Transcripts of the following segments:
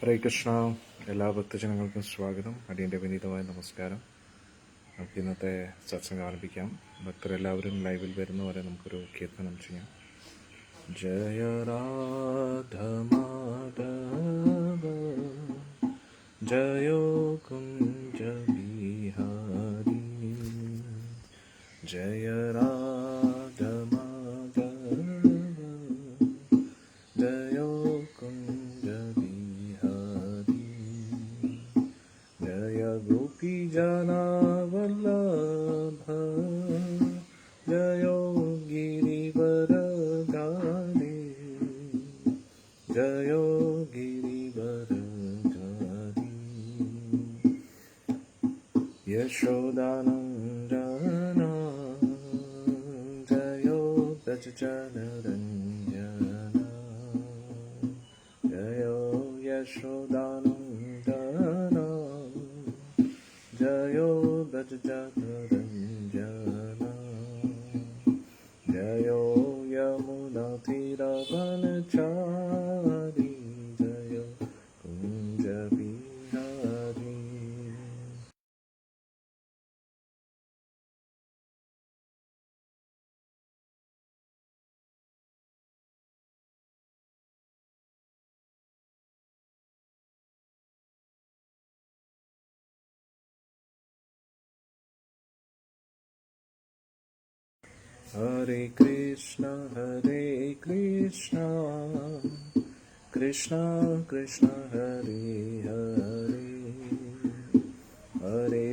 ഹരേ കൃഷ്ണ. എല്ലാ ഭക്തജനങ്ങൾക്കും സ്വാഗതം. അടിയൻ്റെ വിനീതമായ നമസ്കാരം. നമുക്ക് ഇന്നത്തെ സത്സംഗം ആരംഭിക്കാം. ഭക്തരെല്ലാവരും ലൈവിൽ വരുന്നവരെ നമുക്കൊരു കീർത്തനം ചെയ്യാം. ജയ രാധ മാധവ ജയോ കുഞ്ച ബിഹാരി ജയ രാധ മാധവ ജയോ കുഞ്ച गोपी जना वल्लभ जयो गिरिवर गारी जयो गिरिवर गारी यशोदानंदन जयो ब्रज जनरंजन जयो यशोदानंदन जयो ब्रज जनरंजन जयो यमुना तीरवनचारी जयो Kunj Bihari. Hare Krishna Krishna Krishna Hare Hare Hare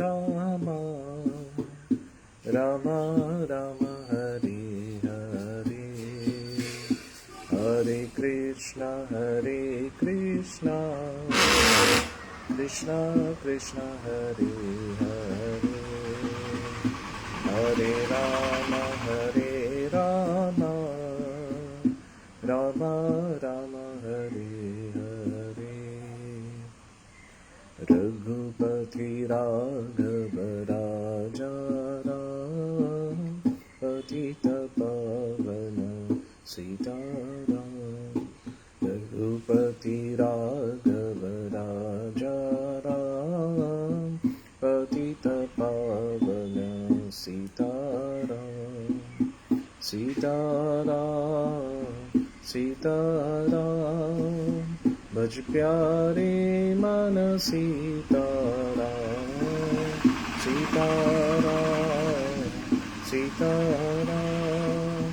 Rama Rama Rama Hare Hare Hare Krishna Krishna Krishna Hare Hare Hare Rama Rama Rama Hare Hare Raghupati Raghava Raja Ram Patita Pavana Sitaram Raghupati Raghava Raja Ram Patita Pavana Sitaram Sitaram Sitaram Bhaj pyare mana Sitaram Sitaram Sitaram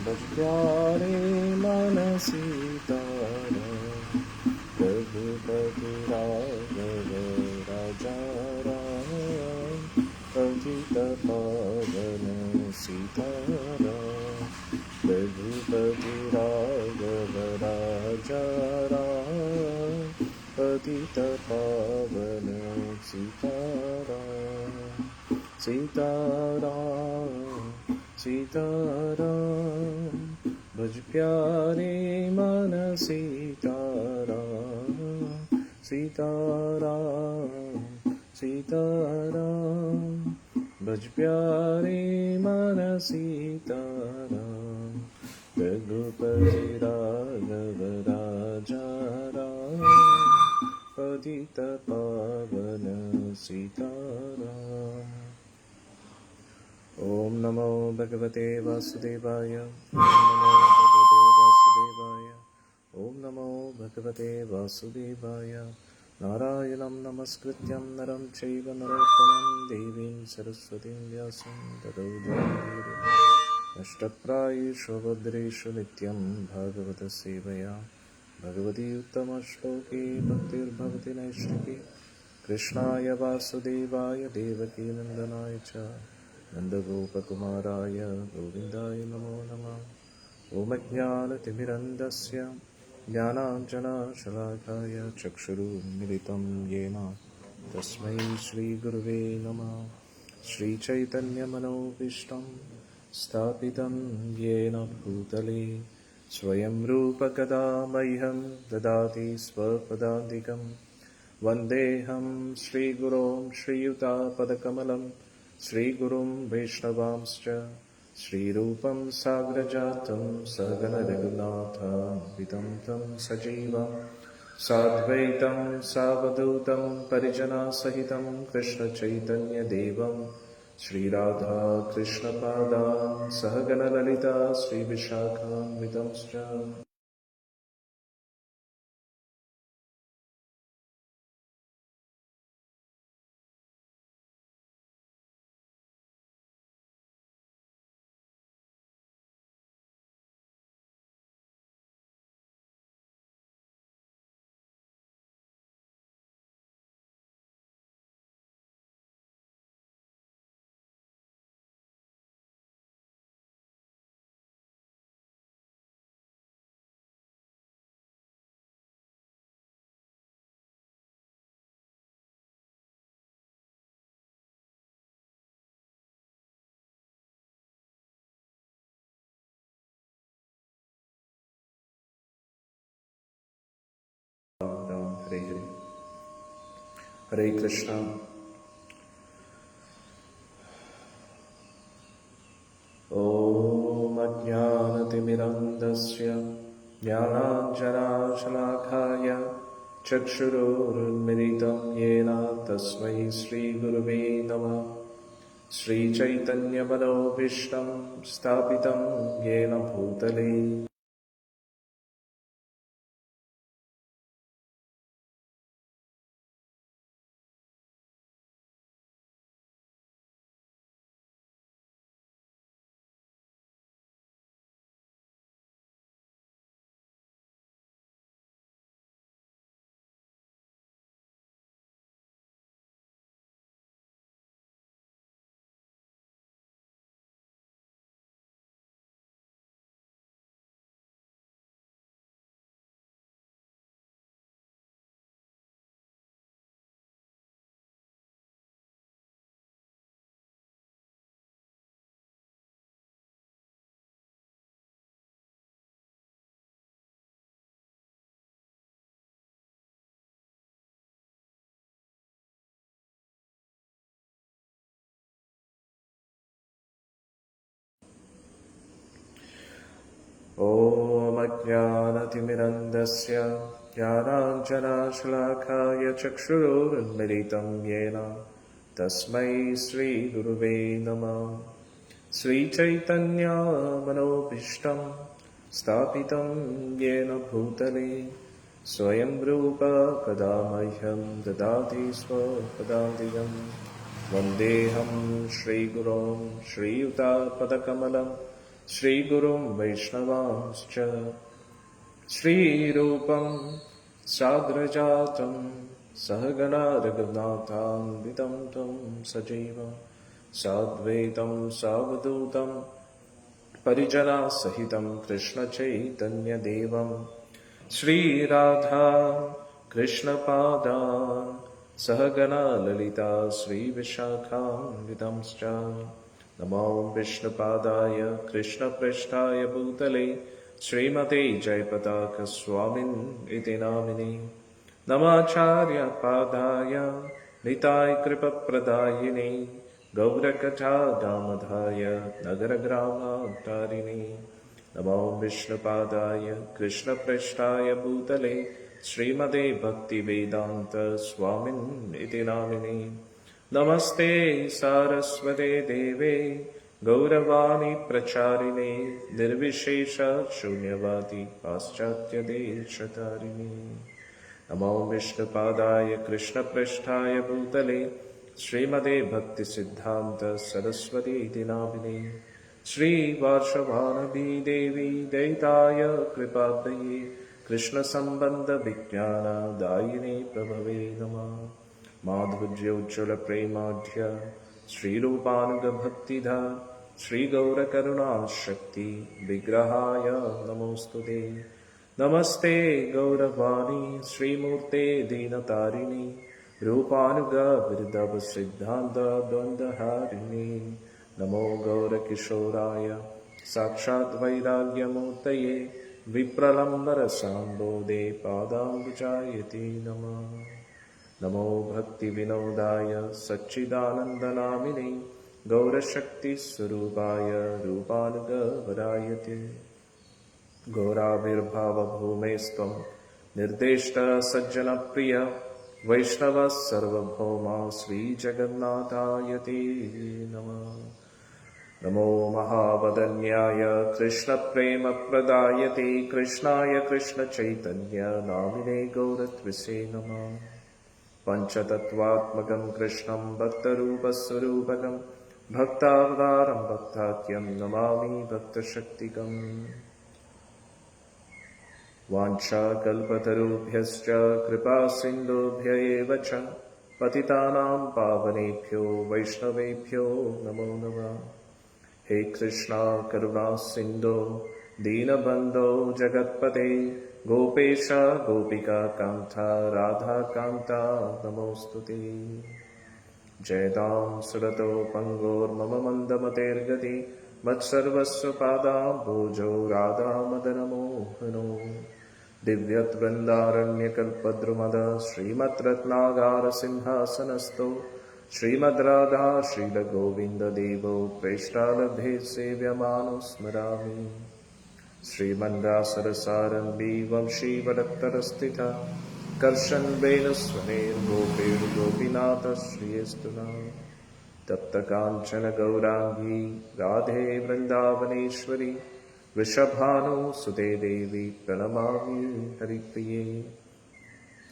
Bhaj pyare mana Sitaram Raghupati Raghava Raja Ram Patita Pavana Sitaram Raghupati Raghava Raja Ram Patita Pavana Sitaram Sitaram Sitaram Bhaj pyare mana Sitaram Sitaram Sitaram Bhaj pyare mana Sitaram Raghupati Raghava Raja Ram Patita Pavana Sitaram. Om Namo Bhagavate Vasudevaya Om Namo Bhagavate Vasudevaya Narayanam Namaskrityam Naram Chaiva Narottamam Devim Saraswatim Vyasam Tato Jayamudire Ashtaprayeshu Bhadreshu Nityam Bhagavata Sevaya Bhagavati Uttama Shloke Bhaktir Bhavati Naishtiki Krishnaya Vasudevaya Devaki Nandanaya Cha Nandagopakumaraya Govindaya Namo Namah. Om Ajnana Timirandasya Jnananjana Shalakaya Chakshuru Militam Yena Tasmai Shri Guruve Namah. Shri Chaitanya Manopishtam Sthapitam Yena Bhutale Swayam Rupa Kada Mayham Dadati Swapadadikam Vandeham Shri Gurum Shri Yuta Padakamalam Shri Gurum Vaishnavamscha श्रीरूपं साग्रजातं सहगणरघुनाथान्वितं तं सजीवं साद्वैतं सावधूतं परिजनसहितं कृष्णचैतन्यदेवं श्रीराधा कृष्णपादान् सहगणललिता श्रीविशाखान्वितंश्च हरे हरे हरे कृष्णा। ॐ अज्ञानतिमिरन्धस्य ज्ञानाञ्जनाशलाखाय चक्षुरुन्मिलितं येन तस्मै श्रीगुरुवे नमः। श्रीचैतन्यमनोभीष्टं स्थापितं येन भूतले ॐ अज्ञानतिमिरन्धस्य ज्ञानाञ्जनाशलाखाय चक्षुरुन्मिलितं येन तस्मै श्रीगुरुवे नमः। श्रीचैतन्यमनोभीष्टं स्थापितं येन भूतले स्वयं रूप कदा मह्यं ददाति स्वपदान्तिकं वन्देऽहं श्रीगुरों श्रीयुतापदकमलं श्रीगुरुं वैष्णवांश्च श्रीरूपं साग्रजातं सहगणा रघुनाथान्वितं तं सजीवं साद्वैतं सावधूतं परिजनसहितं कृष्णचैतन्यदेवं श्रीराधा कृष्णपादान् सहगणा ललिता श्रीविशाखान्वितंश्च नमो विष्णुपादाय कृष्णपृष्ठाय भूतले श्रीमते जयपताकस्वामिन् इति नामिने नमाचार्यपादाय निताय कृपप्रदायिने गौरकथादामधाय नगरग्रामातारिणे नमो विष्णुपादाय कृष्णपृष्ठाय भूतले श्रीमते भक्तिवेदान्त स्वामिन् इति नामिने नमस्ते सारस्वते देवे गौरवाणी प्रचारिणे निर्विशेष शून्यवादी पाश्चात्यदेशतारिणे नमो विष्णुपादाय कृष्णपृष्ठाय भूतले श्रीमते भक्तिसिद्धान्त सरस्वती नामिने श्रीवार्षवानवी देवी दैताय कृपाब्धये कृष्णसम्बन्धविज्ञानदायिने प्रभवे नमः। माधुर्योज्ज्वलप्रेमाढ्य श्रीरूपानुगभक्तिधा श्रीगौरकरुणाशक्ति विग्रहाय नमोऽस्तुते। नमस्ते गौरवाणी श्रीमूर्ते दीनतारिणी रूपानुगविर्दवसिद्धान्तद्वन्द्वहारिणे नमो गौरकिशोराय साक्षात् वैराग्यमूर्तये विप्रलम्बरसाम्बोधे पादाम्बुजायते नमः। नमो भक्तिविनोदाय सच्चिदानन्दनामिने गौरशक्तिस्वरूपाय रूपानुगवरायते घोराविर्भावभूमेस्त्वं निर्देष्टसज्जनप्रिय वैष्णवः सर्वभौमा श्रीजगन्नाथाय ते नमः। नमो महावदन्याय कृष्णप्रेमप्रदायते कृष्णाय कृष्णचैतन्य नामिने गौरत्विषे नमः। पञ्चतत्त्वात्मकं कृष्णं भक्तरूपस्वरूपकं भक्तावतारं भक्ताख्यं नमामि भक्तशक्तिकम्। वाञ्छाकल्पतरुभ्यश्च कृपासिन्धुभ्य एव च पतितानां पावनेभ्यो वैष्णवेभ्यो नमो नमः। हे कृष्णा करुणा सिन्धो दीनबन्धो जगत्पते गोपेश गोपिका कान्ता राधाकान्ता नमोऽस्तुते। जयतां सुरतो पङ्गोर्मम मन्दमतेर्गति मत्सर्वस्व पादाम्बोजो राधामदनमोहनो दिव्यद्वृन्दारण्यकल्पद्रुमद श्रीमद्रत्नागारसिंहासनस्थो श्रीमद्राधा श्रीलगोविन्ददेवो प्रेष्टालभे सेव्यमानो स्मरामि। श्रीमन्दासरसारम्भी वंशीवरत्तरस्थिता कर्षन् वेणुस्वनेर्गोपीर्गोपीनाथ श्रियस्तुना तप्तकाञ्चन गौराङ्गी राधे वृन्दावनेश्वरी वृषभानुसुते देवी प्रणमामि हरिप्रिये।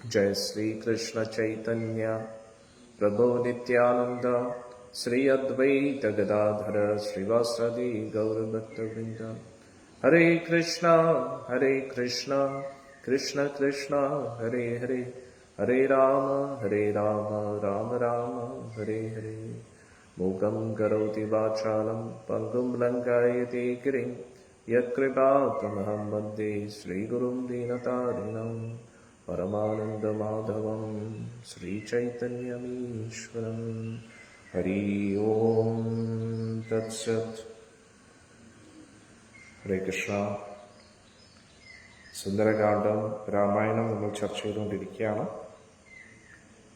जय श्रीकृष्ण चैतन्य प्रभो नित्यानन्द श्री अद्वैत गदाधर श्रीवासदि गौरभक्तवृन्द। हरे कृष्णा कृष्ण कृष्ण हरे हरे हरे राम राम राम हरे हरे। मूकं करोति वाचालं पङ्गुं लङ्घयति गिरिं यत्कृपातमहं वन्दे श्रीगुरुं दीनतारिणं परमानन्दमाधवं श्रीचैतन्यमीश्वरम्। हरि ओम तत्सत्। ഹരേ കൃഷ്ണ. സുന്ദരകാന്ഡം രാമായണം നമ്മൾ ചർച്ച ചെയ്തുകൊണ്ടിരിക്കുകയാണ്.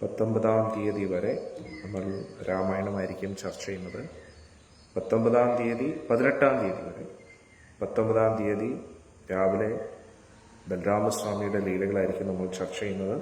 19-ാം തീയതി വരെ നമ്മൾ രാമായണമായിരിക്കും ചർച്ച ചെയ്യുന്നത്. 19-ാം തീയതി 18-ാം തീയതി വരെ. 19-ാം തീയതി രാവിലെ ബലരാമസ്വാമിയുടെ ലീലകളായിരിക്കും നമ്മൾ ചർച്ച ചെയ്യുന്നത്.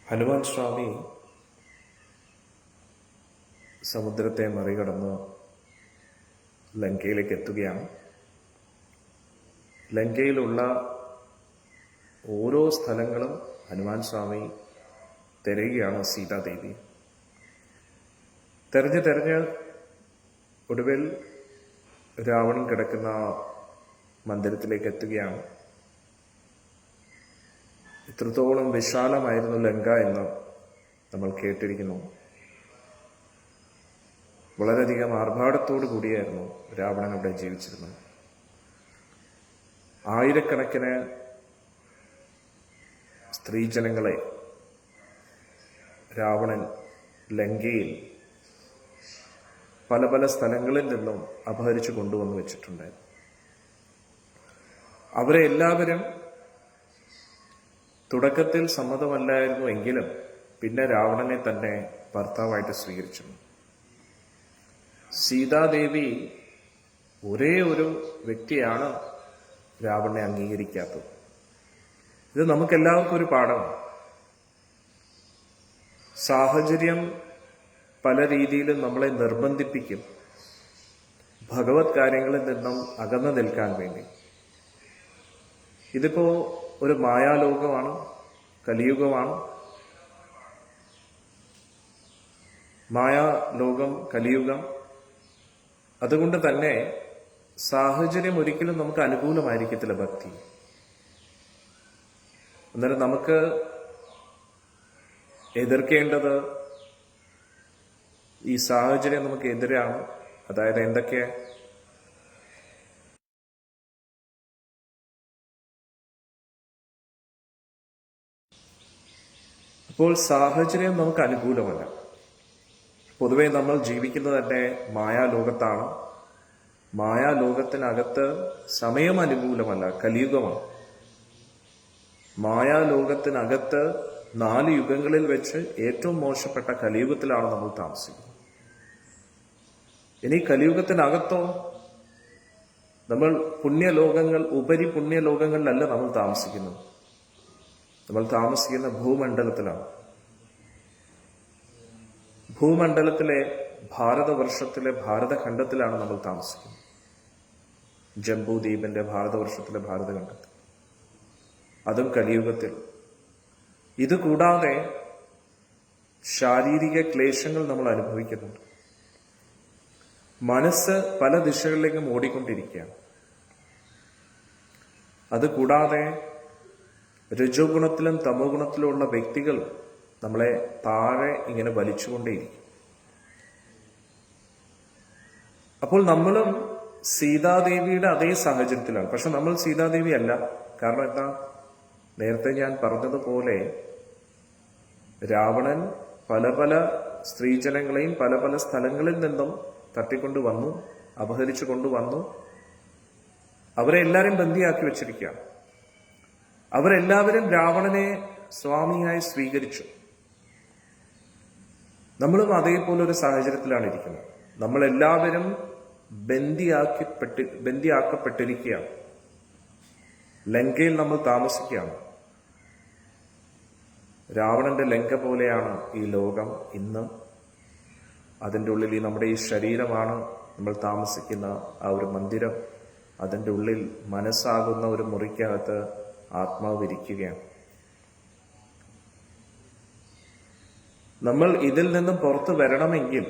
ഹനുമാൻ സ്വാമി സമുദ്രത്തെ മറികടന്ന് ലങ്കയിലേക്ക് എത്തുകയാണ്. ലങ്കയിലുള്ള ഓരോ സ്ഥലങ്ങളും ഹനുമാൻ സ്വാമി തിരയുകയാണ് സീതാദേവി. തെരഞ്ഞ് ഒടുവിൽ രാവണൻ കിടക്കുന്ന മന്ദിരത്തിലേക്ക് എത്തുകയാണ്. ഇത്രത്തോളം വിശാലമായിരുന്നു ലങ്ക എന്ന് നമ്മൾ കേട്ടിരിക്കുന്നു. വളരെയധികം ആർഭാടത്തോടു കൂടിയായിരുന്നു രാവണൻ അവിടെ ജീവിച്ചിരുന്നത്. ആയിരക്കണക്കിന് സ്ത്രീജനങ്ങളെ രാവണൻ ലങ്കയിൽ പല പല സ്ഥലങ്ങളിൽ നിന്നും അപഹരിച്ചു കൊണ്ടുവന്നു വെച്ചിട്ടുണ്ടായിരുന്നു. അവരെ എല്ലാവരും തുടക്കത്തിൽ സമ്മതമല്ലായിരുന്നു എങ്കിലും പിന്നെ രാവണനെ തന്നെ ഭർത്താവായിട്ട് സ്വീകരിച്ചു. സീതാദേവി ഒരേ ഒരു വ്യക്തിയാണ് രാവണനെ അംഗീകരിക്കാത്തത്. ഇത് നമുക്കെല്ലാവർക്കും ഒരു പാഠമാണ്. സാഹചര്യം പല രീതിയിലും നമ്മളെ നിർബന്ധിപ്പിക്കും ഭഗവത് കാര്യങ്ങളിൽ നിന്നും അകന്നു നിൽക്കാൻ വേണ്ടി. ഇതിപ്പോ ഒരു മായാലോകമാണ്, കലിയുഗമാണ്. മായാലോകം, കലിയുഗം. അതുകൊണ്ട് തന്നെ സാഹചര്യം ഒരിക്കലും നമുക്ക് അനുകൂലമായിരിക്കത്തില്ല ഭക്തി. അന്നേരം നമുക്ക് എതിർക്കേണ്ടത് ഈ സാഹചര്യം നമുക്ക് എതിരാണ്. അതായത് എന്തൊക്കെ? അപ്പോൾ സാഹചര്യം നമുക്ക് അനുകൂലമല്ല. പൊതുവെ നമ്മൾ ജീവിക്കുന്നത് തന്നെ മായാലോകത്താണ്. മായാലോകത്തിനകത്ത് സമയം അനുകൂലമല്ല, കലിയുഗമാണ്. മായാലോകത്തിനകത്ത് 4 യുഗങ്ങളിൽ വെച്ച് ഏറ്റവും മോശപ്പെട്ട കലിയുഗത്തിലാണ് നമ്മൾ താമസിക്കുന്നത്. ഇനി കലിയുഗത്തിനകത്തോ നമ്മൾ പുണ്യലോകങ്ങൾ, ഉപരി പുണ്യലോകങ്ങളിലല്ല നമ്മൾ താമസിക്കുന്നത്. നമ്മൾ താമസിക്കുന്ന ഭൂമണ്ഡലത്തിലാണ്. ഭൂമണ്ഡലത്തിലെ ഭാരതവർഷത്തിലെ ഭാരതഖണ്ഡത്തിലാണ് നമ്മൾ താമസിക്കുന്നത്. ജംബൂദ്വീപിന്റെ ഭാരതവർഷത്തിലെ ഭാരതഖണ്ഡത്തിൽ, അതും കലിയുഗത്തിൽ. ഇതുകൂടാതെ ശാരീരിക ക്ലേശങ്ങൾ നമ്മൾ അനുഭവിക്കുന്നുണ്ട്. മനസ്സ് പല ദിശകളിലേക്കും ഓടിക്കൊണ്ടിരിക്കുകയാണ്. അതുകൂടാതെ രജോ ഗുണത്തിലും തമോ ഗുണത്തിലുമുള്ള വ്യക്തികൾ നമ്മളെ താഴെ ഇങ്ങനെ വലിച്ചുകൊണ്ടേയിരിക്കും. അപ്പോൾ നമ്മളും സീതാദേവിയുടെ അതേ സാഹചര്യത്തിലാണ്. പക്ഷെ നമ്മൾ സീതാദേവി അല്ല. കാരണം എന്താ? നേരത്തെ ഞാൻ പറഞ്ഞതുപോലെ രാവണൻ പല പല സ്ത്രീജനങ്ങളെയും പല പല സ്ഥലങ്ങളിൽ നിന്നും തട്ടിക്കൊണ്ടു വന്നു, അപഹരിച്ചു കൊണ്ടുവന്നു. അവരെ എല്ലാവരും ബന്ദിയാക്കി വെച്ചിരിക്കുകയാണ്. അവരെല്ലാവരും രാവണനെ സ്വാമിയായി സ്വീകരിച്ചു. നമ്മളും അതേപോലെ ഒരു സാഹചര്യത്തിലാണ് ഇരിക്കുന്നത്. നമ്മളെല്ലാവരും ബന്ദിയാക്കപ്പെട്ടിരിക്കുകയാണ്. ലങ്കയിൽ നമ്മൾ താമസിക്കുകയാണ്. രാവണന്റെ ലങ്ക പോലെയാണ് ഈ ലോകം ഇന്ന്. അതിൻ്റെ ഉള്ളിൽ നമ്മുടെ ഈ ശരീരമാണ് നമ്മൾ താമസിക്കുന്ന ആ ഒരു മന്ദിരം. അതിൻ്റെ ഉള്ളിൽ മനസ്സാകുന്ന ഒരു മുറിക്കകത്ത് ആത്മാവ് ഇരിക്കുകയാണ്. നമ്മൾ ഇതിൽ നിന്നും പുറത്തു വരണമെങ്കിൽ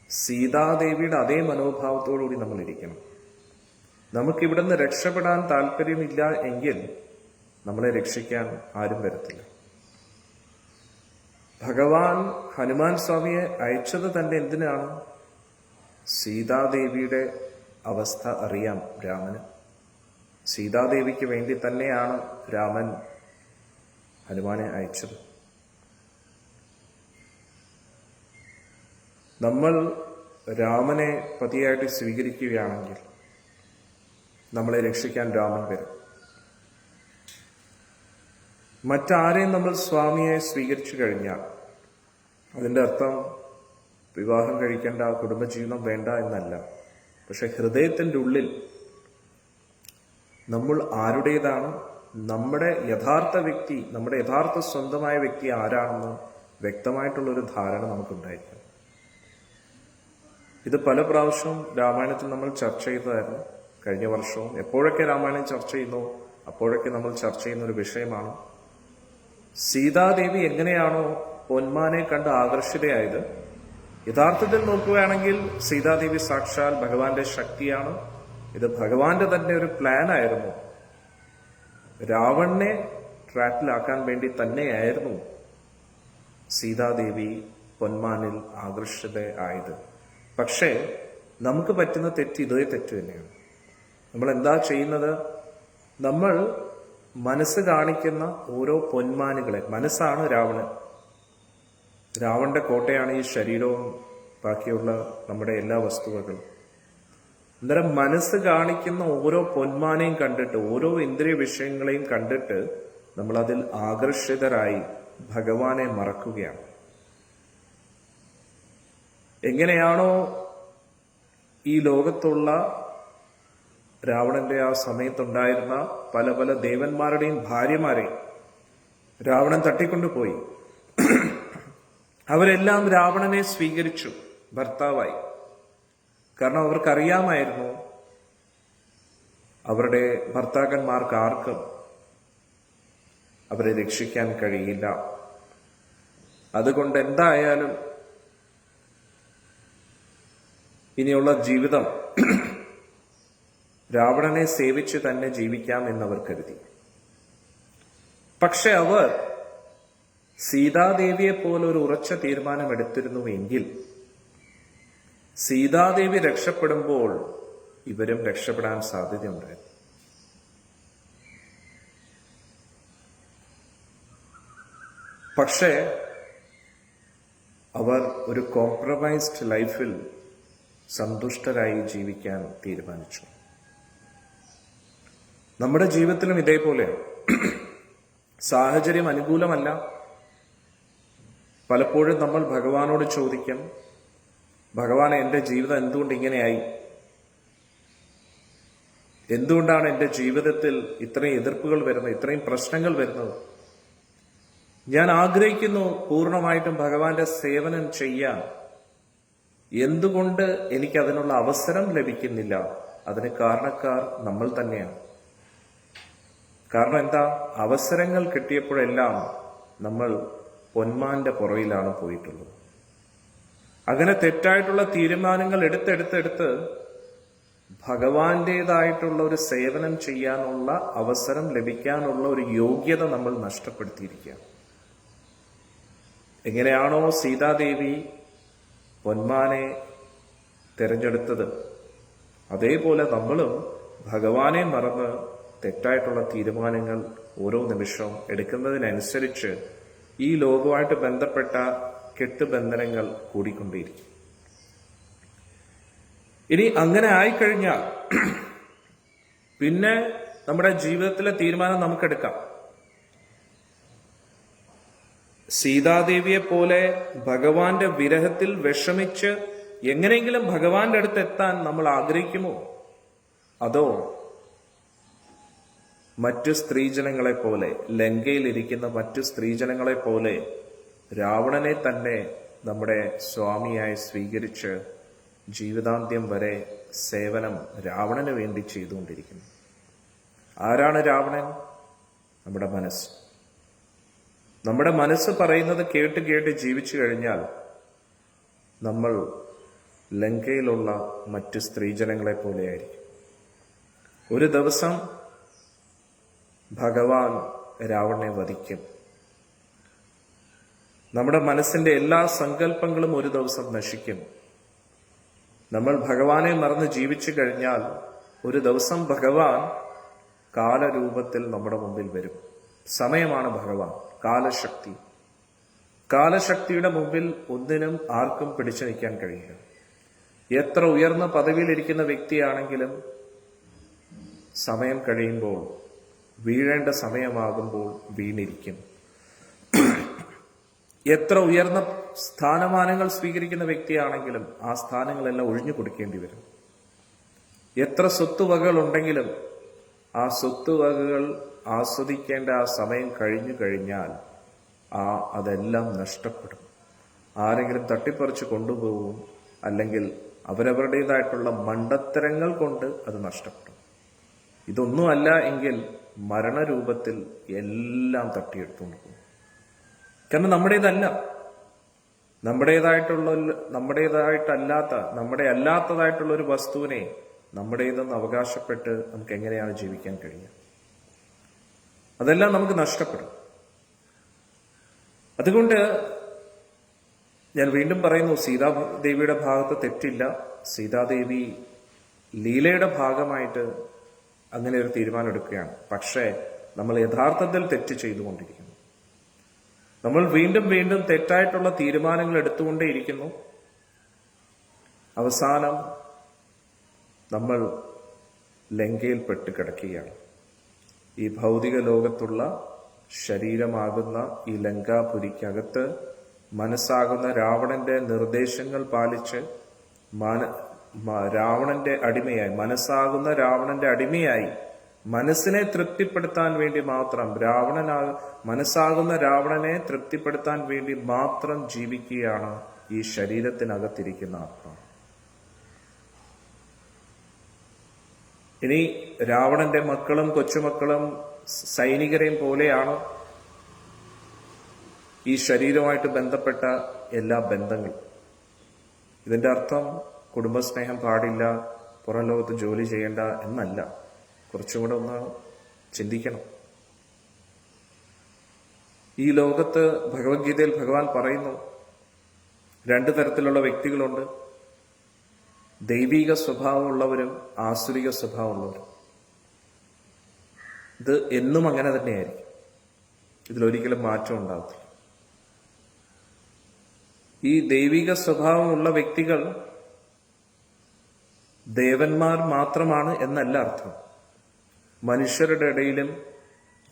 സീതാദേവിയുടെ അതേ മനോഭാവത്തോടുകൂടി നമ്മൾ ഇരിക്കണം. നമുക്കിവിടുന്ന് രക്ഷപ്പെടാൻ താല്പര്യമില്ല എങ്കിൽ നമ്മളെ രക്ഷിക്കാൻ ആരും വരത്തില്ല. ഭഗവാൻ ഹനുമാൻ സ്വാമിയെ അയച്ചത് തന്നെ എന്തിനാണ്? സീതാദേവിയുടെ അവസ്ഥ അറിയാം രാമന്. സീതാദേവിക്ക് വേണ്ടി തന്നെയാണ് രാമൻ ഹനുമാനെ അയച്ചത്. നമ്മൾ രാമനെ പതിയായിട്ട് സ്വീകരിക്കുകയാണെങ്കിൽ നമ്മളെ രക്ഷിക്കാൻ രാമൻ വരും. മറ്റാരെയും നമ്മൾ സ്വാമിയെ സ്വീകരിച്ചു കഴിഞ്ഞാൽ അതിൻ്റെ അർത്ഥം വിവാഹം കഴിക്കേണ്ട, കുടുംബജീവിതം വേണ്ട എന്നല്ല. പക്ഷെ ഹൃദയത്തിൻ്റെ ഉള്ളിൽ നമ്മൾ ആരുടേതാണ്, നമ്മുടെ യഥാർത്ഥ വ്യക്തി, നമ്മുടെ യഥാർത്ഥ സ്വന്തമായ വ്യക്തി ആരാണെന്ന് വ്യക്തമായിട്ടുള്ളൊരു ധാരണ നമുക്കുണ്ടായിരിക്കും. ഇത് പല പ്രാവശ്യവും രാമായണത്തിൽ നമ്മൾ ചർച്ച ചെയ്തതായിരുന്നു. കഴിഞ്ഞ വർഷവും എപ്പോഴൊക്കെ രാമായണം ചർച്ച ചെയ്യുന്നു അപ്പോഴൊക്കെ നമ്മൾ ചർച്ച ചെയ്യുന്ന ഒരു വിഷയമാണ്. സീതാദേവി എങ്ങനെയാണോ പൊന്മാനെ കണ്ട് ആകർഷിതയായത്, യഥാർത്ഥത്തിൽ നോക്കുകയാണെങ്കിൽ സീതാദേവി സാക്ഷാൽ ഭഗവാന്റെ ശക്തിയാണ്. ഇത് ഭഗവാന്റെ തന്നെ ഒരു പ്ലാൻ ആയിരുന്നു. രാവണനെ ട്രാപ്പിലാക്കാൻ വേണ്ടി തന്നെയായിരുന്നു സീതാദേവി പൊന്മാനിൽ ആകർഷിതയായത്. പക്ഷേ നമുക്ക് പറ്റുന്ന തെറ്റ് ഇതേ തെറ്റ് തന്നെയാണ്. നമ്മൾ എന്താ ചെയ്യുന്നത്? നമ്മൾ മനസ്സ് കാണിക്കുന്ന ഓരോ പൊന്മാനുകളെ, മനസ്സാണ് രാവണൻ, രാവണന്റെ കോട്ടയാണ് ഈ ശരീരവും ബാക്കിയുള്ള നമ്മുടെ എല്ലാ വസ്തുവകളും. അന്നേരം മനസ്സ് കാണിക്കുന്ന ഓരോ പൊന്മാനെയും കണ്ടിട്ട്, ഓരോ ഇന്ദ്രിയ വിഷയങ്ങളെയും കണ്ടിട്ട് നമ്മൾ അതിൽ ആകർഷിതരായി ഭഗവാനെ മറക്കുകയാണ്. എങ്ങനെയാണോ ഈ ലോകത്തുള്ള രാവണന്റെ ആ സമയത്തുണ്ടായിരുന്ന പല പല ദേവന്മാരുടെയും ഭാര്യമാരെ രാവണൻ തട്ടിക്കൊണ്ടുപോയി. അവരെല്ലാം രാവണനെ സ്വീകരിച്ചു ഭർത്താവായി. കാരണം അവർക്കറിയാമായിരുന്നു അവരുടെ ഭർത്താക്കന്മാർക്ക് ആർക്കും അവരെ രക്ഷിക്കാൻ കഴിയില്ല. അതുകൊണ്ട് എന്തായാലും ഇനിയുള്ള ജീവിതം രാവണനെ സേവിച്ച് തന്നെ ജീവിക്കാം എന്നവർ കരുതി. പക്ഷെ അവർ സീതാദേവിയെ പോലെ ഒരു ഉറച്ച തീരുമാനം എടുത്തിരുന്നുവെങ്കിൽ സീതാദേവി രക്ഷപ്പെടുമ്പോൾ ഇവരും രക്ഷപ്പെടാൻ സാധ്യതയുണ്ടായിരുന്നു. പക്ഷേ അവർ ഒരു കോംപ്രമൈസ്ഡ് ലൈഫിൽ സന്തുഷ്ടരായി ജീവിക്കാൻ തീരുമാനിച്ചു. നമ്മുടെ ജീവിതത്തിലും ഇതേപോലെയാണ്. സാഹചര്യം അനുകൂലമല്ല. പലപ്പോഴും നമ്മൾ ഭഗവാനോട് ചോദിക്കും, ഭഗവാനെ, എൻ്റെ ജീവിതം എന്തുകൊണ്ട് ഇങ്ങനെയായി? എന്തുകൊണ്ടാണ് എൻ്റെ ജീവിതത്തിൽ ഇത്രയും എതിർപ്പുകൾ വരുന്നത്, ഇത്രയും പ്രശ്നങ്ങൾ വരുന്നത്? ഞാൻ ആഗ്രഹിക്കുന്നു പൂർണ്ണമായിട്ടും ഭഗവാന്റെ സേവനം ചെയ്യാൻ. എന്തുകൊണ്ട് എനിക്കതിനുള്ള അവസരം ലഭിക്കുന്നില്ല? അതിന് കാരണക്കാർ നമ്മൾ തന്നെയാണ്. കാരണം എന്താ? അവസരങ്ങൾ കിട്ടിയപ്പോഴെല്ലാം നമ്മൾ പൊന്മാന്റെ പുറയിലാണ് പോയിട്ടുള്ളത്. അങ്ങനെ തെറ്റായിട്ടുള്ള തീരുമാനങ്ങൾ എടുത്തെടുത്തെടുത്ത് ഭഗവാന്റേതായിട്ടുള്ള ഒരു സേവനം ചെയ്യാനുള്ള അവസരം ലഭിക്കാനുള്ള ഒരു യോഗ്യത നമ്മൾ നഷ്ടപ്പെടുത്തിയിരിക്കുകയാണ്. എങ്ങനെയാണോ സീതാദേവി പൊന്മാനെ തിരഞ്ഞെടുത്തത്, അതേപോലെ നമ്മളും ഭഗവാനെ മറന്ന് തെറ്റായിട്ടുള്ള തീരുമാനങ്ങൾ ഓരോ നിമിഷവും എടുക്കുന്നതിനനുസരിച്ച് ഈ ലോകവുമായിട്ട് ബന്ധപ്പെട്ട കെട്ടുബന്ധനങ്ങൾ കൂടിക്കൊണ്ടേയിരിക്കും. ഇനി അങ്ങനെ ആയിക്കഴിഞ്ഞാൽ പിന്നെ നമ്മുടെ ജീവിതത്തിലെ തീരുമാനം നമുക്കെടുക്കാം. സീതാദേവിയെ പോലെ ഭഗവാന്റെ വിരഹത്തിൽ വിഷമിച്ച് എങ്ങനെയെങ്കിലും ഭഗവാന്റെ അടുത്ത് എത്താൻ നമ്മൾ ആഗ്രഹിക്കുമോ? അതോ മറ്റു സ്ത്രീജനങ്ങളെ പോലെ, ലങ്കയിലിരിക്കുന്ന മറ്റു സ്ത്രീജനങ്ങളെ പോലെ രാവണനെ തന്നെ നമ്മുടെ സ്വാമിയായി സ്വീകരിച്ച് ജീവിതാന്ത്യം വരെ സേവനം രാവണന് വേണ്ടി ചെയ്തുകൊണ്ടിരിക്കുന്നു? ആരാണ് രാവണൻ? നമ്മുടെ മനസ്സ്. നമ്മുടെ മനസ്സ് പറയുന്നത് കേട്ട് കേട്ട് ജീവിച്ചു കഴിഞ്ഞാൽ നമ്മൾ ലങ്കയിലുള്ള മറ്റ് സ്ത്രീജനങ്ങളെ പോലെയായിരിക്കും. ഒരു ദിവസം ഭഗവാൻ രാവണനെ വധിക്കും. നമ്മുടെ മനസ്സിന്റെ എല്ലാ സങ്കല്പങ്ങളും ഒരു ദിവസം നശിക്കും. നമ്മൾ ഭഗവാനെ മറന്ന് ജീവിച്ചു കഴിഞ്ഞാൽ ഒരു ദിവസം ഭഗവാൻ കാലരൂപത്തിൽ നമ്മുടെ മുമ്പിൽ വരും. സമയമാണ് ഭഗവാൻ, കാലശക്തി. കാലശക്തിയുടെ മുമ്പിൽ ഒന്നിനും ആർക്കും പിടിച്ചു നിൽക്കാൻ കഴിയില്ല. എത്ര ഉയർന്ന പദവിയിലിരിക്കുന്ന വ്യക്തിയാണെങ്കിലും സമയം കഴിയുമ്പോൾ, വീഴേണ്ട സമയമാകുമ്പോൾ വീണിരിക്കും. എത്ര ഉയർന്ന സ്ഥാനമാനങ്ങൾ സ്വീകരിക്കുന്ന വ്യക്തിയാണെങ്കിലും ആ സ്ഥാനങ്ങളെല്ലാം ഒഴിഞ്ഞു കൊടുക്കേണ്ടി വരും. എത്ര സ്വത്തുവകകൾ ഉണ്ടെങ്കിലും ആ സ്വത്തുവകകൾ ആസ്വദിക്കേണ്ട ആ സമയം കഴിഞ്ഞു കഴിഞ്ഞാൽ അതെല്ലാം നഷ്ടപ്പെടും. ആരെങ്കിലും തട്ടിപ്പറിച്ച് കൊണ്ടുപോകും, അല്ലെങ്കിൽ അവരവരുടേതായിട്ടുള്ള മണ്ടത്തരങ്ങൾ കൊണ്ട് അത് നഷ്ടപ്പെടും. ഇതൊന്നുമല്ല എങ്കിൽ മരണരൂപത്തിൽ എല്ലാം തട്ടിയെടുത്തുകൊണ്ട് പോകും. കാരണം നമ്മുടേതല്ല, നമ്മുടെ അല്ലാത്തതായിട്ടുള്ള ഒരു വസ്തുവിനെ നമ്മുടേതെന്ന് അവകാശപ്പെട്ട് നമുക്ക് എങ്ങനെയാണ് ജീവിക്കാൻ കഴിയുക? അതെല്ലാം നമുക്ക് നഷ്ടപ്പെടും. അതുകൊണ്ട് ഞാൻ വീണ്ടും പറയുന്നു, സീതാദേവിയുടെ ഭാഗത്ത് തെറ്റില്ല. സീതാദേവി ലീലയുടെ ഭാഗമായിട്ട് അങ്ങനെ ഒരു തീരുമാനം എടുക്കുകയാണ്. പക്ഷേ നമ്മൾ യഥാർത്ഥത്തിൽ തെറ്റ് ചെയ്തുകൊണ്ടിരിക്കുന്നു. നമ്മൾ വീണ്ടും വീണ്ടും തെറ്റായിട്ടുള്ള തീരുമാനങ്ങൾ എടുത്തുകൊണ്ടേയിരിക്കുന്നു. അവസാനം നമ്മൾ ലങ്കയിൽപ്പെട്ട് കിടക്കുകയാണ്. ഈ ഭൗതിക ലോകത്തുള്ള ശരീരമാകുന്ന ഈ ലങ്കാപുരിക്കകത്ത് മനസ്സാകുന്ന രാവണന്റെ നിർദ്ദേശങ്ങൾ പാലിച്ച് രാവണന്റെ അടിമയായി, മനസ്സാകുന്ന രാവണന്റെ അടിമയായി, മനസ്സിനെ തൃപ്തിപ്പെടുത്താൻ വേണ്ടി മാത്രം, മനസ്സാകുന്ന രാവണനെ തൃപ്തിപ്പെടുത്താൻ വേണ്ടി മാത്രം ജീവിക്കുകയാണ് ഈ ശരീരത്തിനകത്തിരിക്കുന്ന ആത്മാവ്. ഇനി രാവണന്റെ മക്കളും കൊച്ചുമക്കളും സൈനികരെയും പോലെയാണ് ഈ ശരീരവുമായിട്ട് ബന്ധപ്പെട്ട എല്ലാ ബന്ധങ്ങളും. ഇതിന്റെ അർത്ഥം കുടുംബസ്നേഹം പാടില്ല, പുറം ലോകത്ത് ജോലി ചെയ്യേണ്ട എന്നല്ല. കുറച്ചും കൂടെ ഒന്ന് ചിന്തിക്കണം. ഈ ലോകത്ത് ഭഗവത്ഗീതയിൽ ഭഗവാൻ പറയുന്നു, 2 തരത്തിലുള്ള വ്യക്തികളുണ്ട്. ദൈവിക സ്വഭാവമുള്ളവരും ആസുരിക സ്വഭാവമുള്ളവരും. ഇത് എന്നും അങ്ങനെ തന്നെയായിരിക്കും. ഇതിലൊരിക്കലും മാറ്റം ഉണ്ടാകത്തില്ല. ഈ ദൈവിക സ്വഭാവമുള്ള വ്യക്തികൾ ദേവന്മാർ മാത്രമാണ് എന്നല്ല അർത്ഥം. മനുഷ്യരുടെ ഇടയിലും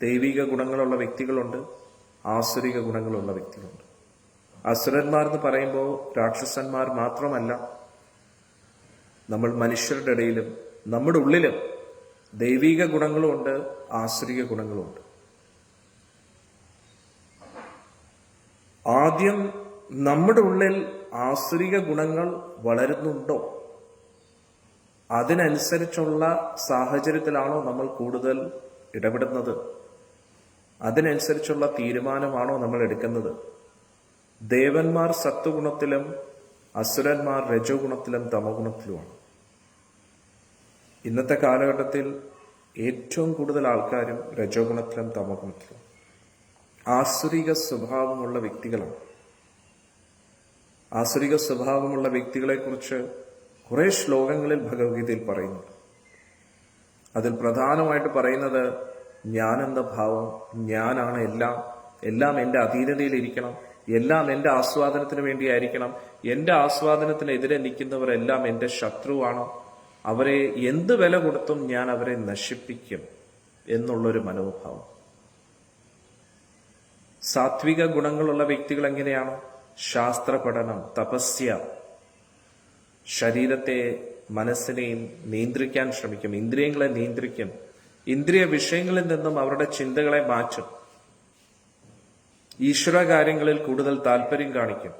ദൈവിക ഗുണങ്ങളുള്ള വ്യക്തികളുണ്ട്, ആസുരിക ഗുണങ്ങളുള്ള വ്യക്തികളുണ്ട്. അസുരന്മാർ എന്ന് പറയുമ്പോൾ രാക്ഷസന്മാർ മാത്രമല്ല, നമ്മൾ മനുഷ്യരുടെ ഇടയിലും നമ്മുടെ ഉള്ളിലും ദൈവിക ഗുണങ്ങളുമുണ്ട്, ആസുരിക ഗുണങ്ങളുമുണ്ട്. ആദ്യം നമ്മുടെ ഉള്ളിൽ ആസുരിക ഗുണങ്ങൾ വളരുന്നുണ്ടോ? അതിനനുസരിച്ചുള്ള സാഹചര്യത്തിലാണോ നമ്മൾ കൂടുതൽ ഇടപെടുന്നത്? അതിനനുസരിച്ചുള്ള തീരുമാനമാണോ നമ്മൾ എടുക്കുന്നത്? ദേവന്മാർ സത്വഗുണത്തിലും അസുരന്മാർ രജോ ഗുണത്തിലും തമോ ഗുണത്തിലുമാണ്. ഇന്നത്തെ കാലഘട്ടത്തിൽ ഏറ്റവും കൂടുതൽ ആൾക്കാരും രജോ ഗുണത്തിലും തമോ ഗുണത്തിലും ആസുരിക സ്വഭാവമുള്ള വ്യക്തികളാണ്. ആസുരിക സ്വഭാവമുള്ള വ്യക്തികളെ കുറിച്ച് കുറെ ശ്ലോകങ്ങളിൽ ഭഗവത്ഗീതയിൽ പറയുന്നുണ്ട്. അതിൽ പ്രധാനമായിട്ട് പറയുന്നത് ഞാനെന്ന ഭാവം, ഞാനാണ് എല്ലാം, എല്ലാം എൻ്റെ അധീനതയിലിരിക്കണം, എല്ലാം എൻ്റെ ആസ്വാദനത്തിന് വേണ്ടിയായിരിക്കണം, എൻ്റെ ആസ്വാദനത്തിനെതിരെ നിൽക്കുന്നവരെല്ലാം എൻ്റെ ശത്രുവാണ്, അവരെ എന്ത് വില കൊടുത്തും ഞാൻ അവരെ നശിപ്പിക്കും എന്നുള്ളൊരു മനോഭാവം. സാത്വിക ഗുണങ്ങളുള്ള വ്യക്തികൾ എങ്ങനെയാണ്? ശാസ്ത്ര പഠനം, തപസ്യ, ശരീരത്തെ മനസ്സിനെയും നിയന്ത്രിക്കാൻ ശ്രമിക്കും, ഇന്ദ്രിയങ്ങളെ നിയന്ത്രിക്കും, ഇന്ദ്രിയ വിഷയങ്ങളിൽ നിന്നും അവരുടെ ചിന്തകളെ മാറ്റും, ഈശ്വര കാര്യങ്ങളിൽ കൂടുതൽ താല്പര്യം കാണിക്കും,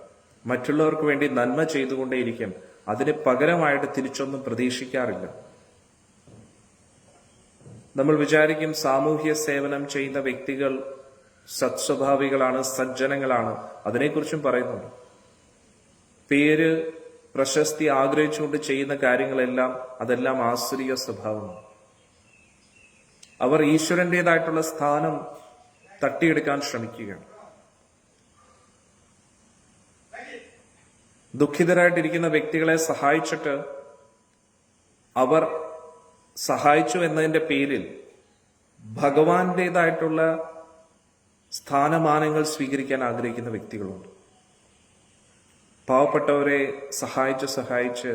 മറ്റുള്ളവർക്ക് വേണ്ടി നന്മ ചെയ്തുകൊണ്ടേയിരിക്കും, അതിന് പകരമായിട്ട് തിരിച്ചൊന്നും പ്രതീക്ഷിക്കാറില്ല. നമ്മൾ വിചാരിക്കും സാമൂഹ്യ സേവനം ചെയ്യുന്ന വ്യക്തികൾ സത്സ്വഭാവികളാണ്, സജ്ജനങ്ങളാണ്. അതിനെക്കുറിച്ചും പറയുന്നുണ്ട്. പേര്, പ്രശസ്തി ആഗ്രഹിച്ചുകൊണ്ട് ചെയ്യുന്ന കാര്യങ്ങളെല്ലാം അതെല്ലാം ആസുരിക സ്വഭാവമാണ്. അവർ ഈശ്വരന്റേതായിട്ടുള്ള സ്ഥാനം തട്ടിയെടുക്കാൻ ശ്രമിക്കുകയാണ്. ദുഃഖിതരായിട്ടിരിക്കുന്ന വ്യക്തികളെ സഹായിച്ചിട്ട് അവർ സഹായിച്ചു എന്നതിന്റെ പേരിൽ ഭഗവാന്റേതായിട്ടുള്ള സ്ഥാനമാനങ്ങൾ സ്വീകരിക്കാൻ ആഗ്രഹിക്കുന്ന വ്യക്തികളുണ്ട്. പാവപ്പെട്ടവരെ സഹായിച്ച്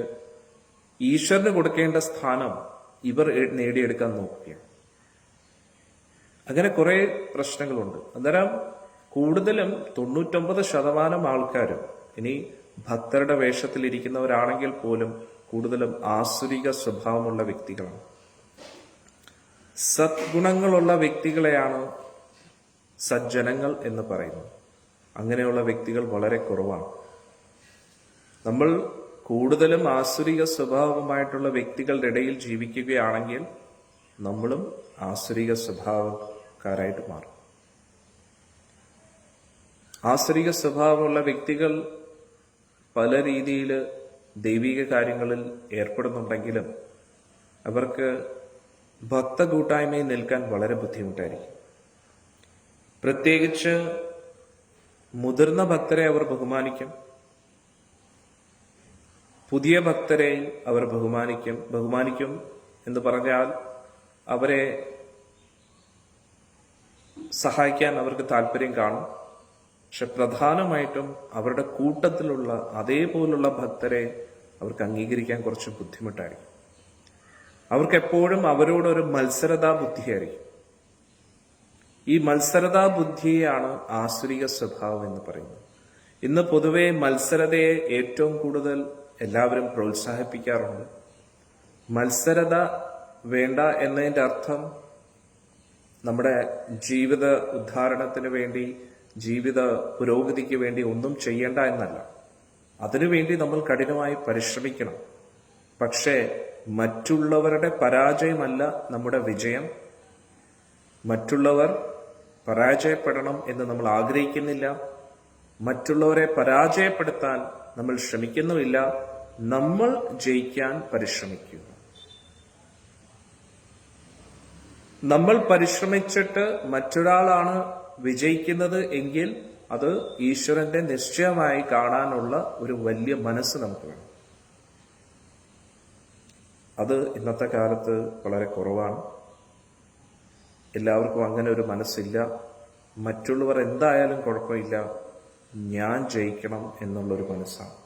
ഈശ്വരന് കൊടുക്കേണ്ട സ്ഥാനം ഇവർ നേടിയെടുക്കാൻ നോക്കുകയാണ്. അങ്ങനെ കുറെ പ്രശ്നങ്ങളുണ്ട്. അന്നേരം കൂടുതലും 99% ആൾക്കാരും, ഇനി ഭക്തരുടെ വേഷത്തിലിരിക്കുന്നവരാണെങ്കിൽ പോലും, കൂടുതലും ആസുരിക സ്വഭാവമുള്ള വ്യക്തികളാണ്. സദ്ഗുണങ്ങളുള്ള വ്യക്തികളെയാണ് സജ്ജനങ്ങൾ എന്ന് പറയുന്നത്. അങ്ങനെയുള്ള വ്യക്തികൾ വളരെ കുറവാണ്. നമ്മൾ കൂടുതലും ആസുരിക സ്വഭാവമായിട്ടുള്ള വ്യക്തികളുടെ ഇടയിൽ ജീവിക്കുകയാണെങ്കിൽ നമ്മളും ആസുരിക സ്വഭാവക്കാരായിട്ട് മാറും. ആസുരിക സ്വഭാവമുള്ള വ്യക്തികൾ പല രീതിയിൽ ദൈവിക കാര്യങ്ങളിൽ ഏർപ്പെടുന്നുണ്ടെങ്കിലും അവർക്ക് ഭക്ത കൂട്ടായ്മയിൽ നിൽക്കാൻ വളരെ ബുദ്ധിമുട്ടായിരിക്കും. പ്രത്യേകിച്ച് മുതിർന്ന ഭക്തരെ അവർ ബഹുമാനിക്കും, പുതിയ ഭക്തരെ അവർ ബഹുമാനിക്കും എന്ന് പറഞ്ഞാൽ അവരെ സഹായിക്കാൻ അവർക്ക് താല്പര്യം കാണും. പക്ഷെ പ്രധാനമായിട്ടും അവരുടെ കൂട്ടത്തിലുള്ള അതേപോലുള്ള ഭക്തരെ അവർക്ക് അംഗീകരിക്കാൻ കുറച്ച് ബുദ്ധിമുട്ടായിരിക്കും. അവർക്ക് എപ്പോഴും അവരോടൊരു മത്സരതാ ബുദ്ധിയായിരിക്കും. ഈ മത്സരതാ ബുദ്ധിയാണ് ആസുരിക സ്വഭാവം എന്ന് പറയുന്നത്. ഇന്ന് പൊതുവെ മത്സരതയെ ഏറ്റവും കൂടുതൽ എല്ലാവരും പ്രോത്സാഹിപ്പിക്കാറുണ്ട്. മത്സരത വേണ്ട എന്നതിൻ്റെ അർത്ഥം നമ്മുടെ ജീവിത ഉദ്ധാരണത്തിന് വേണ്ടി, ജീവിത പുരോഗതിക്ക് വേണ്ടി ഒന്നും ചെയ്യേണ്ട എന്നല്ല. അതിനുവേണ്ടി നമ്മൾ കഠിനമായി പരിശ്രമിക്കണം. പക്ഷേ മറ്റുള്ളവരുടെ പരാജയമല്ല നമ്മുടെ വിജയം. മറ്റുള്ളവർ പരാജയപ്പെടണം എന്ന് നമ്മൾ ആഗ്രഹിക്കുന്നില്ല. മറ്റുള്ളവരെ പരാജയപ്പെടുത്താൻ നമ്മൾ ശ്രമിക്കുന്നുമില്ല. നമ്മൾ ജയിക്കാൻ പരിശ്രമിക്കുക. നമ്മൾ പരിശ്രമിച്ചിട്ട് മറ്റൊരാളാണ് വിജയിക്കുന്നത് എങ്കിൽ അത് ഈശ്വരന്റെ നിശ്ചയമായി കാണാനുള്ള ഒരു വലിയ മനസ്സ് നമുക്ക് വേണം. അത് ഇന്നത്തെ കാലത്ത് വളരെ കുറവാണ്. എല്ലാവർക്കും അങ്ങനെ ഒരു മനസ്സില്ല. മറ്റുള്ളവർ എന്തായാലും കുഴപ്പമില്ല, ഞാൻ ജയിക്കണം എന്നുള്ളൊരു മനസ്സാണ്.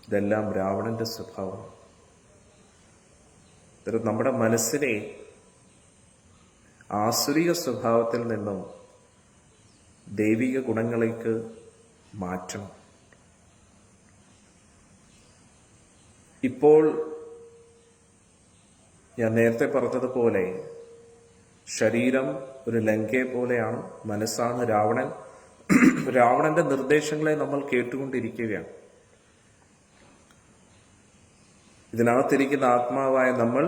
ഇതെല്ലാം രാവണന്റെ സ്വഭാവം. നമ്മുടെ മനസ്സിനെ ആസുരിക സ്വഭാവത്തിൽ നിന്നും ദൈവിക ഗുണങ്ങളിലേക്ക് മാറ്റണം. ഇപ്പോൾ ഞാൻ നേരത്തെ പറഞ്ഞതുപോലെ ശരീരം ഒരു ലങ്കയെ പോലെയാണ്, മനസ്സാണ് രാവണൻ. രാവണന്റെ നിർദ്ദേശങ്ങളെ നമ്മൾ കേട്ടുകൊണ്ടിരിക്കുകയാണ്. ഇതിനകത്തിരിക്കുന്ന ആത്മാവായ നമ്മൾ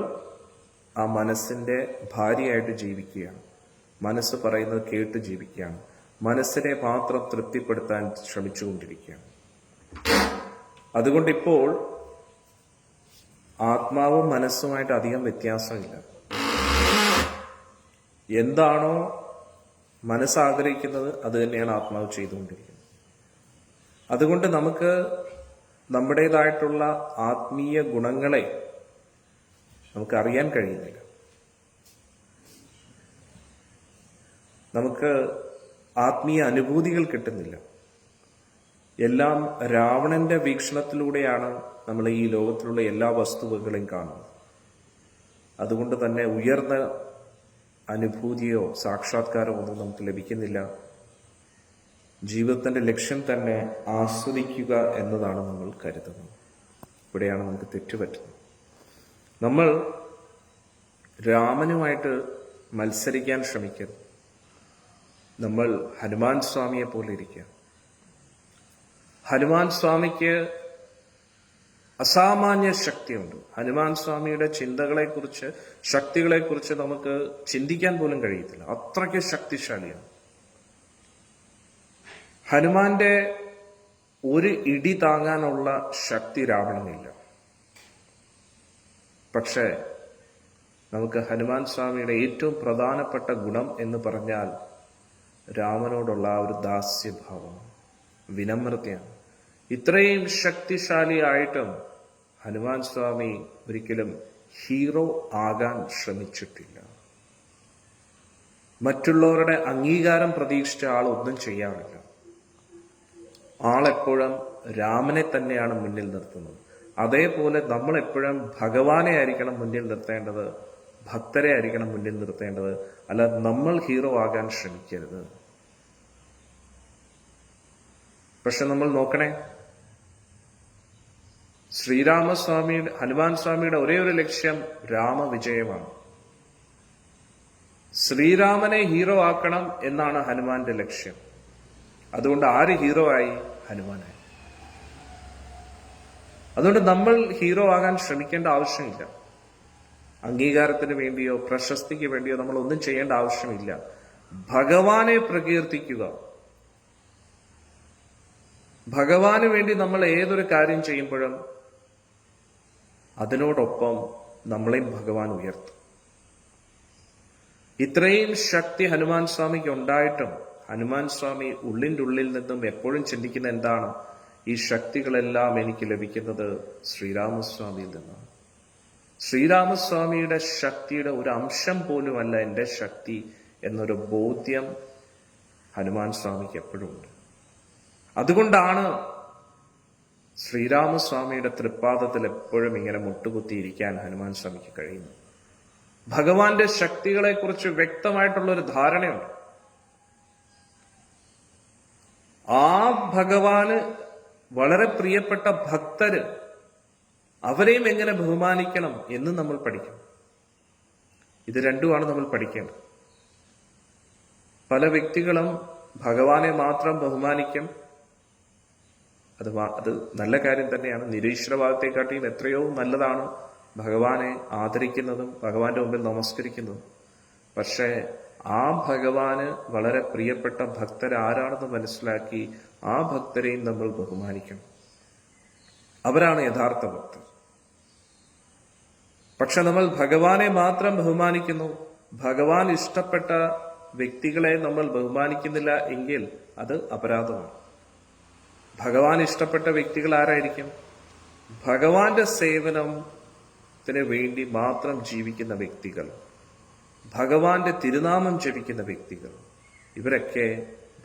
ആ മനസ്സിന്റെ ഭാര്യയായിട്ട് ജീവിക്കുകയാണ്. മനസ്സ് പറയുന്നത് കേട്ട് ജീവിക്കുകയാണ്. മനസ്സിനെ മാത്രം തൃപ്തിപ്പെടുത്താൻ ശ്രമിച്ചുകൊണ്ടിരിക്കുകയാണ്. അതുകൊണ്ടിപ്പോൾ ആത്മാവും മനസ്സുമായിട്ട് അധികം വ്യത്യാസമില്ല. എന്താണോ മനസ്സാഗ്രഹിക്കുന്നത് അത് തന്നെയാണ് ആത്മാവ് ചെയ്തുകൊണ്ടിരിക്കുന്നത്. അതുകൊണ്ട് നമുക്ക് നമ്മുടേതായിട്ടുള്ള ആത്മീയ ഗുണങ്ങളെ നമുക്ക് അറിയാൻ കഴിയുന്നില്ല. നമുക്ക് ആത്മീയ അനുഭൂതികൾ കിട്ടുന്നില്ല. എല്ലാം രാവണന്റെ വീക്ഷണത്തിലൂടെയാണ് നമ്മൾ ഈ ലോകത്തിലുള്ള എല്ലാ വസ്തുവകളെയും കാണുന്നത്. അതുകൊണ്ട് തന്നെ ഉയർന്ന അനുഭൂതിയോ സാക്ഷാത്കാരമോ ഒന്നും നമുക്ക് ലഭിക്കുന്നില്ല. ജീവിതത്തിന്റെ ലക്ഷ്യം തന്നെ ആസ്വദിക്കുക എന്നതാണ് നമ്മൾ കരുതുന്നത്. ഇവിടെയാണ് നമുക്ക് തെറ്റുപറ്റുന്നത്. നമ്മൾ രാമനുമായിട്ട് മത്സരിക്കാൻ ശ്രമിക്കരുത്. നമ്മൾ ഹനുമാൻ സ്വാമിയെ പോലെ ഇരിക്കുക. ഹനുമാൻ സ്വാമിക്ക് അസാമാന്യ ശക്തിയുണ്ട്. ഹനുമാൻ സ്വാമിയുടെ ചിന്തകളെക്കുറിച്ച്, ശക്തികളെക്കുറിച്ച് നമുക്ക് ചിന്തിക്കാൻ പോലും കഴിയത്തില്ല. അത്രയ്ക്ക് ശക്തിശാലിയാണ്. ഹനുമാന്റെ ഒരു ഇടി താങ്ങാനുള്ള ശക്തി രാവണനില്ല. പക്ഷേ നമുക്ക് ഹനുമാൻ സ്വാമിയുടെ ഏറ്റവും പ്രധാനപ്പെട്ട ഗുണം എന്ന് പറഞ്ഞാൽ രാമനോടുള്ള ആ ഒരു ദാസ്യഭാവം, വിനമ്രതയാണ്. ഇത്രയും ശക്തിശാലിയായിട്ടും ഹനുമാൻ സ്വാമി ഒരിക്കലും ഹീറോ ആകാൻ ശ്രമിച്ചിട്ടില്ല. മറ്റുള്ളവരുടെ അംഗീകാരം പ്രതീക്ഷിച്ച ആൾ ഒന്നും ചെയ്യാറില്ല. ആളെപ്പോഴും രാമനെ തന്നെയാണ് മുന്നിൽ നിർത്തുന്നത്. അതേപോലെ നമ്മൾ എപ്പോഴും ഭഗവാനെ ആയിരിക്കണം മുന്നിൽ നിർത്തേണ്ടത്, ഭക്തരെ ആയിരിക്കണം മുന്നിൽ നിർത്തേണ്ടത്. അല്ലാതെ നമ്മൾ ഹീറോ ആകാൻ ശ്രമിക്കരുത്. പക്ഷെ നമ്മൾ നോക്കണേ, ശ്രീരാമസ്വാമിയുടെ, ഹനുമാൻ സ്വാമിയുടെ ഒരേ ഒരു ലക്ഷ്യം രാമവിജയമാണ്. ശ്രീരാമനെ ഹീറോ ആക്കണം എന്നാണ് ഹനുമാന്റെ ലക്ഷ്യം. അതുകൊണ്ട് ആര് ഹീറോ ആയി? ഹനുമാനായി. അതുകൊണ്ട് നമ്മൾ ഹീറോ ആകാൻ ശ്രമിക്കേണ്ട ആവശ്യമില്ല. അംഗീകാരത്തിന് വേണ്ടിയോ പ്രശസ്തിക്ക് വേണ്ടിയോ നമ്മൾ ഒന്നും ചെയ്യേണ്ട ആവശ്യമില്ല. ഭഗവാനെ പ്രകീർത്തിക്കുക. ഭഗവാന് വേണ്ടി നമ്മൾ ഏതൊരു കാര്യം ചെയ്യുമ്പോഴും അതിനോടൊപ്പം നമ്മളെയും ഭഗവാൻ ഉയർത്തും. ഇത്രയും ശക്തി ഹനുമാൻ സ്വാമിക്ക് ഉണ്ടായിട്ടും ഹനുമാൻ സ്വാമി ഉള്ളിൻ്റെ ഉള്ളിൽ നിന്നും എപ്പോഴും ചിന്തിക്കുന്ന എന്താണ്? ഈ ശക്തികളെല്ലാം എനിക്ക് ലഭിക്കുന്നത് ശ്രീരാമസ്വാമിയിൽ നിന്നാണ്. ശ്രീരാമസ്വാമിയുടെ ശക്തിയുടെ ഒരു അംശം പോലുമല്ല എൻ്റെ ശക്തി എന്നൊരു ബോധ്യം ഹനുമാൻ സ്വാമിക്ക് എപ്പോഴും ഉണ്ട്. അതുകൊണ്ടാണ് ശ്രീരാമസ്വാമിയുടെ തൃപ്പാദത്തിൽ എപ്പോഴും ഇങ്ങനെ മുട്ടുകുത്തിയിരിക്കാൻ ഹനുമാൻ സ്വാമിക്ക് കഴിയുന്നത്. ഭഗവാന്റെ ശക്തികളെക്കുറിച്ച് വ്യക്തമായിട്ടുള്ളൊരു ധാരണയുണ്ട്. ആ ഭഗവാന് വളരെ പ്രിയപ്പെട്ട ഭക്തര്, അവരെയും എങ്ങനെ ബഹുമാനിക്കണം എന്ന് നമ്മൾ പഠിക്കണം. ഇത് രണ്ടുമാണ് നമ്മൾ പഠിക്കേണ്ടത്. പല വ്യക്തികളും ഭഗവാനെ മാത്രം ബഹുമാനിക്കും. അത് നല്ല കാര്യം തന്നെയാണ്. നിരീശ്വരവാദത്തെക്കാട്ടിയും എത്രയോ നല്ലതാണ് ഭഗവാനെ ആദരിക്കുന്നതും ഭഗവാന്റെ മുമ്പിൽ നമസ്കരിക്കുന്നതും. പക്ഷേ ആ ഭഗവാന് വളരെ പ്രിയപ്പെട്ട ഭക്തരാരാണെന്ന് മനസ്സിലാക്കി ആ ഭക്തരെയും നമ്മൾ ബഹുമാനിക്കണം. അവരാണ് യഥാർത്ഥ ഭക്തർ. പക്ഷെ നമ്മൾ ഭഗവാനെ മാത്രം ബഹുമാനിക്കുന്നു, ഭഗവാൻ ഇഷ്ടപ്പെട്ട വ്യക്തികളെ നമ്മൾ ബഹുമാനിക്കുന്നില്ല എങ്കിൽ അത് അപരാധമാണ്. ഭഗവാൻ ഇഷ്ടപ്പെട്ട വ്യക്തികൾ ആരായിരിക്കും? ഭഗവാന്റെ സേവനത്തിന് വേണ്ടി മാത്രം ജീവിക്കുന്ന വ്യക്തികൾ, ഭഗവാന്റെ തിരുനാമം ജപിക്കുന്ന വ്യക്തികൾ, ഇവരൊക്കെ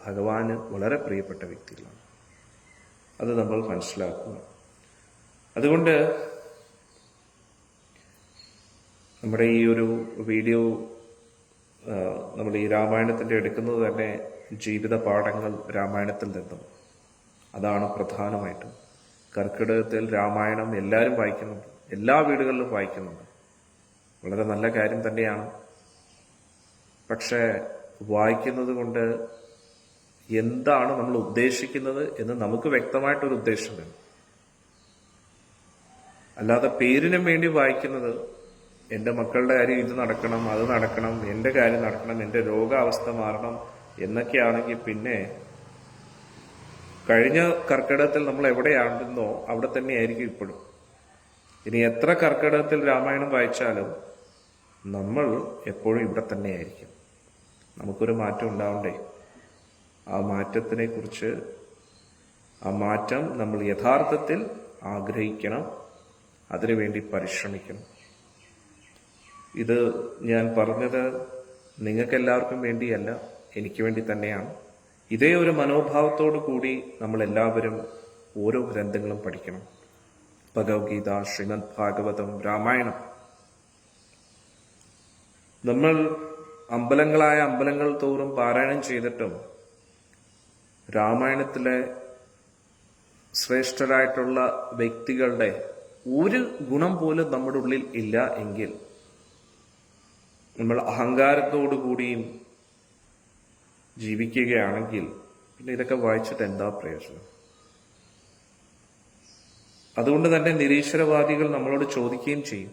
ഭഗവാന് വളരെ പ്രിയപ്പെട്ട വ്യക്തികളാണ്. അത് നമ്മൾ മനസ്സിലാക്കുക. അതുകൊണ്ട് നമ്മുടെ ഈ ഒരു വീഡിയോ നമ്മൾ ഈ രാമായണത്തിൻ്റെ എടുക്കുന്നത് തന്നെ ജീവിത പാഠങ്ങൾ രാമായണത്തിൽ നിന്നും. അതാണ് പ്രധാനമായിട്ടും. കർക്കിടകത്തിൽ രാമായണം എല്ലാവരും വായിക്കുന്നുണ്ട്, എല്ലാ വീടുകളിലും വായിക്കുന്നുണ്ട്. വളരെ നല്ല കാര്യം തന്നെയാണ്. പക്ഷേ വായിക്കുന്നത് കൊണ്ട് എന്താണ് നമ്മൾ ഉദ്ദേശിക്കുന്നത് എന്ന് നമുക്ക് വ്യക്തമായിട്ടൊരു ഉദ്ദേശം വേണം. അല്ലാതെ പേരിനും വേണ്ടി വായിക്കുന്നത്, എൻ്റെ മക്കളുടെ കാര്യം ഇത് നടക്കണം, അത് നടക്കണം, എൻ്റെ കാര്യം നടക്കണം, എൻ്റെ രോഗാവസ്ഥ മാറണം എന്നൊക്കെയാണെങ്കിൽ പിന്നെ കഴിഞ്ഞ കർക്കിടകത്തിൽ നമ്മൾ എവിടെയാണെന്നോ അവിടെ തന്നെയായിരിക്കും ഇപ്പോഴും. ഇനി എത്ര കർക്കിടകത്തിൽ രാമായണം വായിച്ചാലും നമ്മൾ എപ്പോഴും ഇവിടെ തന്നെയായിരിക്കും. നമുക്കൊരു മാറ്റം ഉണ്ടാവണ്ടേ? ആ മാറ്റത്തിനെ കുറിച്ച്, ആ മാറ്റം നമ്മൾ യഥാർത്ഥത്തിൽ ആഗ്രഹിക്കണം, അതിനുവേണ്ടി പരിശ്രമിക്കണം. ഇത് ഞാൻ പറഞ്ഞത് നിങ്ങൾക്കെല്ലാവർക്കും വേണ്ടിയല്ല, എനിക്ക് വേണ്ടി തന്നെയാണ്. ഇതേ ഒരു മനോഭാവത്തോടു കൂടി നമ്മൾ എല്ലാവരും ഓരോ ഗ്രന്ഥങ്ങളും പഠിക്കണം. ഭഗവത്ഗീത, ശ്രീമദ് ഭാഗവതം, രാമായണം. നമ്മൾ അമ്പലങ്ങൾ തോറും പാരായണം ചെയ്തിട്ടും രാമായണത്തിലെ ശ്രേഷ്ഠരായിട്ടുള്ള വ്യക്തികളുടെ ഒരു ഗുണം പോലും നമ്മുടെ ഉള്ളിൽ ഇല്ല എങ്കിൽ നമ്മൾ അഹങ്കാരത്തോടു കൂടിയും ജീവിക്കുകയാണെങ്കിൽ പിന്നെ ഇതൊക്കെ വായിച്ചിട്ട് എന്താ പ്രയോജനം? അതുകൊണ്ട് തന്നെ നിരീശ്വരവാദികൾ നമ്മളോട് ചോദിക്കുകയും ചെയ്യും,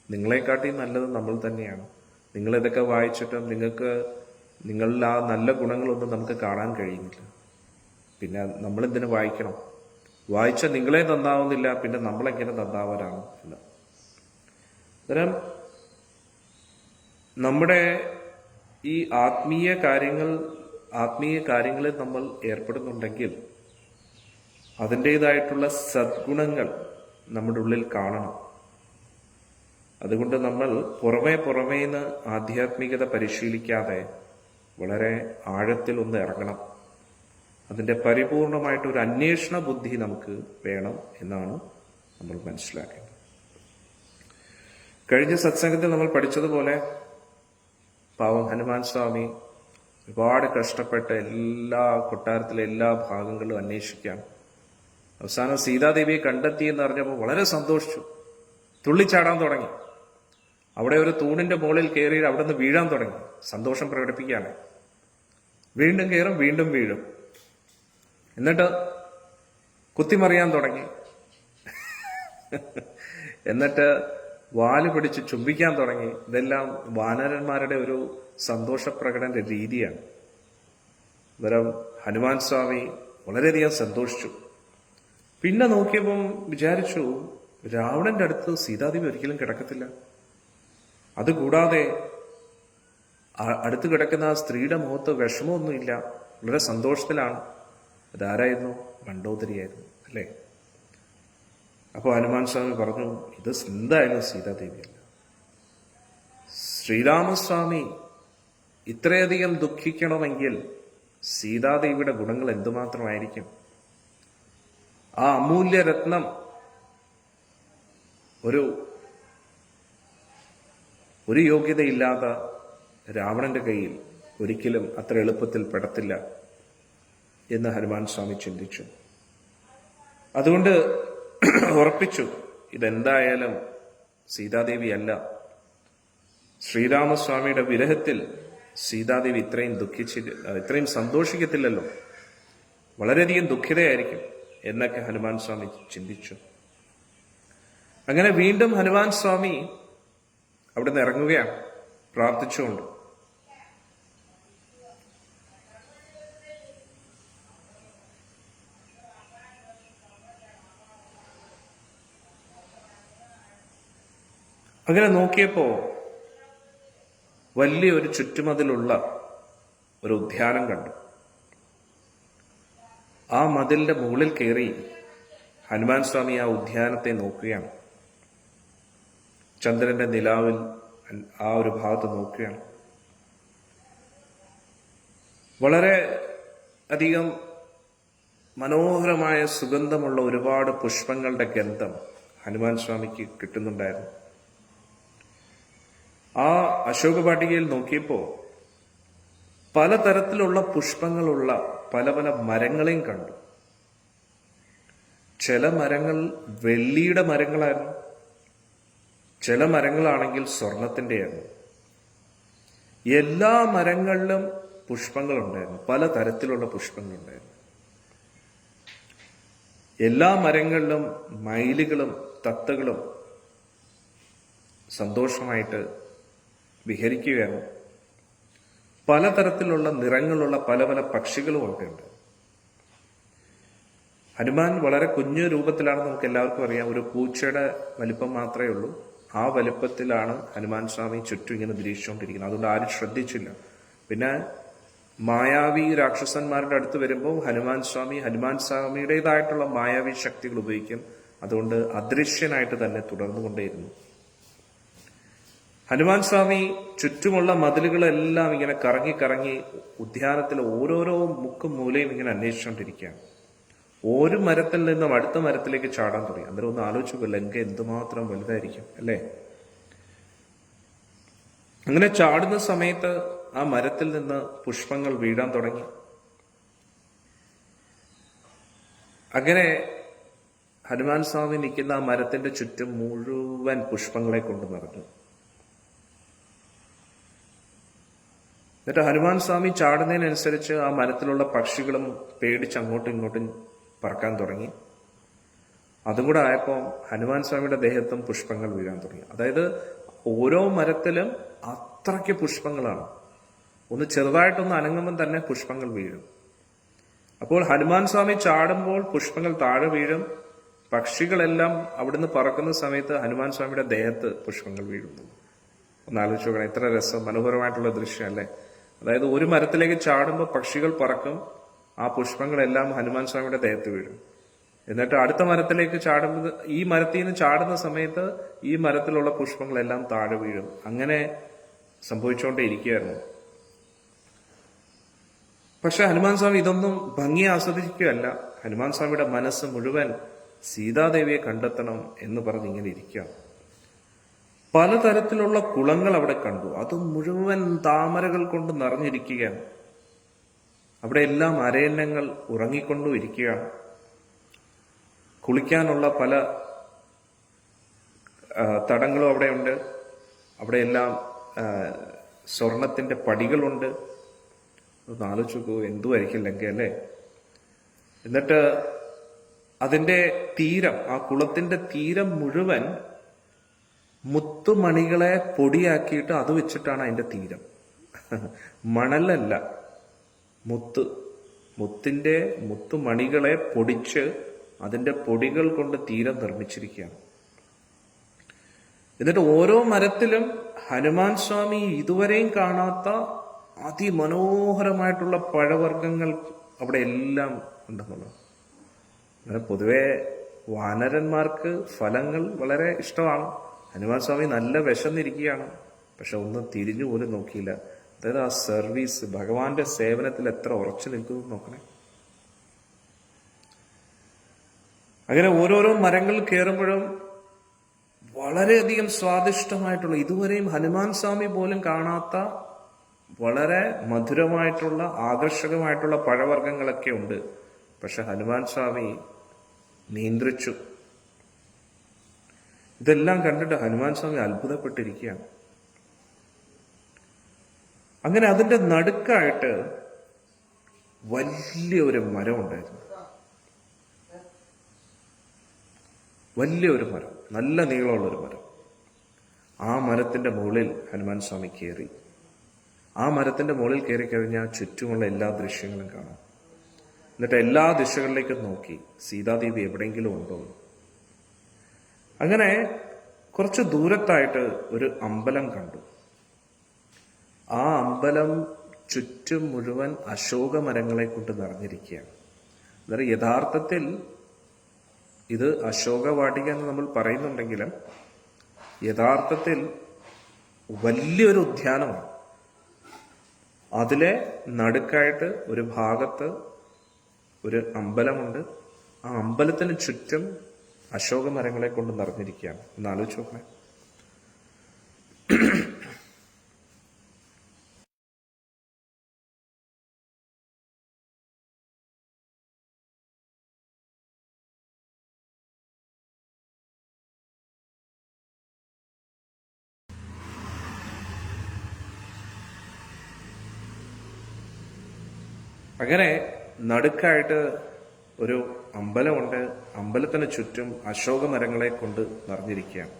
നിങ്ങളെക്കാട്ടിയും നല്ലത് നമ്മൾ തന്നെയാണ്. നിങ്ങളിതൊക്കെ വായിച്ചിട്ടും നിങ്ങളിൽ ആ നല്ല ഗുണങ്ങളൊന്നും നമുക്ക് കാണാൻ കഴിയുന്നില്ല. പിന്നെ നമ്മളെന്തിനു വായിക്കണം? വായിച്ച നിങ്ങളെ നന്നാവുന്നില്ല, പിന്നെ നമ്മളെങ്ങനെ നന്നാവാനാണ് എന്ന്. അന്നേരം നമ്മുടെ ഈ ആത്മീയ കാര്യങ്ങളിൽ നമ്മൾ ഏർപ്പെടുന്നുണ്ടെങ്കിൽ അതിൻ്റെതായിട്ടുള്ള സദ്ഗുണങ്ങൾ നമ്മുടെ ഉള്ളിൽ കാണണം. അതുകൊണ്ട് നമ്മൾ പുറമേന്ന് ആധ്യാത്മികത പരിശീലിക്കാതെ വളരെ ആഴത്തിൽ ഒന്ന് ഇറങ്ങണം. അതിൻ്റെ പരിപൂർണമായിട്ടൊരു അന്വേഷണ ബുദ്ധി നമുക്ക് വേണം എന്നാണ് നമ്മൾ മനസ്സിലാക്കേണ്ടത്. കഴിഞ്ഞ സത്സംഗത്തിൽ നമ്മൾ പഠിച്ചതുപോലെ പാവം ഹനുമാൻ സ്വാമി ഒരുപാട് കഷ്ടപ്പെട്ട് കൊട്ടാരത്തിലെ എല്ലാ ഭാഗങ്ങളും അന്വേഷിക്കാം. അവസാനം സീതാദേവിയെ കണ്ടെത്തി എന്ന് അറിഞ്ഞപ്പോൾ വളരെ സന്തോഷിച്ചു, തുള്ളിച്ചാടാൻ തുടങ്ങി. അവിടെ ഒരു തൂണിന്റെ മുകളിൽ കയറി അവിടെ നിന്ന് വീഴാൻ തുടങ്ങി, സന്തോഷം പ്രകടിപ്പിക്കുകയാണ്. വീണ്ടും കയറും, വീണ്ടും വീഴും, എന്നിട്ട് കുത്തിമറിയാൻ തുടങ്ങി. എന്നിട്ട് വാല് പിടിച്ച് ചുംബിക്കാൻ തുടങ്ങി. ഇതെല്ലാം വാനരന്മാരുടെ ഒരു സന്തോഷപ്രകടന രീതിയാണ്. അന്നേരം ഹനുമാൻ സ്വാമി വളരെയധികം സന്തോഷിച്ചു. പിന്നെ നോക്കിയപ്പം വിചാരിച്ചു, രാവണന്റെ അടുത്ത് സീതാദേവി ഒരിക്കലും കിടക്കത്തില്ല. അതുകൂടാതെ അടുത്ത് കിടക്കുന്ന ആ സ്ത്രീയുടെ മുഖത്ത് വിഷമമൊന്നുമില്ല, വളരെ സന്തോഷത്തിലാണ്. അതാരായിരുന്നു? മണ്ഡോദരിയായിരുന്നു, അല്ലേ? അപ്പോൾ ഹനുമാൻ സ്വാമി പറഞ്ഞു, ഇത് എന്തായാലും സീതാദേവിയല്ല. ശ്രീരാമസ്വാമി ഇത്രയധികം ദുഃഖിക്കണമെങ്കിൽ സീതാദേവിയുടെ ഗുണങ്ങൾ എന്തുമാത്രമായിരിക്കും? ആ അമൂല്യരത്നം ഒരു യോഗ്യതയില്ലാത്ത രാവണന്റെ കയ്യിൽ ഒരിക്കലും അത്ര എളുപ്പത്തിൽ പെടത്തില്ല എന്ന് ഹനുമാൻ സ്വാമി ചിന്തിച്ചു. അതുകൊണ്ട് ഉറപ്പിച്ചു, ഇതെന്തായാലും സീതാദേവി അല്ല. ശ്രീരാമസ്വാമിയുടെ വിരഹത്തിൽ സീതാദേവി ഇത്രയും സന്തോഷിക്കത്തില്ലല്ലോ, വളരെയധികം ദുഃഖിതയായിരിക്കും എന്നൊക്കെ ഹനുമാൻ സ്വാമി ചിന്തിച്ചു. അങ്ങനെ വീണ്ടും ഹനുമാൻ സ്വാമി അവിടെ നിന്ന് ഇറങ്ങുകയാണ് പ്രാർത്ഥിച്ചുകൊണ്ട്. അങ്ങനെ നോക്കിയപ്പോ വലിയൊരു ചുറ്റുമതിലുള്ള ഒരു ഉദ്യാനം കണ്ടു. ആ മതിലിന്റെ മുകളിൽ കയറി ഹനുമാൻ സ്വാമി ആ ഉദ്യാനത്തെ നോക്കുകയാണ്. ചന്ദ്രന്റെ നിലാവിൽ ആ ഒരു ഭാഗത്ത് നോക്കുകയാണ്. വളരെ അധികം മനോഹരമായ സുഗന്ധമുള്ള ഒരുപാട് പുഷ്പങ്ങളുടെ ഗന്ധം ഹനുമാൻ സ്വാമിക്ക് കിട്ടുന്നുണ്ടായിരുന്നു. ആ അശോക വാടികയിൽ നോക്കിയപ്പോൾ പലതരത്തിലുള്ള പുഷ്പങ്ങളുള്ള പല പല മരങ്ങളെയും കണ്ടു. ചില മരങ്ങൾ വെള്ളിയുടെ മരങ്ങളായിരുന്നു, ചില മരങ്ങളാണെങ്കിൽ സ്വർണത്തിൻ്റെയായിരുന്നു. എല്ലാ മരങ്ങളിലും പുഷ്പങ്ങളുണ്ടായിരുന്നു, പലതരത്തിലുള്ള പുഷ്പങ്ങളുണ്ടായിരുന്നു. എല്ലാ മരങ്ങളിലും മയിലുകളും തത്തകളും സന്തോഷമായിട്ട് വിഹരിക്കുകയാണ്. പലതരത്തിലുള്ള നിറങ്ങളുള്ള പല പല പക്ഷികളും ഒക്കെ ഉണ്ട്. ഹനുമാൻ വളരെ കുഞ്ഞു രൂപത്തിലാണ്, നമുക്ക് എല്ലാവർക്കും അറിയാം. ഒരു പൂച്ചയുടെ വലിപ്പം മാത്രമേ ഉള്ളൂ. ആ വലിപ്പത്തിലാണ് ഹനുമാൻ സ്വാമി ചുറ്റും ഇങ്ങനെ നിരീക്ഷിച്ചുകൊണ്ടിരിക്കുന്നത്. അതുകൊണ്ട് ആരും ശ്രദ്ധിച്ചില്ല. പിന്നെ മായാവി രാക്ഷസന്മാരുടെ അടുത്ത് വരുമ്പോൾ ഹനുമാൻ സ്വാമിയുടേതായിട്ടുള്ള മായാവി ശക്തികൾ ഉപയോഗിക്കും. അതുകൊണ്ട് അദൃശ്യനായിട്ട് തന്നെ തുടർന്നുകൊണ്ടേയിരുന്നു. ഹനുമാൻ സ്വാമി ചുറ്റുമുള്ള മതിലുകളെല്ലാം ഇങ്ങനെ കറങ്ങി കറങ്ങി ഉദ്യാനത്തിലെ ഓരോരോ മുക്കും മൂലയും ഇങ്ങനെ അന്വേഷിച്ചുകൊണ്ടിരിക്കുകയാണ്. ഒരു മരത്തിൽ നിന്നും അടുത്ത മരത്തിലേക്ക് ചാടാൻ തുടങ്ങി. അന്നേരം ഒന്ന് ആലോചിച്ചു, ലങ്ക എന്തുമാത്രം വലുതായിരിക്കും അല്ലേ? അങ്ങനെ ചാടുന്ന സമയത്ത് ആ മരത്തിൽ നിന്ന് പുഷ്പങ്ങൾ വീഴാൻ തുടങ്ങി. അങ്ങനെ ഹനുമാൻ സ്വാമി നിൽക്കുന്ന ആ മരത്തിന്റെ ചുറ്റും മുഴുവൻ പുഷ്പങ്ങളെ കൊണ്ട് നിറഞ്ഞു. എന്നിട്ട് ഹനുമാൻ സ്വാമി ചാടുന്നതിനനുസരിച്ച് ആ മരത്തിലുള്ള പക്ഷികളും പേടിച്ച് അങ്ങോട്ടും ഇങ്ങോട്ടും പറക്കാൻ തുടങ്ങി. അതും കൂടെ ആയപ്പോൾ ഹനുമാൻ സ്വാമിയുടെ ദേഹത്തും പുഷ്പങ്ങൾ വീഴാൻ തുടങ്ങി. അതായത് ഓരോ മരത്തിലും അത്രയ്ക്ക് പുഷ്പങ്ങളാണ്. ഒന്ന് ചെറുതായിട്ടൊന്ന് അനങ്ങുമ്പോൾ തന്നെ പുഷ്പങ്ങൾ വീഴും. അപ്പോൾ ഹനുമാൻ സ്വാമി ചാടുമ്പോൾ പുഷ്പങ്ങൾ താഴെ വീഴും. പക്ഷികളെല്ലാം അവിടുന്ന് പറക്കുന്ന സമയത്ത് ഹനുമാൻ സ്വാമിയുടെ ദേഹത്ത് പുഷ്പങ്ങൾ വീഴുന്നു. ഒന്ന് ആലോചിച്ച് നോക്കണം, എത്ര രസം, മനോഹരമായിട്ടുള്ള ദൃശ്യം അല്ലേ? അതായത് ഒരു മരത്തിലേക്ക് ചാടുമ്പോൾ പക്ഷികൾ പറക്കും, ആ പുഷ്പങ്ങളെല്ലാം ഹനുമാൻ സ്വാമിയുടെ ദേഹത്ത് വീഴും. എന്നിട്ട് അടുത്ത മരത്തിലേക്ക് ചാടുമ്പോൾ ഈ മരത്തിൽ നിന്ന് ചാടുന്ന സമയത്ത് ഈ മരത്തിലുള്ള പുഷ്പങ്ങളെല്ലാം താഴെ വീഴും. അങ്ങനെ സംഭവിച്ചുകൊണ്ടേ ഇരിക്കുകയായിരുന്നു. പക്ഷെ ഹനുമാൻ സ്വാമി ഇതൊന്നും ഭംഗി ആസ്വദിക്കുകയല്ല. ഹനുമാൻ സ്വാമിയുടെ മനസ്സ് മുഴുവൻ സീതാദേവിയെ കണ്ടെത്തണം എന്ന് പറഞ്ഞ് ഇങ്ങനെ ഇരിക്കുക. പലതരത്തിലുള്ള കുളങ്ങൾ അവിടെ കണ്ടു. അത് മുഴുവൻ താമരകൾ കൊണ്ട് നിറഞ്ഞിരിക്കുകയാണ്. അവിടെ എല്ലാം അരയന്നങ്ങൾ ഉറങ്ങിക്കൊണ്ടും ഇരിക്കുകയാണ്. കുളിക്കാനുള്ള പല തടങ്ങളും അവിടെയുണ്ട്. അവിടെയെല്ലാം സ്വർണത്തിന്റെ പടികളുണ്ട്. ഒന്ന് ആലോചിച്ച് നോക്കൂ, എന്തുമായിരിക്കും ലങ്ക അല്ലേ? എന്നിട്ട് അതിന്റെ തീരം, ആ കുളത്തിന്റെ തീരം മുഴുവൻ മുത്തുമണികളെ പൊടിയാക്കിയിട്ട് അത് വെച്ചിട്ടാണ് അതിന്റെ തീരം. മണലല്ല, മുത്തുമണികളെ പൊടിച്ച് അതിന്റെ പൊടികൾ കൊണ്ട് തീരം നിർമ്മിച്ചിരിക്കുകയാണ്. എന്നിട്ട് ഓരോ മരത്തിലും ഹനുമാൻ സ്വാമി ഇതുവരെയും കാണാത്ത അതിമനോഹരമായിട്ടുള്ള പഴവർഗ്ഗങ്ങൾ അവിടെ എല്ലാം ഉണ്ടെന്നുള്ളത്. അങ്ങനെ പൊതുവെ വാനരന്മാർക്ക് ഫലങ്ങൾ വളരെ ഇഷ്ടമാണ്. ഹനുമാൻ സ്വാമി നല്ല വിശന്നിരിക്കുകയാണ്, പക്ഷെ ഒന്നും തിരിഞ്ഞു പോലും നോക്കിയില്ല. അതായത് ആ സർവീസ്, ഭഗവാന്റെ സേവനത്തിൽ എത്ര ഉറച്ചു നിൽക്കുന്നു നോക്കണേ. അങ്ങനെ ഓരോരോ മരങ്ങൾ കയറുമ്പോഴും വളരെയധികം സ്വാദിഷ്ടമായിട്ടുള്ള, ഇതുവരെയും ഹനുമാൻ സ്വാമി പോലും കാണാത്ത വളരെ മധുരമായിട്ടുള്ള ആകർഷകമായിട്ടുള്ള പഴവർഗ്ഗങ്ങളൊക്കെ ഉണ്ട്. പക്ഷെ ഹനുമാൻ സ്വാമി നിയന്ത്രിച്ചു. ഇതെല്ലാം കണ്ടിട്ട് ഹനുമാൻ സ്വാമി അത്ഭുതപ്പെട്ടിരിക്കുകയാണ്. അങ്ങനെ അതിന്റെ നടുക്കായിട്ട് വലിയൊരു മരം ഉണ്ടായിരുന്നു. വലിയൊരു മരം, നല്ല നീളമുള്ളൊരു മരം. ആ മരത്തിന്റെ മുകളിൽ ഹനുമാൻ സ്വാമി കയറി. ആ മരത്തിന്റെ മുകളിൽ കയറി കഴിഞ്ഞാൽ ചുറ്റുമുള്ള എല്ലാ ദൃശ്യങ്ങളും കാണാം. എന്നിട്ട് എല്ലാ ദിശകളിലേക്കും നോക്കി സീതാദേവി എവിടെയെങ്കിലും ഉണ്ടോ. അങ്ങനെ കുറച്ച് ദൂരത്തായിട്ട് ഒരു അമ്പലം കണ്ടു. ആ അമ്പലം ചുറ്റും മുഴുവൻ അശോക മരങ്ങളെ കൊണ്ട് നിറഞ്ഞിരിക്കുകയാണ്. അതായത് യഥാർത്ഥത്തിൽ ഇത് അശോകവാടിക എന്ന് നമ്മൾ പറയുന്നുണ്ടെങ്കിലും യഥാർത്ഥത്തിൽ വലിയൊരു ഉദ്യാനമാണ്. അതിലെ നടുക്കായിട്ട് ഒരു ഭാഗത്ത് ഒരു അമ്പലമുണ്ട്. ആ അമ്പലത്തിന് ചുറ്റും അശോക മരങ്ങളെ കൊണ്ട് നിറഞ്ഞിരിക്കുകയാണ്. ഒന്ന് ആലോചിച്ച് നോക്കണേ. അങ്ങനെ നടുക്കായിട്ട് ഒരു അമ്പലമുണ്ട്. അമ്പലത്തിന് ചുറ്റും അശോക മരങ്ങളെ കൊണ്ട് നിറഞ്ഞിരിക്കുകയാണ്.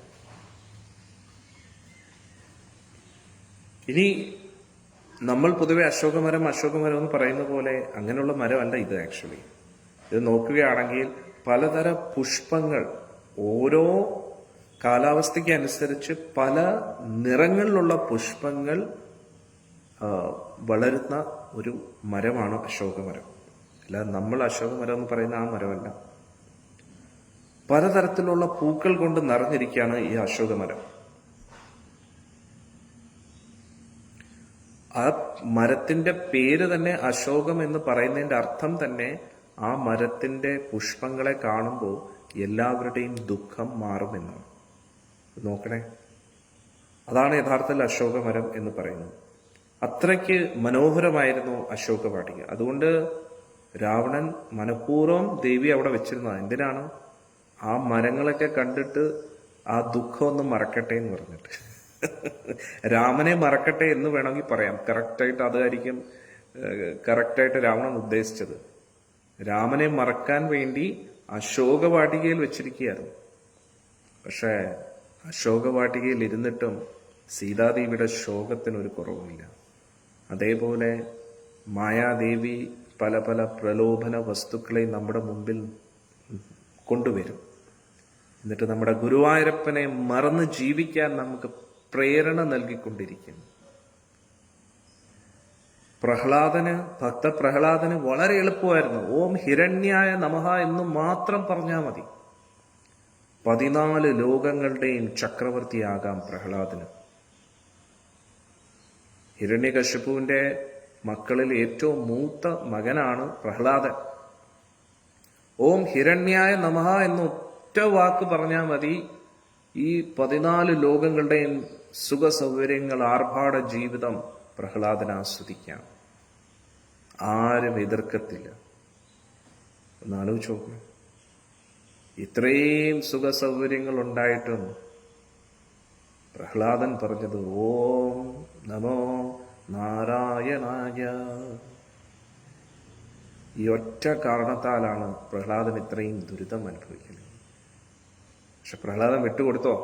ഇനി നമ്മൾ പൊതുവെ അശോകമരം എന്ന് പറയുന്ന പോലെ അങ്ങനെയുള്ള മരമല്ല ഇത്. ആക്ച്വലി ഇത് നോക്കുകയാണെങ്കിൽ പലതര പുഷ്പങ്ങൾ ഓരോ കാലാവസ്ഥയ്ക്ക് അനുസരിച്ച് പല നിറങ്ങളിലുള്ള പുഷ്പങ്ങൾ വളരുന്ന ഒരു മരമാണ് അശോകമരം. അല്ലാതെ നമ്മൾ അശോകമരം എന്ന് പറയുന്ന ആ മരമല്ല. പലതരത്തിലുള്ള പൂക്കൾ കൊണ്ട് നിറഞ്ഞിരിക്കുകയാണ് ഈ അശോകമരം. ആ മരത്തിന്റെ പേര് തന്നെ അശോകം എന്ന് പറയുന്നതിന്റെ അർത്ഥം തന്നെ ആ മരത്തിന്റെ പുഷ്പങ്ങളെ കാണുമ്പോൾ എല്ലാവരുടെയും ദുഃഖം മാറുമെന്നാണ്. നോക്കണേ, അതാണ് യഥാർത്ഥത്തിൽ അശോകമരം എന്ന് പറയുന്നത്. അത്രയ്ക്ക് മനോഹരമായിരുന്നു അശോകവാടിക. അതുകൊണ്ട് രാവണൻ മനഃപൂർവ്വം ദേവി അവിടെ വെച്ചിരുന്നത് എന്തിനാണ്? ആ മരങ്ങളൊക്കെ കണ്ടിട്ട് ആ ദുഃഖം ഒന്ന് മറക്കട്ടെ എന്ന് പറഞ്ഞിട്ട്. രാമനെ മറക്കട്ടെ എന്ന് വേണമെങ്കിൽ പറയാം. കറക്റ്റായിട്ട് അതായിരിക്കും കറക്റ്റായിട്ട് രാവണൻ ഉദ്ദേശിച്ചത്. രാമനെ മറക്കാൻ വേണ്ടി അശോകവാടികയിൽ വെച്ചിരിക്കുകയായിരുന്നു. പക്ഷേ അശോകവാടികയിൽ ഇരുന്നിട്ടും സീതാദേവിയുടെ ശോകത്തിനൊരു കുറവുമില്ല. അതേപോലെ മായാദേവി പല പല പ്രലോഭന വസ്തുക്കളെ നമ്മുടെ മുമ്പിൽ കൊണ്ടുവരും. എന്നിട്ട് നമ്മുടെ ഗുരുവായൂരപ്പനെ മറന്ന് ജീവിക്കാൻ നമുക്ക് പ്രേരണ നൽകിക്കൊണ്ടിരിക്കുന്നു. ഭക്ത പ്രഹ്ലാദന് വളരെ എളുപ്പമായിരുന്നു. ഓം ഹിരണ്യായ നമഃ എന്ന് മാത്രം പറഞ്ഞാൽ മതി. 14 ലോകങ്ങളുടെയും ചക്രവർത്തിയാകാം പ്രഹ്ലാദന്. ഹിരണ്യകശിപുവിന്റെ മക്കളിൽ ഏറ്റവും മൂത്ത മകനാണ് പ്രഹ്ലാദൻ. ഓം ഹിരണ്യായ നമഃ എന്ന് ഒറ്റ വാക്ക് പറഞ്ഞാൽ മതി, ഈ 14 ലോകങ്ങളുടെയും സുഖ സൗകര്യങ്ങൾ, ആർഭാട ജീവിതം പ്രഹ്ലാദൻ ആസ്വദിക്കാം. ആരും എതിർക്കത്തില്ല. ഒന്ന് ആലോചിച്ച് നോക്കണം. ഇത്രയും സുഖ സൗകര്യങ്ങൾ ഉണ്ടായിട്ടും പ്രഹ്ലാദൻ പറഞ്ഞത് ഓം നമോ നാരായണായ. ഈ ഒറ്റ കാരണത്താലാണ് പ്രഹ്ലാദൻ ഇത്രയും ദുരിതം അനുഭവിക്കുന്നത്. പക്ഷെ പ്രഹ്ലാദൻ വിട്ടുകൊടുത്തോ?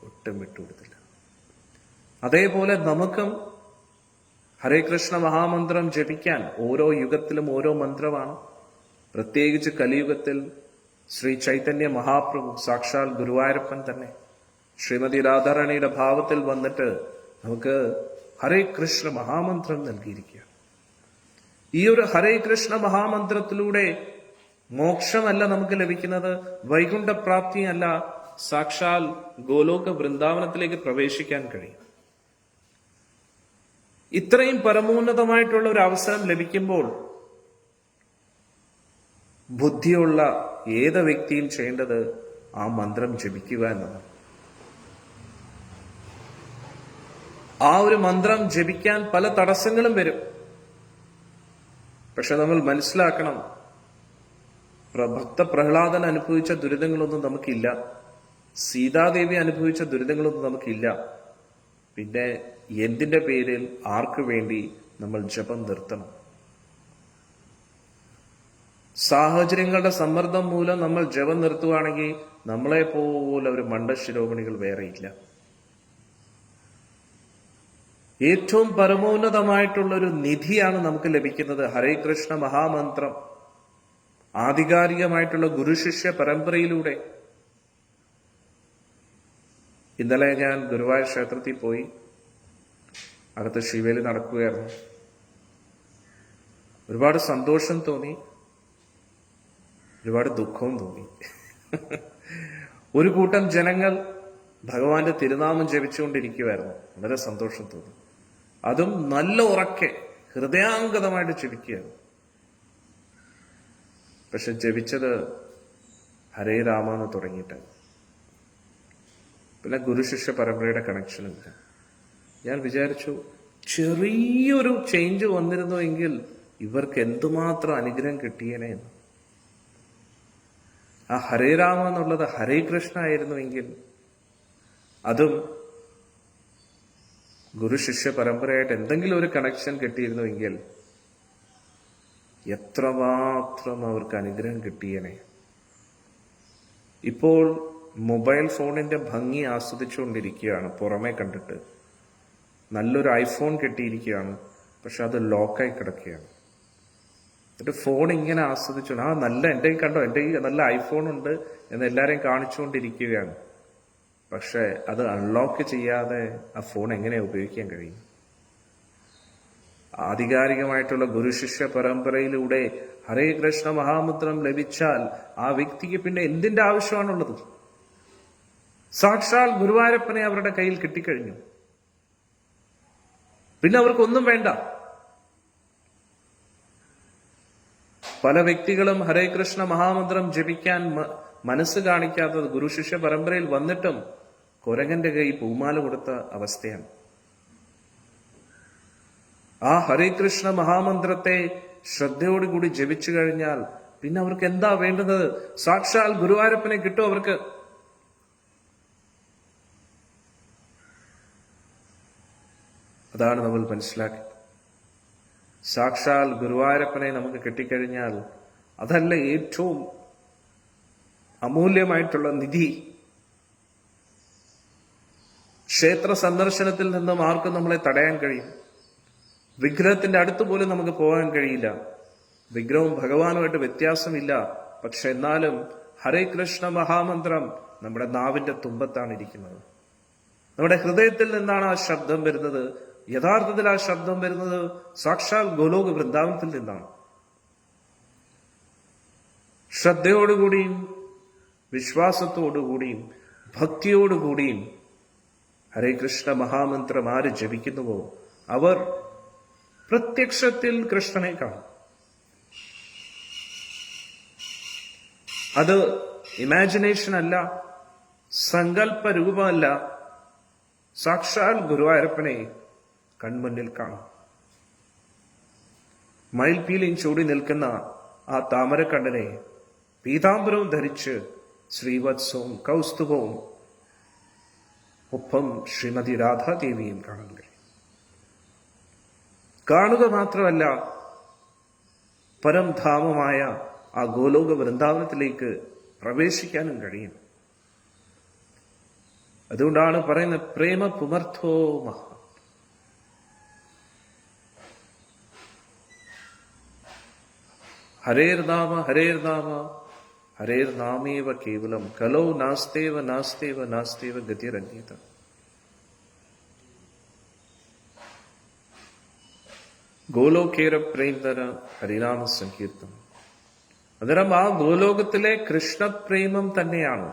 ഒട്ടും വിട്ടുകൊടുത്തില്ല. അതേപോലെ നമുക്കും ഹരേ കൃഷ്ണ മഹാമന്ത്രം ജപിക്കാൻ ഓരോ യുഗത്തിലും ഓരോ മന്ത്രമാണ്. പ്രത്യേകിച്ച് കലിയുഗത്തിൽ ശ്രീ ചൈതന്യ മഹാപ്രഭു സാക്ഷാൽ ഗുരുവായൂരപ്പൻ തന്നെ ശ്രീമതി രാധാറാണിയുടെ ഭാവത്തിൽ വന്നിട്ട് നമുക്ക് ഹരേ കൃഷ്ണ മഹാമന്ത്രം നൽകിയിരിക്കുക. ഈ ഒരു ഹരേ കൃഷ്ണ മഹാമന്ത്രത്തിലൂടെ മോക്ഷമല്ല നമുക്ക് ലഭിക്കുന്നത്, വൈകുണ്ഠപ്രാപ്തിയല്ല, സാക്ഷാൽ ഗോലോക വൃന്ദാവനത്തിലേക്ക് പ്രവേശിക്കാൻ കഴിയും. ഇത്രയും പരമോന്നതമായിട്ടുള്ള ഒരു അവസരം ലഭിക്കുമ്പോൾ ബുദ്ധിയുള്ള ഏത് വ്യക്തിയും ചെയ്യേണ്ടത് ആ മന്ത്രം ജപിക്കുക എന്നതാണ്. ആ ഒരു മന്ത്രം ജപിക്കാൻ പല തടസ്സങ്ങളും വരും. പക്ഷെ നമ്മൾ മനസ്സിലാക്കണം, ഭക്ത പ്രഹ്ലാദൻ അനുഭവിച്ച ദുരിതങ്ങളൊന്നും നമുക്കില്ല. സീതാദേവി അനുഭവിച്ച ദുരിതങ്ങളൊന്നും നമുക്കില്ല. പിന്നെ എന്തിന്റെ പേരിൽ ആർക്കു വേണ്ടി നമ്മൾ ജപം നിർത്തണം? സാഹചര്യങ്ങളുടെ സമ്മർദ്ദം മൂലം നമ്മൾ ജപം നിർത്തുകയാണെങ്കിൽ നമ്മളെ പോലെ ഒരു മണ്ഡശിരോമണികൾ വേറെയില്ല. ഏറ്റവും പരമോന്നതമായിട്ടുള്ള ഒരു നിധിയാണ് നമുക്ക് ലഭിക്കുന്നത് ഹരേ കൃഷ്ണ മഹാമന്ത്രം. ആധികാരികമായിട്ടുള്ള ഗുരുശിഷ്യ പരമ്പരയിലൂടെ. ഇന്നലെ ഞാൻ ഗുരുവായൂർ ക്ഷേത്രത്തിൽ പോയി. അകത്ത് ശിവേലി നടക്കുകയായിരുന്നു. ഒരുപാട് സന്തോഷം തോന്നി, ഒരുപാട് ദുഃഖവും തോന്നി. ഒരു കൂട്ടം ജനങ്ങൾ ഭഗവാന്റെ തിരുനാമം ജപിച്ചുകൊണ്ടിരിക്കുമായിരുന്നു. വളരെ സന്തോഷം തോന്നി. അതും നല്ല ഉറക്കെ ഹൃദയാംഗതമായിട്ട് ജപിക്കുകയായിരുന്നു. പക്ഷെ ജപിച്ചത് ഹരേ രാമ എന്ന് തുടങ്ങിയിട്ടാണ്. പിന്നെ ഗുരുശിഷ്യ പരമ്പരയുടെ കണക്ഷൻ ഇല്ല. ഞാൻ വിചാരിച്ചു, ചെറിയൊരു ചേഞ്ച് വന്നിരുന്നുവെങ്കിൽ ഇവർക്ക് എന്തുമാത്രം അനുഗ്രഹം കിട്ടിയേനെ എന്ന്. ആ ഹരേ രാമ എന്നുള്ളത് ഹരേ കൃഷ്ണ ആയിരുന്നുവെങ്കിൽ, അതും ഗുരുശിഷ്യ പരമ്പരയായിട്ട് എന്തെങ്കിലും ഒരു കണക്ഷൻ കിട്ടിയിരുന്നുവെങ്കിൽ എത്രമാത്രം അവർക്ക് അനുഗ്രഹം കിട്ടിയേനെ. ഇപ്പോൾ മൊബൈൽ ഫോണിന്റെ ഭംഗി ആസ്വദിച്ചുകൊണ്ടിരിക്കുകയാണ്. പുറമെ കണ്ടിട്ട് നല്ലൊരു ഐഫോൺ കിട്ടിയിരിക്കുകയാണ്, പക്ഷെ അത് ലോക്കായി കിടക്കുകയാണ്. എന്നിട്ട് ഫോൺ ഇങ്ങനെ ആസ്വദിച്ചു, എൻ്റെ കണ്ടോ, എൻ്റെ നല്ല ഐഫോൺ ഉണ്ട് എന്ന് എല്ലാരെയും കാണിച്ചുകൊണ്ടിരിക്കുകയാണ്. പക്ഷെ അത് അൺലോക്ക് ചെയ്യാതെ ആ ഫോൺ എങ്ങനെ ഉപയോഗിക്കാൻ കഴിയും? ആധികാരികമായിട്ടുള്ള ഗുരുശിഷ്യ പരമ്പരയിലൂടെ ഹരേ കൃഷ്ണ മഹാമന്ത്രം ലഭിച്ചാൽ ആ വ്യക്തിക്ക് പിന്നെ എന്തിന്റെ ആവശ്യമാണുള്ളത്? സാക്ഷാൽ ഗുരുവായൂരപ്പനെ അവരുടെ കയ്യിൽ കിട്ടിക്കഴിഞ്ഞു. പിന്നെ അവർക്കൊന്നും വേണ്ട. പല വ്യക്തികളും ഹരേ കൃഷ്ണ മഹാമന്ത്രം ജപിക്കാൻ മനസ്സ് കാണിക്കാത്തത് ഗുരുശിഷ്യ പരമ്പരയിൽ വന്നിട്ടും കുരങ്ങന്റെ കൈ പൂമാല കൊടുത്ത അവസ്ഥയാണ്. ആ ഹരേ കൃഷ്ണ മഹാമന്ത്രത്തെ ശ്രദ്ധയോടുകൂടി ജപിച്ചു കഴിഞ്ഞാൽ പിന്നെ അവർക്ക് എന്താ വേണ്ടുന്നത്? സാക്ഷാൽ ഗുരുവായൂരപ്പനെ കിട്ടും അവർക്ക്. അതാണ് നമ്മൾ മനസ്സിലാക്കി. സാക്ഷാൽ ഗുരുവായൂരപ്പനെ നമുക്ക് കിട്ടിക്കഴിഞ്ഞാൽ അതല്ല ഏറ്റവും അമൂല്യമായിട്ടുള്ള നിധി. ക്ഷേത്ര സന്ദർശനത്തിൽ നിന്നും ആർക്കും നമ്മളെ തടയാൻ കഴിയും? വിഗ്രഹത്തിന്റെ അടുത്ത് പോലും നമുക്ക് പോകാൻ കഴിയില്ല. വിഗ്രഹവും ഭഗവാനുമായിട്ട് വ്യത്യാസമില്ല. പക്ഷെ എന്നാലും ഹരേ കൃഷ്ണ മഹാമന്ത്രം നമ്മുടെ നാവിന്റെ തുമ്പത്താണ് ഇരിക്കുന്നത്. നമ്മുടെ ഹൃദയത്തിൽ നിന്നാണ് ആ ശബ്ദം വരുന്നത്. യഥാർത്ഥത്തിൽ ആ ശബ്ദം വരുന്നത് സാക്ഷാൽ ഗോലോക വൃന്ദാവനത്തിൽ നിന്നാണ്. ശ്രദ്ധയോടുകൂടിയും വിശ്വാസത്തോടുകൂടിയും ഭക്തിയോടുകൂടിയും ഹരേ കൃഷ്ണ മഹാമന്ത്രം ആര് ജപിക്കുന്നുവോ അവർ പ്രത്യക്ഷത്തിൽ കൃഷ്ണനെ കാണും. അത് ഇമാജിനേഷൻ അല്ല, സങ്കല്പ രൂപമല്ല, സാക്ഷാൽ ഗുരുവായൂരപ്പനെ കൺമുന്നിൽ കാണും. മയിൽപീലിയും ചൂടി നിൽക്കുന്ന ആ താമരക്കണ്ണനെ പീതാംബരവും ധരിച്ച് ശ്രീവത്സവും കൗസ്തുഭവും ഒപ്പം ശ്രീമതി രാധാദേവിയും കാണാൻ കഴിയും. കാണുക മാത്രമല്ല, പരംധാമമായ ആ ഗോലോക വൃന്ദാവനത്തിലേക്ക് പ്രവേശിക്കാനും കഴിയും. അതുകൊണ്ടാണ് പറയുന്നത് പ്രേമ പുമർത്ഥോ മഹ. ഹരേർനാമ ഹരേർനാമ ഹരേർനാമേവ കേവലം കലോ നാസ്തേവ നാസ്തേവ നാസ്തേവ ഗതിരന്യത. ഗോലോകേര പ്രേംതര ഹരിനാമ സങ്കീർത്തനം. അന്നേരം ആ ഗോലോകത്തിലെ കൃഷ്ണപ്രേമം തന്നെയാണ്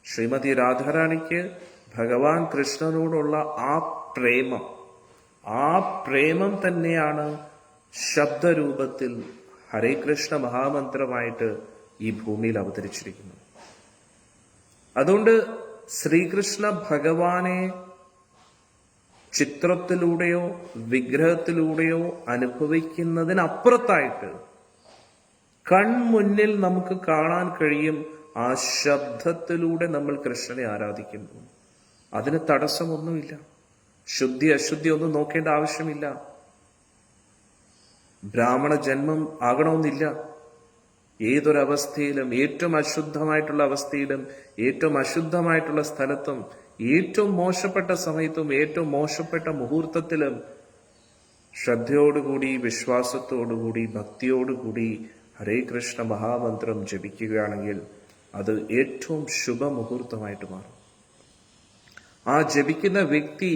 ശ്രീമതി രാധാറാണിക്ക് ഭഗവാൻ കൃഷ്ണനോടുള്ള ആ പ്രേമം തന്നെയാണ് ശബ്ദരൂപത്തിൽ ഹരേ കൃഷ്ണ മഹാമന്ത്രമായിട്ട് ഈ ഭൂമിയിൽ അവതരിച്ചിരിക്കുന്നത്. അതുകൊണ്ട് ശ്രീകൃഷ്ണ ഭഗവാനെ ചിത്രത്തിലൂടെയോ വിഗ്രഹത്തിലൂടെയോ അനുഭവിക്കുന്നതിനപ്പുറത്തായിട്ട് കൺമുന്നിൽ നമുക്ക് കാണാൻ കഴിയും. ആ ശബ്ദത്തിലൂടെ നമ്മൾ കൃഷ്ണനെ ആരാധിക്കുന്നു. അതിന് തടസ്സമൊന്നുമില്ല. ശുദ്ധി അശുദ്ധി ഒന്നും നോക്കേണ്ട ആവശ്യമില്ല. ബ്രാഹ്മണ ജന്മം ആകണമെന്നില്ല. ഏതൊരവസ്ഥയിലും, ഏറ്റവും അശുദ്ധമായിട്ടുള്ള അവസ്ഥയിലും, ഏറ്റവും അശുദ്ധമായിട്ടുള്ള സ്ഥലത്തും, ഏറ്റവും മോശപ്പെട്ട സമയത്തും, ഏറ്റവും മോശപ്പെട്ട മുഹൂർത്തത്തിലും ശ്രദ്ധയോടുകൂടി, വിശ്വാസത്തോടുകൂടി, ഭക്തിയോടുകൂടി ഹരേ കൃഷ്ണ മഹാമന്ത്രം ജപിക്കുകയാണെങ്കിൽ അത് ഏറ്റവും ശുഭമുഹൂർത്തമായിട്ട് മാറും. ആ ജപിക്കുന്ന വ്യക്തി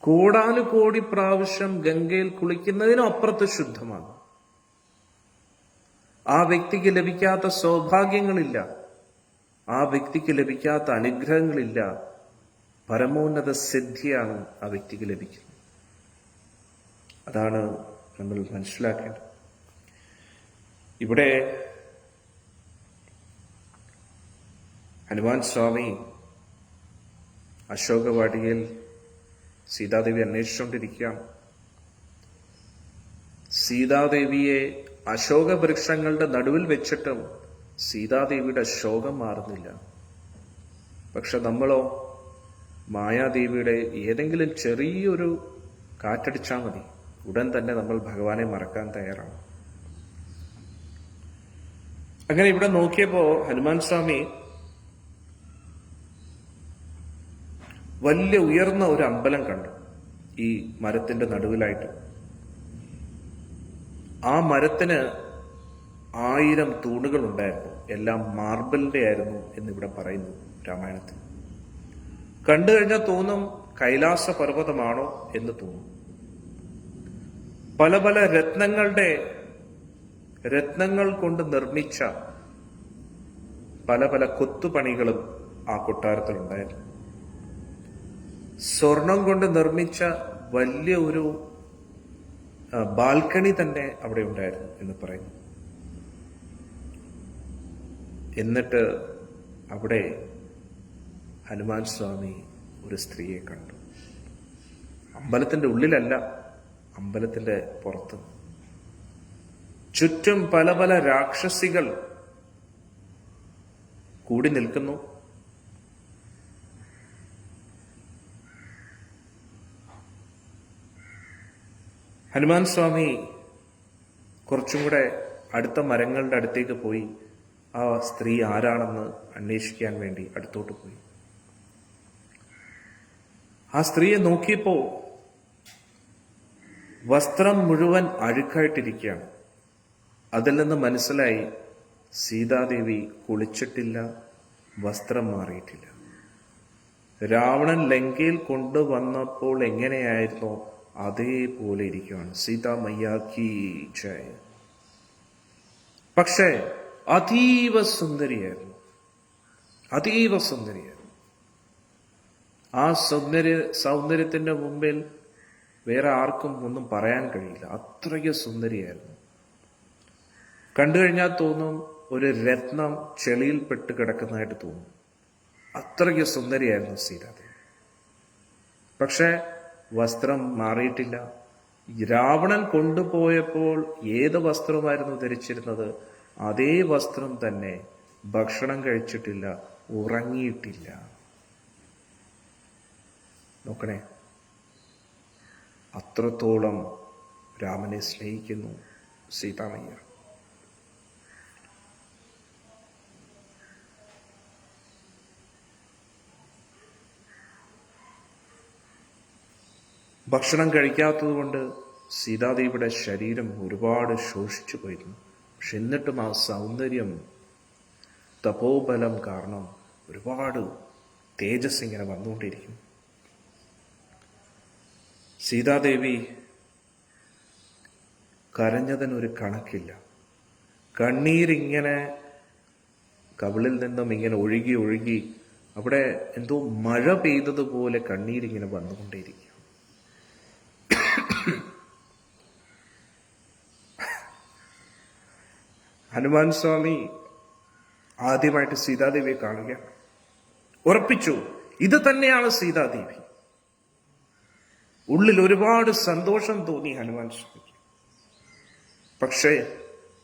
കോടാനുകോടി പ്രാവശ്യം ഗംഗയിൽ കുളിക്കുന്നതിനും അപ്പുറത്ത് ശുദ്ധമാണ്. ആ വ്യക്തിക്ക് ലഭിക്കാത്ത സൗഭാഗ്യങ്ങളില്ല, ആ വ്യക്തിക്ക് ലഭിക്കാത്ത അനുഗ്രഹങ്ങളില്ല. പരമോന്നത സിദ്ധിയാണ് ആ വ്യക്തിക്ക് ലഭിക്കുന്നത്. അതാണ് നമ്മൾ മനസ്സിലാക്കേണ്ടത്. ഇവിടെ ഹനുമാൻ സ്വാമി അശോകവാടിയിൽ സീതാദേവി അന്വേഷിച്ചുകൊണ്ടിരിക്കുകയാണ്. സീതാദേവിയെ അശോക വൃക്ഷങ്ങളുടെ നടുവിൽ വെച്ചിട്ടും സീതാദേവിയുടെ ശോകം മാറുന്നില്ല. പക്ഷെ നമ്മളോ മായാദേവിയുടെ ഏതെങ്കിലും ചെറിയൊരു കാറ്റടിച്ചാൽ മതി, ഉടൻ തന്നെ നമ്മൾ ഭഗവാനെ മറക്കാൻ തയ്യാറാണ്. അങ്ങനെ ഇവിടെ നോക്കിയപ്പോ ഹനുമാൻ സ്വാമി വലിയ ഉയർന്ന ഒരു അമ്പലം കണ്ടു ഈ മരത്തിന്റെ നടുവിലായിട്ട്. ആ മരത്തിന് 1000 തൂണുകൾ ഉണ്ടായിരുന്നു, എല്ലാം മാർബിളിന്റെ ആയിരുന്നു എന്നിവിടെ പറയുന്നു രാമായണത്തിൽ. കണ്ടു കഴിഞ്ഞാൽ തോന്നും കൈലാസ പർവ്വതമാണോ എന്ന് തോന്നും. പല പല രത്നങ്ങൾ കൊണ്ട് നിർമ്മിച്ച പല പല കൊത്തുപണികളും ആ കൊട്ടാരത്തിൽ ഉണ്ടായിരുന്നു. സ്വർണം കൊണ്ട് നിർമ്മിച്ച വലിയ ഒരു ബാൽക്കണി തന്നെ അവിടെ ഉണ്ടായിരുന്നു എന്ന് പറയുന്നു. എന്നിട്ട് അവിടെ ഹനുമാൻ സ്വാമി ഒരു സ്ത്രീയെ കണ്ടു. അമ്പലത്തിന്റെ ഉള്ളിലല്ല, അമ്പലത്തിന്റെ പുറത്ത്. ചുറ്റും പല പല രാക്ഷസികൾ കൂടി നിൽക്കുന്നു. ഹനുമാൻ സ്വാമി കുറച്ചും കൂടെ അടുത്ത മരങ്ങളുടെ അടുത്തേക്ക് പോയി ആ സ്ത്രീ ആരാണെന്ന് അന്വേഷിക്കാൻ വേണ്ടി അടുത്തോട്ട് പോയി. ആ സ്ത്രീയെ നോക്കിയപ്പോ വസ്ത്രം മുഴുവൻ അഴുക്കായിട്ടിരിക്കുകയാണ്. അതിൽ നിന്ന് മനസ്സിലായി സീതാദേവി കുളിച്ചിട്ടില്ല, വസ്ത്രം മാറിയിട്ടില്ല. രാവണൻ ലങ്കയിൽ കൊണ്ടുവന്നപ്പോൾ എങ്ങനെയായിരുന്നോ അതേപോലെ ഇരിക്കുകയാണ്. സീതാ മയ്യാക്കി ജയ. പക്ഷേ അതീവ സുന്ദരിയായിരുന്നു, അതീവ സുന്ദരിയായിരുന്നു. ആ സൗന്ദര്യത്തിന്റെ മുമ്പിൽ വേറെ ആർക്കും ഒന്നും പറയാൻ കഴിയില്ല, അത്രയ്ക്ക് സുന്ദരിയായിരുന്നു. കണ്ടു കഴിഞ്ഞാൽ തോന്നും ഒരു രത്നം ചെളിയിൽപ്പെട്ട് കിടക്കുന്നതായിട്ട് തോന്നും, അത്രയ്ക്ക് സുന്ദരിയായിരുന്നു സീതാദേവി. പക്ഷെ വസ്ത്രം മാറിയിട്ടില്ല. രാവണൻ കൊണ്ടുപോയപ്പോൾ ഏത് വസ്ത്രമായിരുന്നു ധരിച്ചിരുന്നത്, അതേ വസ്ത്രം തന്നെ. ഭക്ഷണം കഴിച്ചിട്ടില്ല, ഉറങ്ങിയിട്ടില്ല. നോക്കണേ, അത്രത്തോളം രാമനെ സ്നേഹിക്കുന്നു സീതാമയ്യ. ഭക്ഷണം കഴിക്കാത്തത് കൊണ്ട് സീതാദേവിയുടെ ശരീരം ഒരുപാട് ശോഷിച്ചു പോയിരുന്നു. പക്ഷെ എന്നിട്ടും ആ സൗന്ദര്യം, തപോബലം കാരണം ഒരുപാട് തേജസ് ഇങ്ങനെ വന്നുകൊണ്ടിരിക്കും. സീതാദേവി കരഞ്ഞതിനൊരു കണക്കില്ല. കണ്ണീരിങ്ങനെ കവിളിൽ നിന്നും ഇങ്ങനെ ഒഴുകി ഒഴുകി അവിടെ എന്തോ മഴ പെയ്തതുപോലെ കണ്ണീരിങ്ങനെ വന്നുകൊണ്ടേയിരിക്കും. ഹനുമാൻ സ്വാമി ആദ്യമായിട്ട് സീതാദേവിയെ കാണുകയാണ്. ഉറപ്പിച്ചു, ഇത് തന്നെയാണ് സീതാദേവി. ഉള്ളിൽ ഒരുപാട് സന്തോഷം തോന്നി ഹനുമാൻ സ്വാമിക്ക്. പക്ഷേ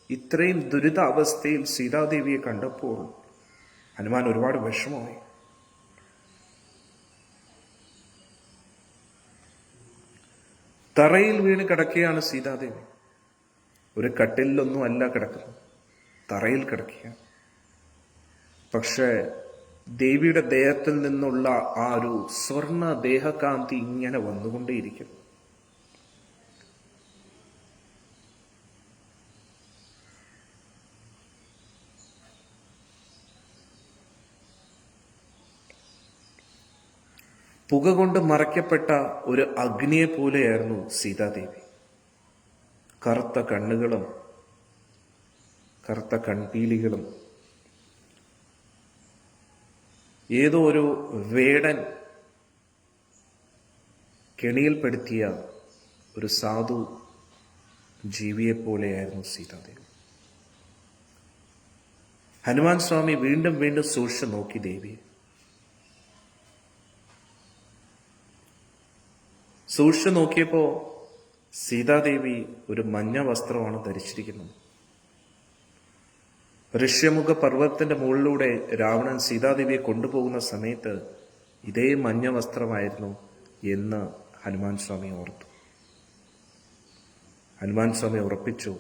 ഇത്രയും ദുരിതാവസ്ഥയിൽ സീതാദേവിയെ കണ്ടപ്പോൾ ഹനുമാൻ ഒരുപാട് വിഷമമായി. തറയിൽ വീണ് കിടക്കുകയാണ് സീതാദേവി. ഒരു കട്ടിലൊന്നും അല്ല കിടക്കുന്നത്, തറയിൽ കിടക്കുക. പക്ഷേ ദേവിയുടെ ദേഹത്തിൽ നിന്നുള്ള ആ ഒരു സ്വർണ ദേഹകാന്തി ഇങ്ങനെ വന്നുകൊണ്ടേയിരിക്കുന്നു. പുക കൊണ്ട് മറയ്ക്കപ്പെട്ട ഒരു അഗ്നിയെ പോലെയായിരുന്നു സീതാദേവി. കറുത്ത കണ്ണുകളും കറുത്ത കൺപീലികളും. ഏതോ ഒരു വേടൻ കെണിയിൽപ്പെടുത്തിയ ഒരു സാധു ജീവിയെ പോലെയായിരുന്നു സീതാദേവി. ഹനുമാൻ സ്വാമി വീണ്ടും വീണ്ടും സൂക്ഷിച്ചു നോക്കി ദേവിയെ. സൂക്ഷിച്ചു നോക്കിയപ്പോ സീതാദേവി ഒരു മഞ്ഞ വസ്ത്രമാണ് ധരിച്ചിരിക്കുന്നത്. ഋഷ്യമുഖ പർവ്വതത്തിന്റെ മുകളിലൂടെ രാവണൻ സീതാദേവിയെ കൊണ്ടുപോകുന്ന സമയത്ത് ഇതേ മഞ്ഞ വസ്ത്രമായിരുന്നു എന്ന് ഹനുമാൻ സ്വാമി ഓർത്തു. ഹനുമാൻ സ്വാമി ഉറപ്പിച്ചു,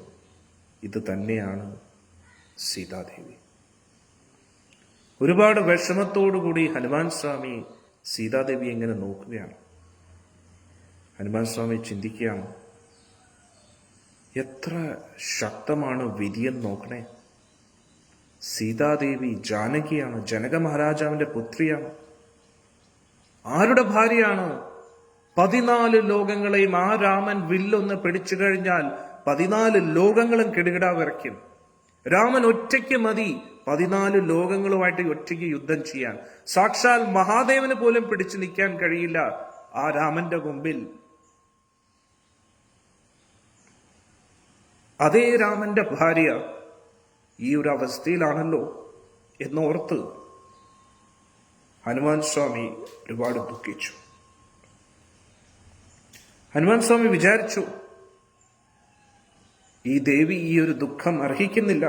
ഇത് തന്നെയാണ് സീതാദേവി. ഒരുപാട് വിഷമത്തോടുകൂടി ഹനുമാൻ സ്വാമി സീതാദേവി എങ്ങനെ നോക്കുകയാണ്. ഹനുമാൻ സ്വാമി ചിന്തിക്കുകയാണ്, എത്ര ശക്തമാണ് വിധിയെന്ന് നോക്കണേ. സീതാദേവി ജാനകിയാണ്, ജനക മഹാരാജാവിന്റെ പുത്രിയാണ്. ആരുടെ ഭാര്യയാണ്? 14 ലോകങ്ങളെയും ആ രാമൻ വില്ലൊന്ന് പിടിച്ചു കഴിഞ്ഞാൽ 14 ലോകങ്ങളും കിടുകിടാ വിറയ്ക്കും. രാമൻ ഒറ്റയ്ക്ക് മതി 14 ലോകങ്ങളുമായിട്ട് ഒറ്റയ്ക്ക് യുദ്ധം ചെയ്യാൻ. സാക്ഷാൽ മഹാദേവന് പോലും പിടിച്ചു നിൽക്കാൻ കഴിയില്ല ആ രാമന്റെ മുമ്പിൽ. അതേ രാമന്റെ ഭാര്യ ഈ ഒരു അവസ്ഥയിലാണല്ലോ എന്നോർത്ത് ഹനുമാൻ സ്വാമി ഒരുപാട് ദുഃഖിച്ചു. ഹനുമാൻ സ്വാമി വിചാരിച്ചു, ഈ ദേവി ഈ ഒരു ദുഃഖം അർഹിക്കുന്നില്ല.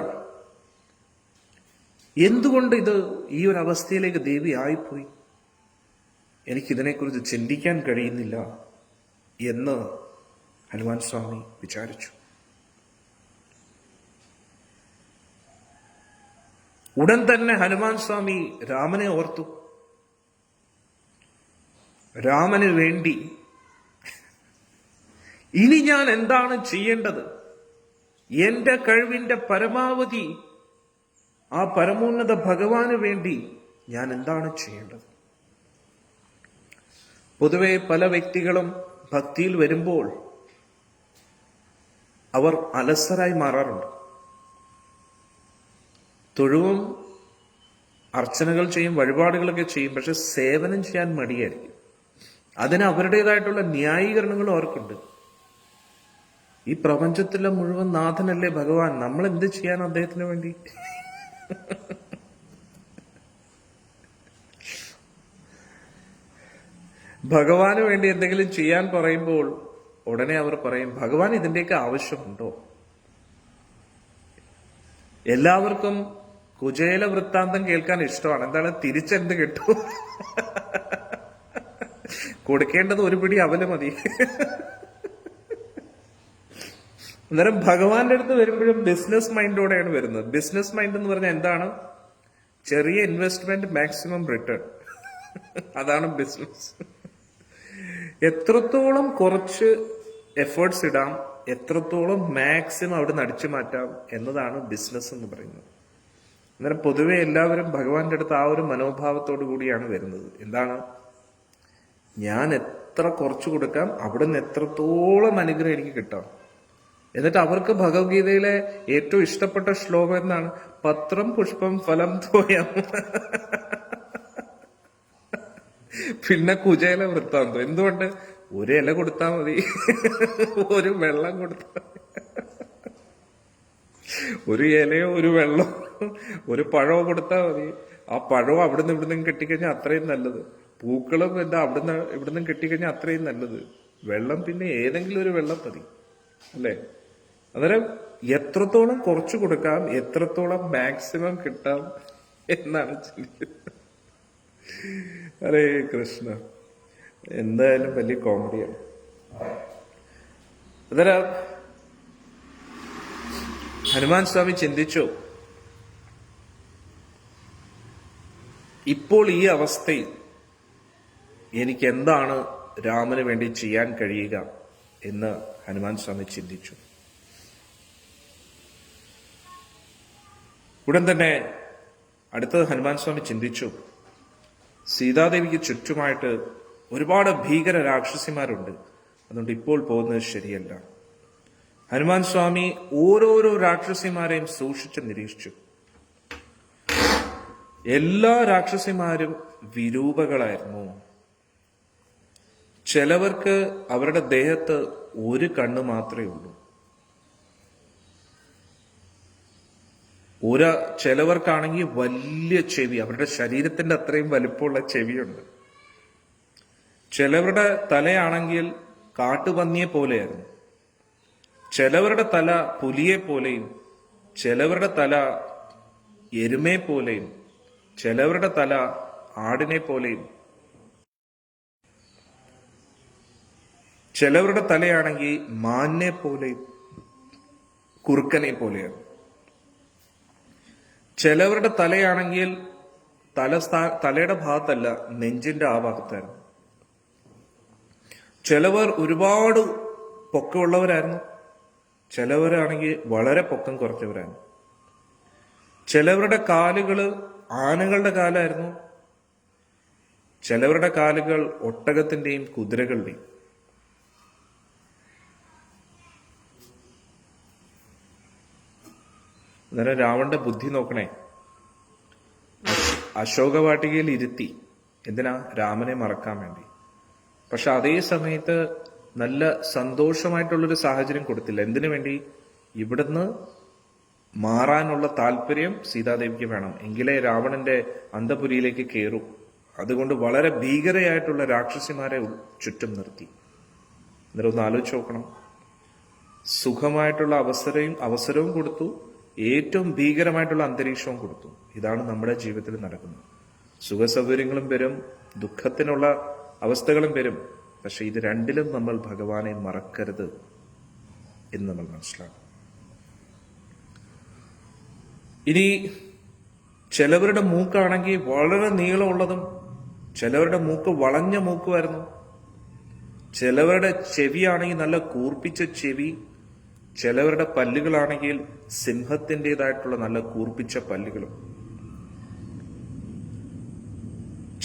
എന്തുകൊണ്ട് ഇത് ഈ ഒരു അവസ്ഥയിലേക്ക് ദേവി ആയിപ്പോയി? എനിക്കിതിനെക്കുറിച്ച് ചിന്തിക്കാൻ കഴിയുന്നില്ല എന്ന് ഹനുമാൻ സ്വാമി വിചാരിച്ചു. ഉടൻ തന്നെ ഹനുമാൻ സ്വാമി രാമനെ ഓർത്തു. രാമന് വേണ്ടി ഇനി ഞാൻ എന്താണ് ചെയ്യേണ്ടത്? എന്റെ കഴിവിന്റെ പരമാവധി ആ പരമോന്നത ഭഗവാന് വേണ്ടി ഞാൻ എന്താണ് ചെയ്യേണ്ടത്? പൊതുവെ പല വ്യക്തികളും ഭക്തിയിൽ വരുമ്പോൾ അവർ അലസരായി മാറാറുണ്ട്. തൊഴുവും അർച്ചനകൾ ചെയ്യും, വഴിപാടുകളൊക്കെ ചെയ്യും, പക്ഷെ സേവനം ചെയ്യാൻ മടിയായിരിക്കും. അതിന് അവരുടേതായിട്ടുള്ള ന്യായീകരണങ്ങളും അവർക്കുണ്ട്. ഈ പ്രപഞ്ചത്തിലെ മുഴുവൻ നാഥനല്ലേ ഭഗവാൻ, നമ്മൾ എന്ത് ചെയ്യാൻ അദ്ദേഹത്തിന് വേണ്ടി? ഭഗവാന് വേണ്ടി എന്തെങ്കിലും ചെയ്യാൻ പറയുമ്പോൾ ഉടനെ അവർ പറയും, ഭഗവാൻ ഇതിന്റെയൊക്കെ ആവശ്യമുണ്ടോ? എല്ലാവർക്കും കുചേല വൃത്താന്തം കേൾക്കാൻ ഇഷ്ടമാണ്. എന്താണ്? തിരിച്ചെന്ത് കിട്ടും? കൊടുക്കേണ്ടത് ഒരു പിടി അവല് മതി. അന്നേരം ഭഗവാന്റെ അടുത്ത് വരുമ്പോഴും ബിസിനസ് മൈൻഡോടെയാണ് വരുന്നത്. ബിസിനസ് മൈൻഡ് എന്ന് പറഞ്ഞാൽ എന്താണ്? ചെറിയ ഇൻവെസ്റ്റ്മെന്റ്, മാക്സിമം റിട്ടേൺ. അതാണ് ബിസിനസ്. എത്രത്തോളം കുറച്ച് എഫേർട്സ് ഇടാം, എത്രത്തോളം മാക്സിമം അവിടെ നടിച്ചു മാറ്റാം എന്നതാണ് ബിസിനസ് എന്ന് പറയുന്നത്. അന്നേരം പൊതുവെ എല്ലാവരും ഭഗവാന്റെ അടുത്ത് ആ ഒരു മനോഭാവത്തോടു കൂടിയാണ് വരുന്നത്. എന്താണ്? ഞാൻ എത്ര കുറച്ചു കൊടുക്കാം, അവിടെ നിന്ന് എത്രത്തോളം അനുഗ്രഹം എനിക്ക് കിട്ടാം. എന്നിട്ട് അവർക്ക് ഭഗവത്ഗീതയിലെ ഏറ്റവും ഇഷ്ടപ്പെട്ട ശ്ലോകം എന്താണ്? പത്രം പുഷ്പം ഫലം തോയം. പിന്നെ കുചേല വൃത്താന്തം. എന്തുകൊണ്ട്? ഒരു ഇല കൊടുത്താൽ മതി, ഒരു വെള്ളം കൊടുത്താൽ മതി. ഒരു ഇലയോ ഒരു വെള്ളമോ ഒരു പഴമോ കൊടുത്താൽ മതി. ആ പഴവും അവിടുന്ന് ഇവിടുന്ന് കെട്ടിക്കഴിഞ്ഞാൽ അത്രയും നല്ലത്. പൂക്കളും എന്താ ഇവിടുന്ന് കെട്ടിക്കഴിഞ്ഞാൽ അത്രയും നല്ലത്. വെള്ളം പിന്നെ ഏതെങ്കിലും ഒരു വെള്ളം മതി, അല്ലേ? അന്നേരം എത്രത്തോളം കുറച്ചു കൊടുക്കാം, എത്രത്തോളം മാക്സിമം കിട്ടാം എന്നാണ് ചിന്തിക്കുന്നത്. ഹരേ കൃഷ്ണ. എന്തായാലും വലിയ കോമഡിയാണ്. അന്നേരം ഹനുമാൻ സ്വാമി ചിന്തിച്ചു, ഇപ്പോൾ ഈ അവസ്ഥയിൽ എനിക്ക് എന്താണ് രാമന് വേണ്ടി ചെയ്യാൻ കഴിയുക എന്ന് ഹനുമാൻ സ്വാമി ചിന്തിച്ചു. ഉടൻ തന്നെ അടുത്തത് ഹനുമാൻ സ്വാമി ചിന്തിച്ചു, സീതാദേവിക്ക് ചുറ്റുമായിട്ട് ഒരുപാട് ഭീകര രാക്ഷസിമാരുണ്ട്, അതുകൊണ്ട് ഇപ്പോൾ പോകുന്നത് ശരിയല്ല. ഹനുമാൻ സ്വാമി ഓരോരോ രാക്ഷസിമാരെയും സൂക്ഷിച്ച് നിരീക്ഷിച്ചു. എല്ലാ രാക്ഷസിമാരും വിരൂപകളായിരുന്നു. ചിലവർക്ക് അവരുടെ ദേഹത്ത് ഒരു കണ്ണ് മാത്രമേ ഉള്ളൂ. ചിലവർക്കാണെങ്കിൽ വലിയ ചെവി, അവരുടെ ശരീരത്തിന്റെ അത്രയും വലിപ്പമുള്ള ചെവിയുണ്ട്. ചിലവരുടെ തലയാണെങ്കിൽ കാട്ടുപന്നിയെ പോലെയായിരുന്നു. ചിലവരുടെ തല പുലിയെ പോലെയും, ചിലവരുടെ തല എരുമയെ പോലെയും, ചിലവരുടെ തല ആടിനെ പോലെയും, ചിലവരുടെ തലയാണെങ്കിൽ മാനിനെ പോലെയും കുറുക്കനെ പോലെയാണ്. ചിലവരുടെ തലയാണെങ്കിൽ തലയുടെ ഭാഗത്തല്ല, നെഞ്ചിന്റെ ആ ഭാഗത്തായിരുന്നു. ചിലവർ ഒരുപാട് പൊക്കമുള്ളവരായിരുന്നു, ചിലവരാണെങ്കിൽ വളരെ പൊക്കം കുറച്ചവരായിരുന്നു. ചിലവരുടെ കാലുകൾ ആനകളുടെ കാലായിരുന്നു, ചിലവരുടെ കാലുകൾ ഒട്ടകത്തിന്റെയും കുതിരകളുടെയും. അന്നേരം രാവണന്റെ ബുദ്ധി നോക്കണേ. അശോകവാട്ടികയിൽ ഇരുത്തി. എന്തിനാ? രാമനെ മറക്കാൻ വേണ്ടി. പക്ഷെ അതേ സമയത്ത് നല്ല സന്തോഷമായിട്ടുള്ളൊരു സാഹചര്യം കൊടുത്തില്ല. എന്തിനു വേണ്ടി? ഇവിടുന്ന് മാറാനുള്ള താല്പര്യം സീതാദേവിക്ക് വേണം, എങ്കിലേ രാവണന്റെ അന്തപുരിയിലേക്ക് കയറൂ. അതുകൊണ്ട് വളരെ ഭീകരയായിട്ടുള്ള രാക്ഷസിമാരെ ചുറ്റും നിർത്തി. അന്നേരം ഒന്ന് ആലോചിച്ച് നോക്കണം. സുഖമായിട്ടുള്ള അവസരവും കൊടുത്തു, ഏറ്റവും ഭീകരമായിട്ടുള്ള അന്തരീക്ഷവും കൊടുത്തു. ഇതാണ് നമ്മുടെ ജീവിതത്തിൽ നടക്കുന്നത്. സുഖസൗകര്യങ്ങളും വരും, ദുഃഖത്തിനുള്ള അവസ്ഥകളും വരും. പക്ഷെ ഇത് രണ്ടിലും നമ്മൾ ഭഗവാനെ മറക്കരുത് എന്ന് നമ്മൾ മനസ്സിലാക്കും. ഇനി ചിലവരുടെ മൂക്കാണെങ്കിൽ വളരെ നീളമുള്ളതും, ചിലവരുടെ മൂക്ക് വളഞ്ഞ മൂക്കുമായിരുന്നു. ചിലവരുടെ ചെവിയാണെങ്കിൽ നല്ല കൂർപ്പിച്ച ചെവി, ചിലവരുടെ പല്ലുകളാണെങ്കിൽ സിംഹത്തിൻ്റെതായിട്ടുള്ള നല്ല കൂർപ്പിച്ച പല്ലുകളും.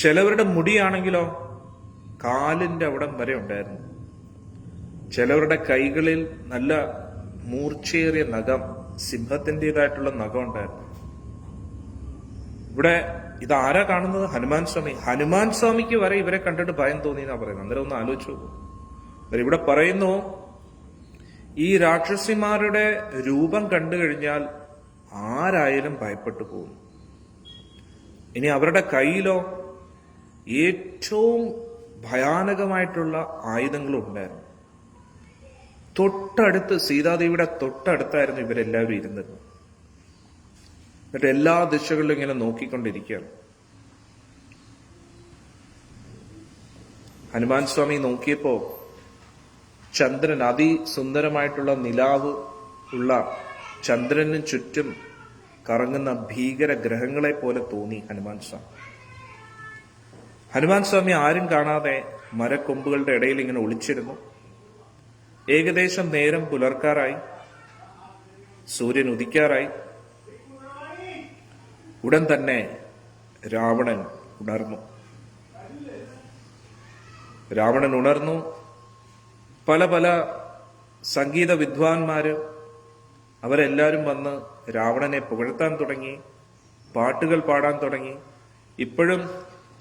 ചിലവരുടെ മുടിയാണെങ്കിലോ കാലിന്റെ അവിടം വരെ ഉണ്ടായിരുന്നു. ചിലവരുടെ കൈകളിൽ നല്ല മൂർച്ചയേറിയ നഖം, സിംഹത്തിൻ്റെതായിട്ടുള്ള നഖം ഉണ്ടായിരുന്നു. ഇവിടെ ഇതാരാ കാണുന്നത്? ഹനുമാൻ സ്വാമി. ഹനുമാൻ സ്വാമിക്ക് വരെ ഇവരെ കണ്ടിട്ട് ഭയം തോന്നി എന്നാ പറയുന്നത്. അന്നേരം ഒന്ന് ആലോചിച്ചു നോക്കൂ. ഇവിടെ പറയുന്നു, ഈ രാക്ഷസിമാരുടെ രൂപം കണ്ടു കഴിഞ്ഞാൽ ആരായാലും ഭയപ്പെട്ടു പോകും. ഇനി അവരുടെ കയ്യിലോ ഏറ്റവും ഭയാനകമായിട്ടുള്ള ആയുധങ്ങളും ഉണ്ടായിരുന്നു. തൊട്ടടുത്ത്, സീതാദേവിയുടെ തൊട്ടടുത്തായിരുന്നു ഇവരെല്ലാവരും ഇരുന്നത്. എന്നിട്ട് എല്ലാ ദിശകളിലും ഇങ്ങനെ നോക്കിക്കൊണ്ടിരിക്കുകയാണ്. ഹനുമാൻ സ്വാമി നോക്കിയപ്പോ ചന്ദ്രൻ, അതിസുന്ദരമായിട്ടുള്ള നിലാവ് ഉള്ള ചന്ദ്രന് ചുറ്റും കറങ്ങുന്ന ഭീകര ഗ്രഹങ്ങളെ പോലെ തോന്നി ഹനുമാൻ സ്വാമി. ഹനുമാൻ സ്വാമി ആരും കാണാതെ മരക്കൊമ്പുകളുടെ ഇടയിൽ ഇങ്ങനെ ഒളിച്ചിരുന്നു. ഏകദേശം നേരം പുലർക്കാറായി, സൂര്യൻ ഉദിക്കാറായി. ഉടൻ തന്നെ രാവണൻ ഉണർന്നു. പല സംഗീത വിദ്വാൻമാര് അവരെല്ലാരും വന്ന് രാവണനെ പുകഴ്ത്താൻ തുടങ്ങി, പാട്ടുകൾ പാടാൻ തുടങ്ങി. ഇപ്പോഴും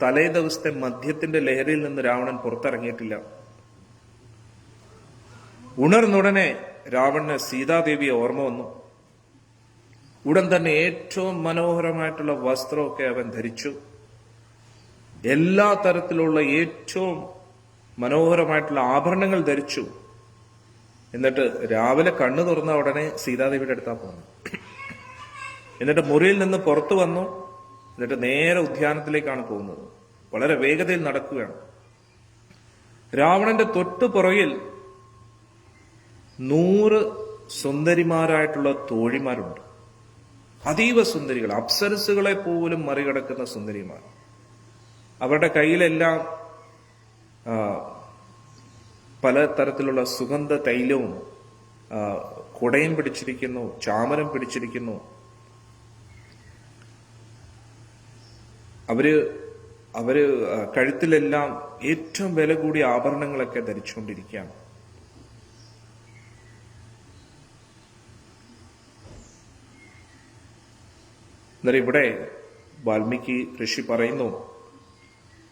തലേ ദിവസത്തെ മദ്യത്തിന്റെ ലഹരിയിൽ നിന്ന് രാവണൻ പുറത്തിറങ്ങിയിട്ടില്ല. ഉണർന്നുടനെ രാവണന് സീതാദേവിയെ ഓർമ്മ വന്നു. ഉടൻ തന്നെ ഏറ്റവും മനോഹരമായിട്ടുള്ള വസ്ത്രമൊക്കെ അവൻ ധരിച്ചു. എല്ലാ തരത്തിലുള്ള ഏറ്റവും മനോഹരമായിട്ടുള്ള ആഭരണങ്ങൾ ധരിച്ചു. എന്നിട്ട് രാവിലെ കണ്ണു തുറന്ന ഉടനെ സീതാദേവിയുടെ അടുത്താ പോന്നു. എന്നിട്ട് മുറിയിൽ നിന്ന് പുറത്തു വന്നു. എന്നിട്ട് നേരെ ഉദ്യാനത്തിലേക്കാണ് പോകുന്നത്. വളരെ വേഗതയിൽ നടക്കുകയാണ്. രാവണന്റെ തൊട്ടു പുറകിൽ 100 സുന്ദരിമാരായിട്ടുള്ള തോഴിമാരുണ്ട്. അതീവ സുന്ദരികൾ, അപ്സരസുകളെ പോലും മറികടക്കുന്ന സുന്ദരിമാർ. അവരുടെ കയ്യിലെല്ലാം പല തരത്തിലുള്ള സുഗന്ധ തൈലവും കുടയും പിടിച്ചിരിക്കുന്നു, ചാമരം പിടിച്ചിരിക്കുന്നു. അവര് അവര് കഴുത്തിലെല്ലാം ഏറ്റവും വില കൂടിയ ആഭരണങ്ങളൊക്കെ ധരിച്ചുകൊണ്ടിരിക്കുകയാണ്. എന്നാൽ ഇവിടെ വാൽമീകി ഋഷി പറയുന്നു,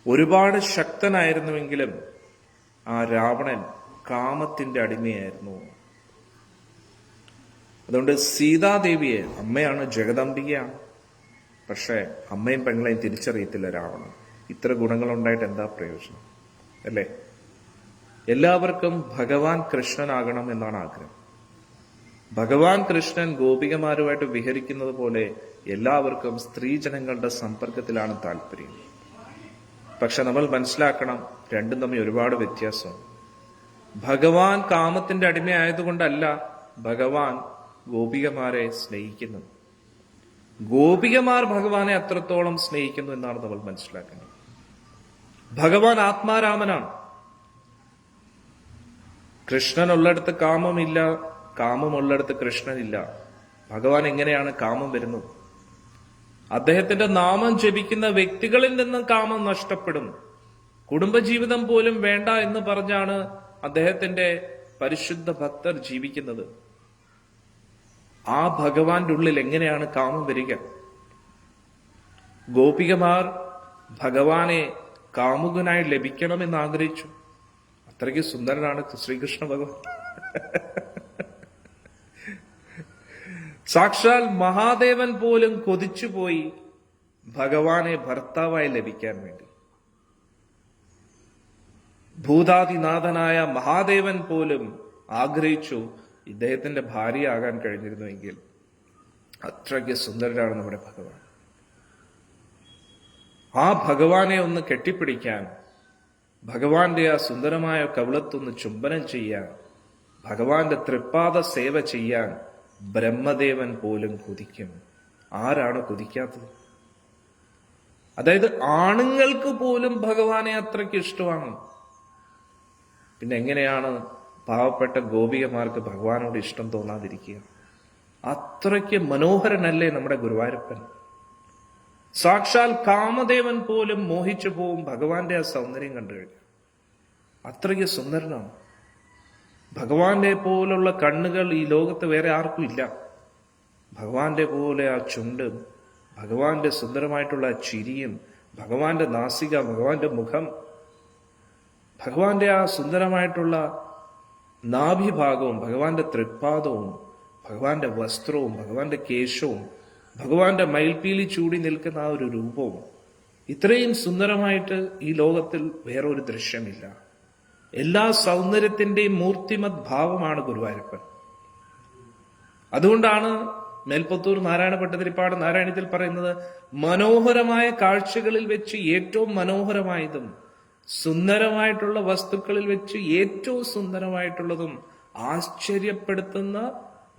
ഒരുപാട് ശക്തനായിരുന്നുവെങ്കിലും ആ രാവണൻ കാമത്തിന്റെ അടിമയായിരുന്നു. അതുകൊണ്ട് സീതാദേവിയെ, അമ്മയാണ്, ജഗദംബികയാണ്, പക്ഷെ അമ്മയും പെങ്ങളെയും തിരിച്ചറിയത്തില്ല രാവണൻ. ഇത്ര ഗുണങ്ങളുണ്ടായിട്ട് എന്താ പ്രയോജനം, അല്ലേ? എല്ലാവർക്കും ഭഗവാൻ കൃഷ്ണനാകണം എന്നാണ് ആഗ്രഹം. ഭഗവാൻ കൃഷ്ണൻ ഗോപികമാരുമായിട്ട് വിഹരിക്കുന്നത് പോലെ എല്ലാവർക്കും സ്ത്രീജനങ്ങളുടെ സമ്പർക്കത്തിലാണ് താല്പര്യം. പക്ഷെ നമ്മൾ മനസ്സിലാക്കണം, രണ്ടും തമ്മിൽ ഒരുപാട് വ്യത്യാസമാണ്. ഭഗവാൻ കാമത്തിന്റെ അടിമയായതുകൊണ്ടല്ല ഭഗവാൻ ഗോപികമാരെ സ്നേഹിക്കുന്നത്. ഗോപികമാർ ഭഗവാനെ അത്രത്തോളം സ്നേഹിക്കുന്നു എന്നാണ് നമ്മൾ മനസ്സിലാക്കുന്നത്. ഭഗവാൻ ആത്മാരാമനാണ്. കൃഷ്ണനുള്ളിടത്ത് കാമമില്ല, കാമമുള്ളിടത്ത് കൃഷ്ണനില്ല. ഭഗവാൻ എങ്ങനെയാണ് കാമം വരുന്നത്? അദ്ദേഹത്തിന്റെ നാമം ജപിക്കുന്ന വ്യക്തികളിൽ നിന്നും കാമം നഷ്ടപ്പെടും. കുടുംബജീവിതം പോലും വേണ്ട എന്ന് പറഞ്ഞാണ് അദ്ദേഹത്തിന്റെ പരിശുദ്ധ ഭക്തർ ജീവിക്കുന്നത്. ആ ഭഗവാന്റെ ഉള്ളിൽ എങ്ങനെയാണ് കാമം വരിക? ഗോപികമാർ ഭഗവാനെ കാമുകനായി ലഭിക്കണമെന്ന് ആഗ്രഹിച്ചു. അത്രയ്ക്ക് സുന്ദരനാണ് ശ്രീകൃഷ്ണ ഭഗവാൻ. സാക്ഷാൽ മഹാദേവൻ പോലും കൊതിച്ചുപോയി ഭഗവാനെ ഭർത്താവായി ലഭിക്കാൻ വേണ്ടി. ഭൂതാദിനാഥനായ മഹാദേവൻ പോലും ആഗ്രഹിച്ചു ഇദ്ദേഹത്തിന്റെ ഭാര്യയാകാൻ കഴിഞ്ഞിരുന്നുവെങ്കിൽ. അത്രയ്ക്ക് സുന്ദരനാണ് നമ്മുടെ ഭഗവാൻ. ആ ഭഗവാനെ ഒന്ന് കെട്ടിപ്പിടിക്കാൻ, ഭഗവാന്റെ ആ സുന്ദരമായ കവിളത്തൊന്ന് ചുംബനം ചെയ്യാൻ, ഭഗവാന്റെ തൃപ്പാദ സേവ ചെയ്യാൻ ബ്രഹ്മദേവൻ പോലും കൊതിക്കും. ആരാണ് കൊതിക്കാത്തത്? അതായത് ആണുങ്ങൾക്ക് പോലും ഭഗവാനെ അത്രയ്ക്ക് ഇഷ്ടമാണ്. പിന്നെ എങ്ങനെയാണ് പാവപ്പെട്ട ഗോപികമാർക്ക് ഭഗവാനോട് ഇഷ്ടം തോന്നാതിരിക്കുക? അത്രയ്ക്ക് മനോഹരനല്ലേ നമ്മുടെ ഗുരുവായൂരപ്പൻ? സാക്ഷാൽ കാമദേവൻ പോലും മോഹിച്ചു പോവും ഭഗവാന്റെ ആ സൗന്ദര്യം കണ്ടു കഴിഞ്ഞാൽ. അത്രയ്ക്ക് സുന്ദരനാണ്. ഭഗവാന്റെ പോലുള്ള കണ്ണുകൾ ഈ ലോകത്ത് വേറെ ആർക്കും ഇല്ല. ഭഗവാന്റെ പോലെ ആ ചുണ്ടും, ഭഗവാന്റെ സുന്ദരമായിട്ടുള്ള ചിരിയും, ഭഗവാന്റെ നാസിക, ഭഗവാന്റെ മുഖം, ഭഗവാന്റെ ആ സുന്ദരമായിട്ടുള്ള നാഭിഭാഗവും, ഭഗവാന്റെ തൃപ്പാദവും, ഭഗവാന്റെ വസ്ത്രവും, ഭഗവാന്റെ കേശവും, ഭഗവാന്റെ മയിൽപ്പീലി ചൂടി നിൽക്കുന്ന ആ ഒരു രൂപവും, ഇത്രയും സുന്ദരമായിട്ട് ഈ ലോകത്തിൽ വേറൊരു ദൃശ്യമില്ല. എല്ലാ സൗന്ദര്യത്തിന്റെയും മൂർത്തിമത് ഭാവമാണ് ഗുരുവായൂരപ്പൻ. അതുകൊണ്ടാണ് മേൽപ്പത്തൂർ നാരായണ ഭട്ടതിരിപ്പാട് നാരായണത്തിൽ പറയുന്നത്, മനോഹരമായ കാഴ്ചകളിൽ വെച്ച് ഏറ്റവും മനോഹരമായതും, സുന്ദരമായിട്ടുള്ള വസ്തുക്കളിൽ വെച്ച് ഏറ്റവും സുന്ദരമായിട്ടുള്ളതും, ആശ്ചര്യപ്പെടുത്തുന്ന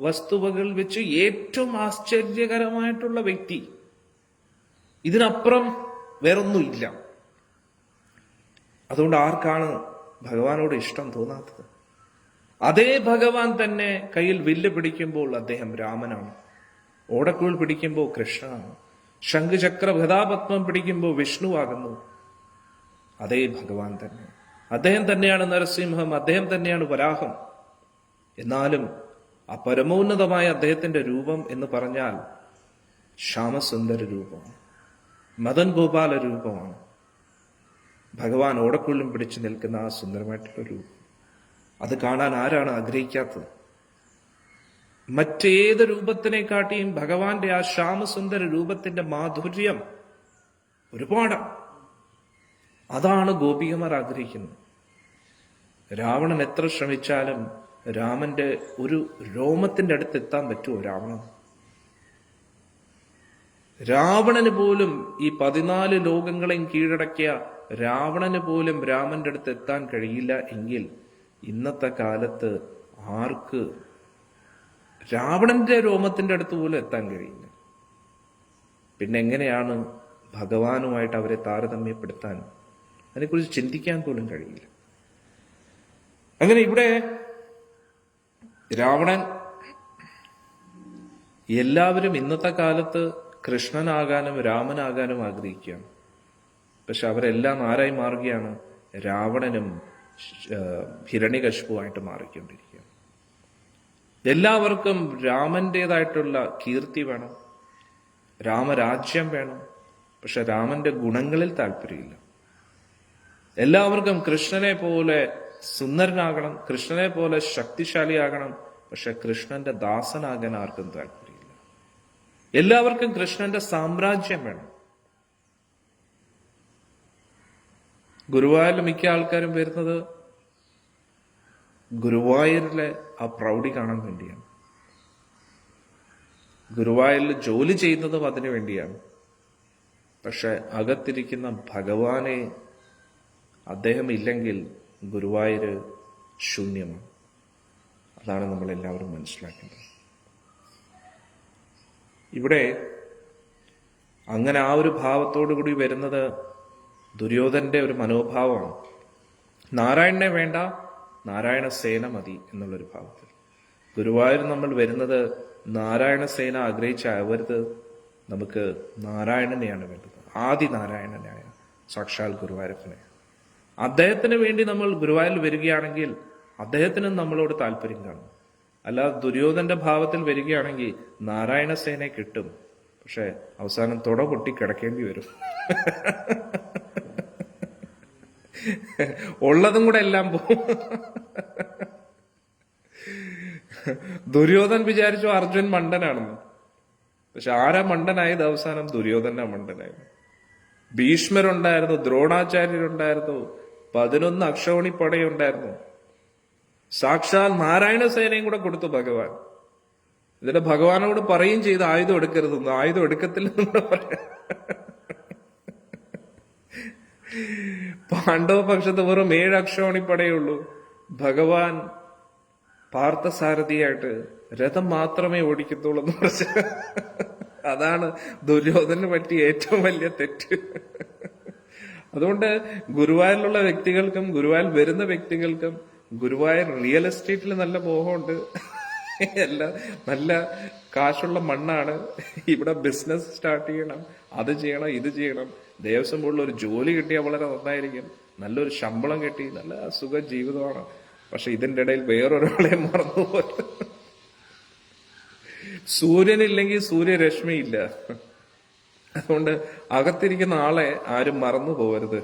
വസ്തുവകളിൽ വെച്ച് ഏറ്റവും ആശ്ചര്യകരമായിട്ടുള്ള വ്യക്തി. ഇതിനപ്പുറം വേറൊന്നുമില്ല. അതുകൊണ്ട് ആർക്കാണ് ഭഗവാനോട് ഇഷ്ടം തോന്നാത്തത്? അതേ ഭഗവാൻ തന്നെ കയ്യിൽ വില്ല് പിടിക്കുമ്പോൾ അദ്ദേഹം രാമനാണ്, ഓടക്കുഴൽ പിടിക്കുമ്പോൾ കൃഷ്ണനാണ്, ശംഖുചക്ര ഗദാപത്മം പിടിക്കുമ്പോൾ വിഷ്ണുവാകുന്നു. അതേ ഭഗവാൻ തന്നെ. അദ്ദേഹം തന്നെയാണ് നരസിംഹം, അദ്ദേഹം തന്നെയാണ് വരാഹം. എന്നാലും ആ പരമോന്നതമായ അദ്ദേഹത്തിന്റെ രൂപം എന്ന് പറഞ്ഞാൽ ശ്യാമസുന്ദര രൂപമാണ്, മദൻ ഗോപാല രൂപമാണ്. ഭഗവാൻ ഓടക്കുള്ളും പിടിച്ചു നിൽക്കുന്ന ആ സുന്ദരമായിട്ടുള്ള രൂപം, അത് കാണാൻ ആരാണ് ആഗ്രഹിക്കാത്തത്? മറ്റേത് രൂപത്തിനെക്കാട്ടിയും ഭഗവാന്റെ ആ ശ്യാമസുന്ദര രൂപത്തിന്റെ മാധുര്യം ഒരുപാടാണ്. അതാണ് ഗോപികമാർ ആഗ്രഹിക്കുന്നത്. രാവണൻ എത്ര ശ്രമിച്ചാലും രാമന്റെ ഒരു രോമത്തിന്റെ അടുത്ത് എത്താൻ പറ്റുമോ? രാവണന് പോലും, ഈ 14 ലോകങ്ങളെയും കീഴടക്കിയ രാവണന് പോലും രാമന്റെ അടുത്ത് എത്താൻ കഴിയില്ല എങ്കിൽ ഇന്നത്തെ കാലത്ത് ആർക്ക് രാവണന്റെ രോമത്തിന്റെ അടുത്ത് പോലും എത്താൻ കഴിയില്ല? പിന്നെ എങ്ങനെയാണ് ഭഗവാനുമായിട്ട് അവരെ താരതമ്യപ്പെടുത്താൻ? അതിനെക്കുറിച്ച് ചിന്തിക്കാൻ പോലും കഴിയില്ല. അങ്ങനെ ഇവിടെ രാവണൻ, എല്ലാവരും ഇന്നത്തെ കാലത്ത് കൃഷ്ണനാകാനും രാമനാകാനും ആഗ്രഹിക്കുകയാണ്. പക്ഷെ അവരെല്ലാം ആരായി മാറുകയാണ്? രാവണനും ഹിരണ്യകശിപുവായിട്ട് മാറിക്കൊണ്ടിരിക്കുകയാണ്. എല്ലാവർക്കും രാമന്റേതായിട്ടുള്ള കീർത്തി വേണം, രാമരാജ്യം വേണം, പക്ഷെ രാമന്റെ ഗുണങ്ങളിൽ താല്പര്യമില്ല. എല്ലാവർക്കും കൃഷ്ണനെ പോലെ സുന്ദരനാകണം, കൃഷ്ണനെ പോലെ ശക്തിശാലിയാകണം, പക്ഷെ കൃഷ്ണന്റെ ദാസനാകാൻ ആർക്കും താല്പര്യമില്ല. എല്ലാവർക്കും കൃഷ്ണന്റെ സാമ്രാജ്യം വേണം. ഗുരുവായൂരിൽ മിക്ക ആൾക്കാരും വരുന്നത് ഗുരുവായൂരിലെ ആ പ്രൗഢി കാണാൻ വേണ്ടിയാണ്. ഗുരുവായൂരിൽ ജോലി ചെയ്യുന്നതും അതിനു വേണ്ടിയാണ്. പക്ഷെ അകത്തിരിക്കുന്ന ഭഗവാനെ അദ്ദേഹം ഇല്ലെങ്കിൽ ഗുരുവായൂര് ശൂന്യമാണ്. അതാണ് നമ്മളെല്ലാവരും മനസ്സിലാക്കേണ്ടത്. ഇവിടെ അങ്ങനെ ആ ഒരു ഭാവത്തോടു കൂടി വരുന്നത് ദുര്യോധനന്റെ ഒരു മനോഭാവമാണ്. നാരായണനെ വേണ്ട, നാരായണ സേന മതി എന്നുള്ളൊരു ഭാവത്തിൽ. ഗുരുവായൂർ നമ്മൾ വരുന്നത് നാരായണ സേന ആഗ്രഹിച്ചാവരുത്, നമുക്ക് നാരായണനെയാണ് വേണ്ടത്, ആദി നാരായണനായ സാക്ഷാൽ ഗുരുവായൂരപ്പനെ. അദ്ദേഹത്തിന് വേണ്ടി നമ്മൾ ഗുരുവായൂരിൽ വരികയാണെങ്കിൽ അദ്ദേഹത്തിനും നമ്മളോട് താല്പര്യം കാണും. അല്ലാതെ ദുര്യോധന്റെ ഭാവത്തിൽ വരികയാണെങ്കിൽ നാരായണ സേനയെ കിട്ടും, പക്ഷെ അവസാനം തുട പൊട്ടി കിടക്കേണ്ടി വരും. ഉള്ളതും കൂടെ എല്ലാം പോകും. ദുര്യോധൻ വിചാരിച്ചു അർജുൻ മണ്ടനാണെന്ന്, പക്ഷെ ആരാ മണ്ടനായത്? അവസാനം ദുര്യോധന മണ്ടനായത്. ഭീഷ്മരുണ്ടായിരുന്നു, ദ്രോണാചാര്യരുണ്ടായിരുന്നു, 11 അക്ഷൗണിപ്പടയുണ്ടായിരുന്നു, സാക്ഷാൽ നാരായണ സേനയും കൂടെ കൊടുത്തു ഭഗവാൻ. ഇതിന്റെ ഭഗവാനോട് പറയുകയും ചെയ്ത് ആയുധം എടുക്കരുതെന്ന്. ആയുധം എടുക്കത്തില്ലെന്ന് പറയാം. പാണ്ഡവ പക്ഷത്ത് വെറും 7 അക്ഷൗണിപ്പടയുള്ളൂ. ഭഗവാൻ പാർത്ഥസാരഥിയായിട്ട് രഥം മാത്രമേ ഓടിക്കത്തുള്ളൂ എന്ന് പറഞ്ഞ. അതാണ് ദുര്യോധനന് പറ്റിയ ഏറ്റവും വലിയ തെറ്റ്. അതുകൊണ്ട് ഗുരുവായൂരിലുള്ള വ്യക്തികൾക്കും ഗുരുവായൂർ വരുന്ന വ്യക്തികൾക്കും ഗുരുവായൂർ റിയൽ എസ്റ്റേറ്റിൽ നല്ല മോഹമുണ്ട്, എല്ലാം നല്ല കാശുള്ള മണ്ണാണ്. ഇവിടെ ബിസിനസ് സ്റ്റാർട്ട് ചെയ്യണം, അത് ചെയ്യണം, ഇത് ചെയ്യണം. ദേവസ്വം ബോർഡിൽ ഒരു ജോലി കിട്ടിയാൽ വളരെ നന്നായിരിക്കും, നല്ലൊരു ശമ്പളം കിട്ടി, നല്ല സുഖ ജീവിതമാണ്. പക്ഷെ ഇതിന്റെ ഇടയിൽ വേറൊരാളെ മറന്നുപോയി. സൂര്യനില്ലെങ്കിൽ സൂര്യരശ്മിയില്ല. അതുകൊണ്ട് അകത്തിരിക്കുന്ന ആളെ ആരും മറന്നു പോകരുത്.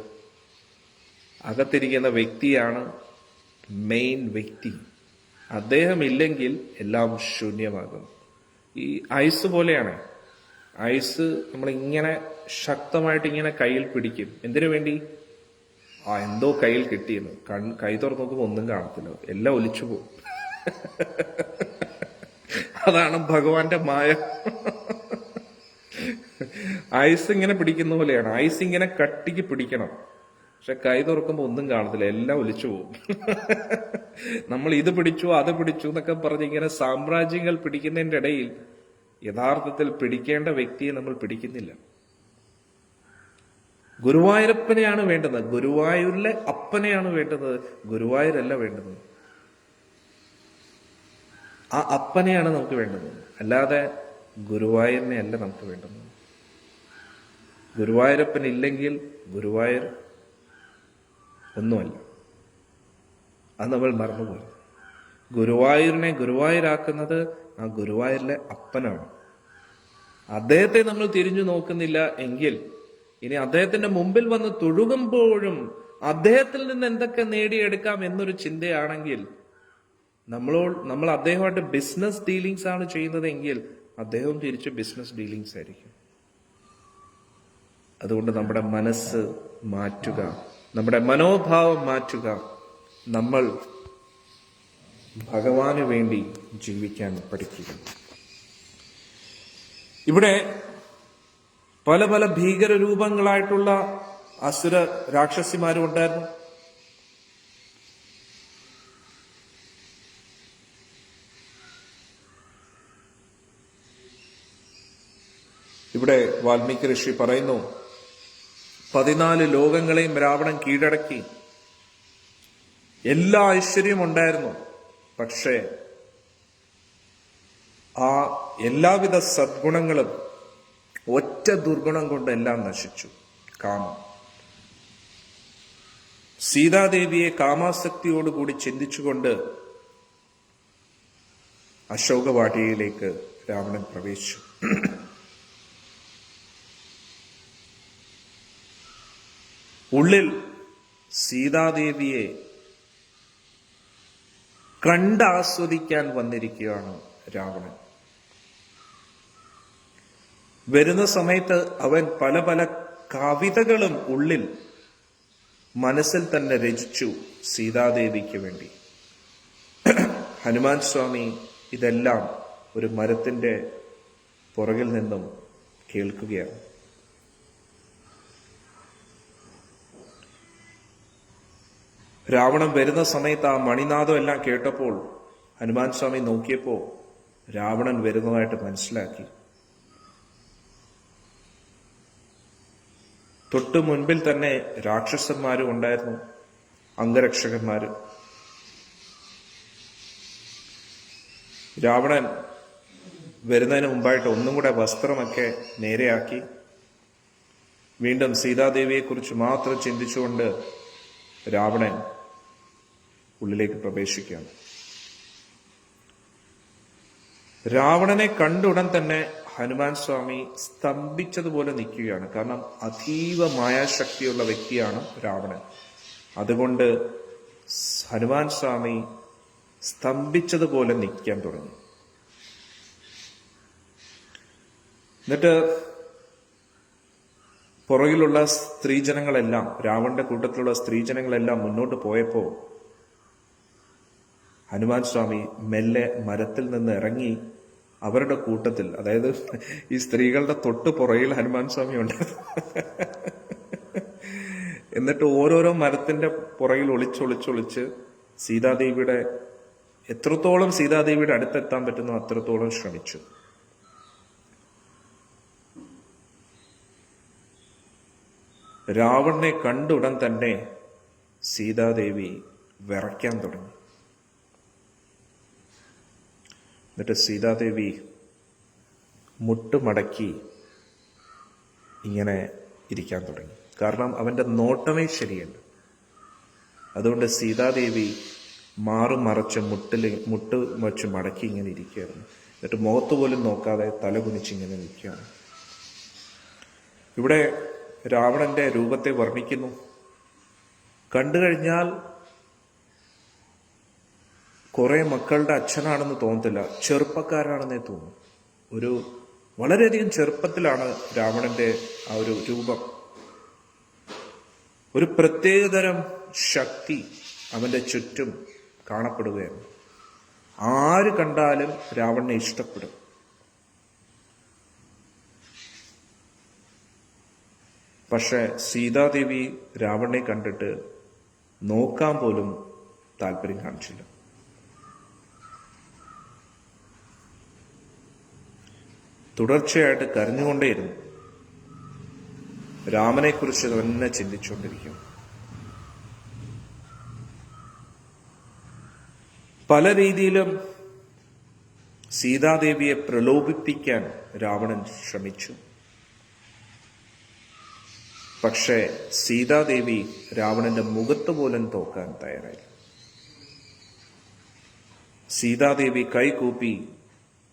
അകത്തിരിക്കുന്ന വ്യക്തിയാണ് മെയിൻ വ്യക്തി. അദ്ദേഹം ഇല്ലെങ്കിൽ എല്ലാം ശൂന്യമാകും. ഈ ഐസ് പോലെയാണ്. ഐസ് നമ്മളിങ്ങനെ ശക്തമായിട്ട് ഇങ്ങനെ കയ്യിൽ പിടിക്കും. എന്തിനു വേണ്ടി? എന്തോ കയ്യിൽ കിട്ടിയെന്ന്. കൈ തുറന്നു നോക്കുമ്പോൾ ഒന്നും കാണത്തില്ല, എല്ലാം ഒലിച്ചു പോകും. അതാണ് ഭഗവാന്റെ മായ. ഐസ് ഇങ്ങനെ പിടിക്കുന്ന പോലെയാണ്. ഐസ് ഇങ്ങനെ കട്ടിക്ക് പിടിക്കണം, പക്ഷെ കൈ തുറക്കുമ്പോൾ ഒന്നും കാണത്തില്ല, എല്ലാം ഒലിച്ചു പോകും. നമ്മൾ ഇത് പിടിച്ചു അത് പിടിച്ചു എന്നൊക്കെ പറഞ്ഞ് ഇങ്ങനെ സാമ്രാജ്യങ്ങൾ പിടിക്കുന്നതിന്റെ ഇടയിൽ യഥാർത്ഥത്തിൽ പിടിക്കേണ്ട വ്യക്തിയെ നമ്മൾ പിടിക്കുന്നില്ല. ഗുരുവായൂരപ്പനെയാണ് വേണ്ടത്, ഗുരുവായൂരിലെ അപ്പനെയാണ് വേണ്ടത്, ഗുരുവായൂരല്ല വേണ്ടത്. ആ അപ്പനെയാണ് നമുക്ക് വേണ്ടത്, അല്ലാതെ ഗുരുവായൂരിനെ അല്ല നമുക്ക് വേണ്ടത്. ഗുരുവായൂരപ്പൻ ഇല്ലെങ്കിൽ ഗുരുവായൂർ ഒന്നുമല്ല. അത് നമ്മൾ മറന്നുപോയി. ഗുരുവായൂരിനെ ഗുരുവായൂരാക്കുന്നത് ആ ഗുരുവായൂരിലെ അപ്പനാണ്. അദ്ദേഹത്തെ നമ്മൾ തിരിഞ്ഞു നോക്കുന്നില്ല എങ്കിൽ, ഇനി അദ്ദേഹത്തിന്റെ മുമ്പിൽ വന്ന് തൊഴുകുമ്പോഴും അദ്ദേഹത്തിൽ നിന്ന് എന്തൊക്കെ നേടിയെടുക്കാം എന്നൊരു ചിന്തയാണെങ്കിൽ, നമ്മൾ അദ്ദേഹമായിട്ട് ബിസിനസ് ഡീലിങ്സ് ആണ് ചെയ്യുന്നതെങ്കിൽ അദ്ദേഹം തിരിച്ച് ബിസിനസ് ഡീലിങ്സ് ആയിരിക്കും. അതുകൊണ്ട് നമ്മുടെ മനസ്സ് മാറ്റുക, നമ്മുടെ മനോഭാവം മാറ്റുക. നമ്മൾ ഭഗവാന് വേണ്ടി ജീവിക്കാൻ പഠിക്കുക. ഇവിടെ പല പല ഭീകര രൂപങ്ങളായിട്ടുള്ള അസുര രാക്ഷസിമാരും ഉണ്ടായിരുന്നു. ഇവിടെ വാൽമീകി ഋഷി പറയുന്നു, 14 ലോകങ്ങളെയും രാവണൻ കീഴടക്കി. എല്ലാ ഐശ്വര്യവും ഉണ്ടായിരുന്നു, പക്ഷേ ആ എല്ലാവിധ സദ്ഗുണങ്ങളും ഒറ്റ ദുർഗുണം കൊണ്ട് എല്ലാം നശിച്ചു, കാമം. സീതാദേവിയെ കാമാസക്തിയോടുകൂടി ചിന്തിച്ചുകൊണ്ട് അശോകവാടികയിലേക്ക് രാവണൻ പ്രവേശിച്ചു. ഉള്ളിൽ സീതാദേവിയെ കണ്ടാസ്വദിക്കാൻ വന്നിരിക്കുകയാണ് രാവണൻ. വരുന്ന സമയത്ത് അവൻ പല പല കവിതകളും ഉള്ളിൽ മനസ്സിൽ തന്നെ രചിച്ചു സീതാദേവിക്ക് വേണ്ടി. ഹനുമാൻ സ്വാമി ഇതെല്ലാം ഒരു മരത്തിന്റെ പുറകിൽ നിന്നും കേൾക്കുകയാണ്. രാവണൻ വരുന്ന സമയത്ത് ആ മണിനാദം എല്ലാം കേട്ടപ്പോൾ ഹനുമാൻ സ്വാമി നോക്കിയപ്പോൾ രാവണൻ വരുന്നതായിട്ട് മനസ്സിലാക്കി. തൊട്ടു മുൻപിൽ തന്നെ രാക്ഷസന്മാരും ഉണ്ടായിരുന്നു, അംഗരക്ഷകന്മാര്. രാവണൻ വരുന്നതിന് മുമ്പായിട്ട് ഒന്നും കൂടെ വസ്ത്രമൊക്കെ നേരെയാക്കി വീണ്ടും സീതാദേവിയെക്കുറിച്ച് മാത്രം ചിന്തിച്ചുകൊണ്ട് രാവണൻ ഉള്ളിലേക്ക് പ്രവേശിക്കുകയാണ്. രാവണനെ കണ്ടുടൻ തന്നെ ഹനുമാൻ സ്വാമി സ്തംഭിച്ചതുപോലെ നിൽക്കുകയാണ്. കാരണം അതീവ മായാശക്തിയുള്ള വ്യക്തിയാണ് രാവണൻ. അതുകൊണ്ട് ഹനുമാൻ സ്വാമി സ്തംഭിച്ചതുപോലെ നിൽക്കാൻ തുടങ്ങി. എന്നിട്ട് പുറകിലുള്ള സ്ത്രീജനങ്ങളെല്ലാം, രാവണന്റെ കൂട്ടത്തിലുള്ള സ്ത്രീജനങ്ങളെല്ലാം മുന്നോട്ട് പോയപ്പോ ഹനുമാൻ സ്വാമി മെല്ലെ മരത്തിൽ നിന്ന് ഇറങ്ങി അവരുടെ കൂട്ടത്തിൽ, അതായത് ഈ സ്ത്രീകളുടെ തൊട്ട് പുറകിൽ ഹനുമാൻ സ്വാമി ഉണ്ട്. എന്നിട്ട് ഓരോരോ മരത്തിന്റെ പുറകിൽ ഒളിച്ചൊളിച്ചൊളിച്ച് സീതാദേവിയുടെ എത്രത്തോളം സീതാദേവിയുടെ അടുത്തെത്താൻ പറ്റുന്നോ അത്രത്തോളം ശ്രമിച്ചു. രാവണനെ കണ്ടുടൻ തന്നെ സീതാദേവി വിറയ്ക്കാൻ തുടങ്ങി. എന്നിട്ട് സീതാദേവി മുട്ടുമടക്കി ഇങ്ങനെ ഇരിക്കാൻ തുടങ്ങി. കാരണം അവന്റെ നോട്ടമേ ശരിയല്ല. അതുകൊണ്ട് സീതാദേവി മറച്ച് മുട്ട് വച്ച് മടക്കി ഇങ്ങനെ ഇരിക്കുകയായിരുന്നു. എന്നിട്ട് മുഖത്ത് പോലും നോക്കാതെ തല കുനിച്ചിങ്ങനെ നിൽക്കുകയാണ്. ഇവിടെ രാവണന്റെ രൂപത്തെ വർണ്ണിക്കുന്നു. കണ്ടു കഴിഞ്ഞാൽ കുറെ മക്കളുടെ അച്ഛനാണെന്ന് തോന്നത്തില്ല, ചെറുപ്പക്കാരാണെന്നേ തോന്നും. ഒരു വളരെയധികം ചെറുപ്പത്തിലാണ് രാവണന്റെ ആ ഒരു രൂപം. ഒരു പ്രത്യേകതരം ശക്തി അവന്റെ ചുറ്റും കാണപ്പെടുകയാണ്. ആര് കണ്ടാലും രാവണനെ ഇഷ്ടപ്പെടും. പക്ഷെ സീതാദേവി രാവണനെ കണ്ടിട്ട് നോക്കാൻ പോലും താല്പര്യം കാണിച്ചില്ല. തുടർച്ചയായിട്ട് കരഞ്ഞുകൊണ്ടേയിരുന്നു. രാമനെക്കുറിച്ച് തന്നെ ചിന്തിച്ചുകൊണ്ടിരിക്കും. പല രീതിയിലും സീതാദേവിയെ പ്രലോഭിപ്പിക്കാൻ രാവണൻ ശ്രമിച്ചു. പക്ഷേ സീതാദേവി രാവണന്റെ മുഖത്ത് പോലും തോക്കാൻ തയ്യാറായി. സീതാദേവി കൈകൂപ്പി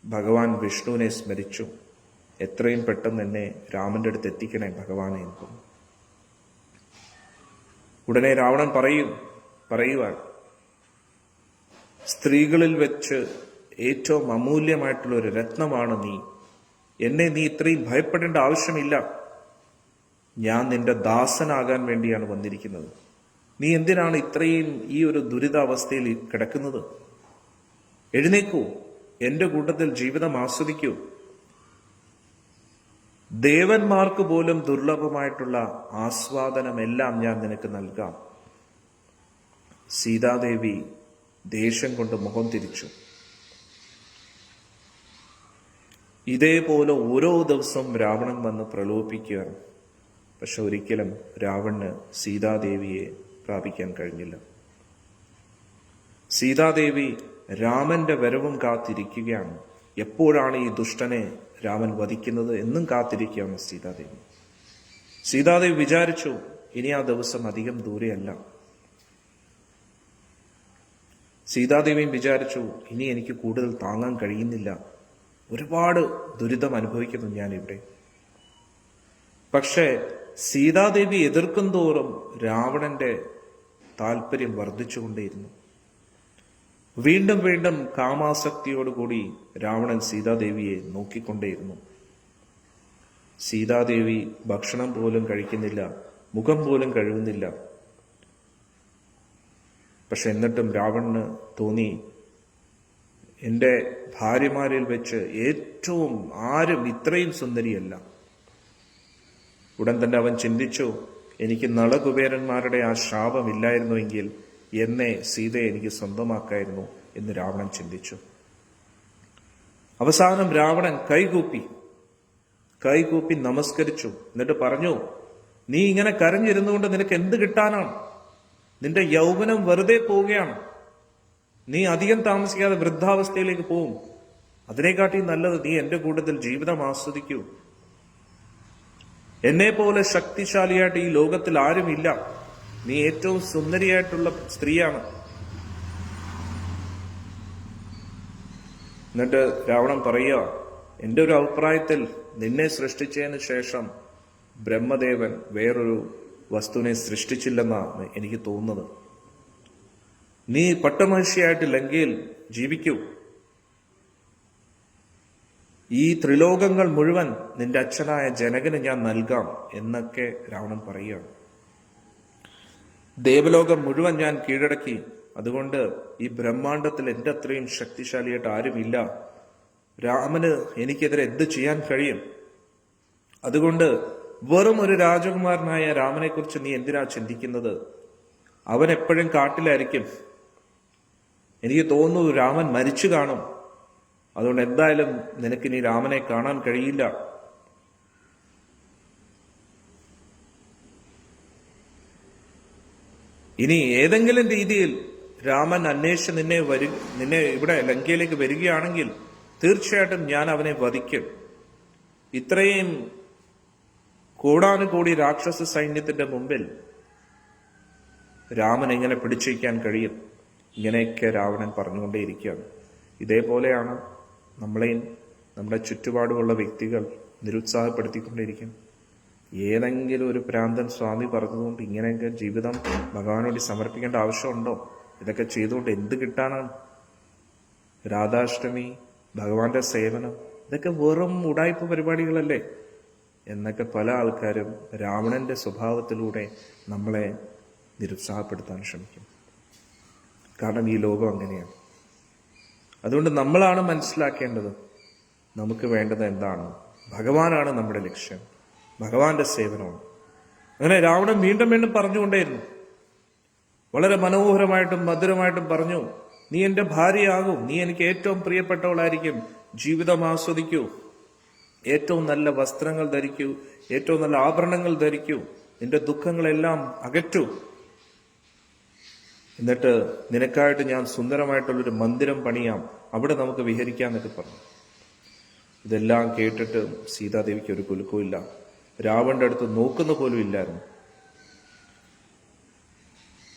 ഭഗവാൻ വിഷ്ണുവിനെ സ്മരിച്ചു. എത്രയും പെട്ടെന്ന് എന്നെ രാമന്റെ അടുത്ത് എത്തിക്കണേ ഭഗവാനെ എന്ന്. ഉടനെ രാവണൻ പറയുക സ്ത്രീകളിൽ വെച്ച് ഏറ്റവും അമൂല്യമായിട്ടുള്ള ഒരു രത്നമാണ് നീ. എന്നെ നീ ഇത്രയും ഭയപ്പെടേണ്ട ആവശ്യമില്ല. ഞാൻ നിന്റെ ദാസനാകാൻ വേണ്ടിയാണ് വന്നിരിക്കുന്നത്. നീ എന്തിനാണ് ഇത്രയും ഈ ഒരു ദുരിതാവസ്ഥയിൽ കിടക്കുന്നത്? എഴുന്നേക്കൂ, എന്റെ കൂട്ടത്തിൽ ജീവിതം ആസ്വദിക്കൂ. ദേവന്മാർക്ക് പോലും ദുർലഭമായിട്ടുള്ള ആസ്വാദനമെല്ലാം ഞാൻ നിനക്ക് നൽകാം. സീതാദേവി ദേഷ്യം കൊണ്ട് മുഖം തിരിച്ചു. ഇതേപോലെ ഓരോ ദിവസവും രാവണൻ വന്ന് പ്രലോഭിക്കുകയാണ്. പക്ഷെ ഒരിക്കലും രാവണന് സീതാദേവിയെ പ്രാപിക്കാൻ കഴിഞ്ഞില്ല. സീതാദേവി രാമന്റെ വരവും കാത്തിരിക്കുകയാണ്. എപ്പോഴാണ് ഈ ദുഷ്ടനെ രാമൻ വധിക്കുന്നത് എന്നും കാത്തിരിക്കുകയാണ് സീതാദേവി. സീതാദേവി വിചാരിച്ചു ഇനി ആ ദിവസം അധികം ദൂരെയല്ല. സീതാദേവിയും വിചാരിച്ചു, ഇനി എനിക്ക് കൂടുതൽ താങ്ങാൻ കഴിയുന്നില്ല, ഒരുപാട് ദുരിതം അനുഭവിക്കുന്നു ഞാനിവിടെ. പക്ഷേ സീതാദേവി എതിർക്കും തോറും രാവണന്റെ താല്പര്യം വർദ്ധിച്ചുകൊണ്ടേയിരുന്നു. വീണ്ടും വീണ്ടും കാമാസക്തിയോടുകൂടി രാവണൻ സീതാദേവിയെ നോക്കിക്കൊണ്ടേയിരുന്നു. സീതാദേവി ഭക്ഷണം പോലും കഴിക്കുന്നില്ല, മുഖം പോലും കഴുകുന്നില്ല. പക്ഷെ എന്നിട്ടും രാവണന് തോന്നി, എൻ്റെ ഭാര്യമാരിൽ വെച്ച് ഏറ്റവും ആരും ഇത്രയും സുന്ദരിയല്ല. ഉടൻ തന്നെ അവൻ ചിന്തിച്ചു, എനിക്ക് നളകുബേരന്മാരുടെ ആ ശാപമില്ലായിരുന്നുവെങ്കിൽ എന്നെ സീതയെ എനിക്ക് സ്വന്തമാക്കായിരുന്നു എന്ന് രാവണൻ ചിന്തിച്ചു. അവസാനം രാവണൻ കൈകൂപ്പി നമസ്കരിച്ചു. എന്നിട്ട് പറഞ്ഞു, നീ ഇങ്ങനെ കരഞ്ഞിരുന്നുകൊണ്ട് നിനക്ക് എന്ത് കിട്ടാനാണ്? നിന്റെ യൗവനം വെറുതെ പോവുകയാണ്. നീ അധികം താമസിക്കാതെ വൃദ്ധാവസ്ഥയിലേക്ക് പോവും. അതിനെക്കാട്ടി നല്ലത് നീ എന്റെ കൂട്ടത്തിൽ ജീവിതം ആസ്വദിക്കൂ. എന്നെ പോലെ ശക്തിശാലിയായിട്ട് ഈ ലോകത്തിൽ ആരുമില്ല. നീ ഏറ്റവും സുന്ദരിയായിട്ടുള്ള സ്ത്രീയാണ്. എന്നിട്ട് രാവണൻ പറയുക, എന്റെ ഒരു അഭിപ്രായത്തിൽ നിന്നെ സൃഷ്ടിച്ചതിന് ശേഷം ബ്രഹ്മദേവൻ വേറൊരു വസ്തുവിനെ സൃഷ്ടിച്ചില്ലെന്നാണ് എനിക്ക് തോന്നുന്നത്. നീ പട്ടമഹർഷിയായിട്ട് ലങ്കയിൽ ജീവിക്കൂ. ഈ ത്രിലോകങ്ങൾ മുഴുവൻ നിന്റെ അച്ഛനായ ജനകന് ഞാൻ നൽകാം എന്നൊക്കെ രാവണൻ പറയുകയാണ്. ദേവലോകം മുഴുവൻ ഞാൻ കീഴടക്കി. അതുകൊണ്ട് ഈ ബ്രഹ്മാണ്ടത്തിൽ എന്റെ അത്രയും ശക്തിശാലിയായിട്ട് ആരുമില്ല. രാമന് എനിക്കെതിരെ എന്ത് ചെയ്യാൻ കഴിയും? അതുകൊണ്ട് വെറും ഒരു രാജകുമാരനായ രാമനെ കുറിച്ച് നീ എന്തിനാ ചിന്തിക്കുന്നത്? അവൻ എപ്പോഴും കാട്ടിലായിരിക്കും. എനിക്ക് തോന്നുന്നു രാമൻ മരിച്ചു കാണും. അതുകൊണ്ട് എന്തായാലും നിനക്കിനി രാമനെ കാണാൻ കഴിയില്ല. ഇനി ഏതെങ്കിലും രീതിയിൽ രാമൻ അന്വേഷിച്ച് നിന്നെ ഇവിടെ ലങ്കയിലേക്ക് വരികയാണെങ്കിൽ തീർച്ചയായിട്ടും ഞാൻ അവനെ വധിക്കും. ഇത്രയും കോടാനുകോടി രാക്ഷസ സൈന്യത്തിന്റെ മുമ്പിൽ രാമൻ എങ്ങനെ പിടിച്ചിരിക്കാൻ കഴിയും? ഇങ്ങനെയൊക്കെ രാവണൻ പറഞ്ഞുകൊണ്ടേയിരിക്കുകയാണ്. ഇതേപോലെയാണ് നമ്മളെയും നമ്മുടെ ചുറ്റുപാടുമുള്ള വ്യക്തികൾ നിരുത്സാഹപ്പെടുത്തിക്കൊണ്ടിരിക്കും. ഏതെങ്കിലും ഒരു പ്രാന്തൻ സ്വാമി പറഞ്ഞതുകൊണ്ട് ഇങ്ങനെയൊക്കെ ജീവിതം ഭഗവാനോട് സമർപ്പിക്കേണ്ട ആവശ്യമുണ്ടോ? ഇതൊക്കെ ചെയ്തുകൊണ്ട് എന്ത് കിട്ടാനാണ്? രാധാഷ്ടമി, ഭഗവാന്റെ സേവനം, ഇതൊക്കെ വെറും ഉടായ്പ പരിപാടികളല്ലേ എന്നൊക്കെ പല ആൾക്കാരും രാവണന്റെ സ്വഭാവത്തിലൂടെ നമ്മളെ നിരുത്സാഹപ്പെടുത്താൻ ശ്രമിക്കും. കാരണം ഈ ലോകം അങ്ങനെയാണ്. അതുകൊണ്ട് നമ്മളാണ് മനസ്സിലാക്കേണ്ടത് നമുക്ക് വേണ്ടത് എന്താണ്. ഭഗവാനാണ് നമ്മുടെ ലക്ഷ്യം, ഭഗവാന്റെ സേവനമാണ്. അങ്ങനെ രാവണൻ വീണ്ടും വീണ്ടും പറഞ്ഞുകൊണ്ടേയിരുന്നു. വളരെ മനോഹരമായിട്ടും മധുരമായിട്ടും പറഞ്ഞു, നീ എന്റെ ഭാര്യയാകും, നീ എനിക്ക് ഏറ്റവും പ്രിയപ്പെട്ടവളായിരിക്കും, ജീവിതം ആസ്വദിക്കൂ, ഏറ്റവും നല്ല വസ്ത്രങ്ങൾ ധരിക്കൂ, ഏറ്റവും നല്ല ആഭരണങ്ങൾ ധരിക്കൂ, നിന്റെ ദുഃഖങ്ങളെല്ലാം അകറ്റൂ, എന്നിട്ട് നിനക്കായിട്ട് ഞാൻ സുന്ദരമായിട്ടുള്ളൊരു മന്ദിരം പണിയാം, അവിടെ നമുക്ക് വിഹരിക്കാന്നൊക്കെ പറഞ്ഞു. ഇതെല്ലാം കേട്ടിട്ട് സീതാദേവിക്ക് ഒരു കുലുക്കമില്ല. രാവണന്റെ അടുത്ത് നോക്കുന്ന പോലും ഇല്ലായിരുന്നു.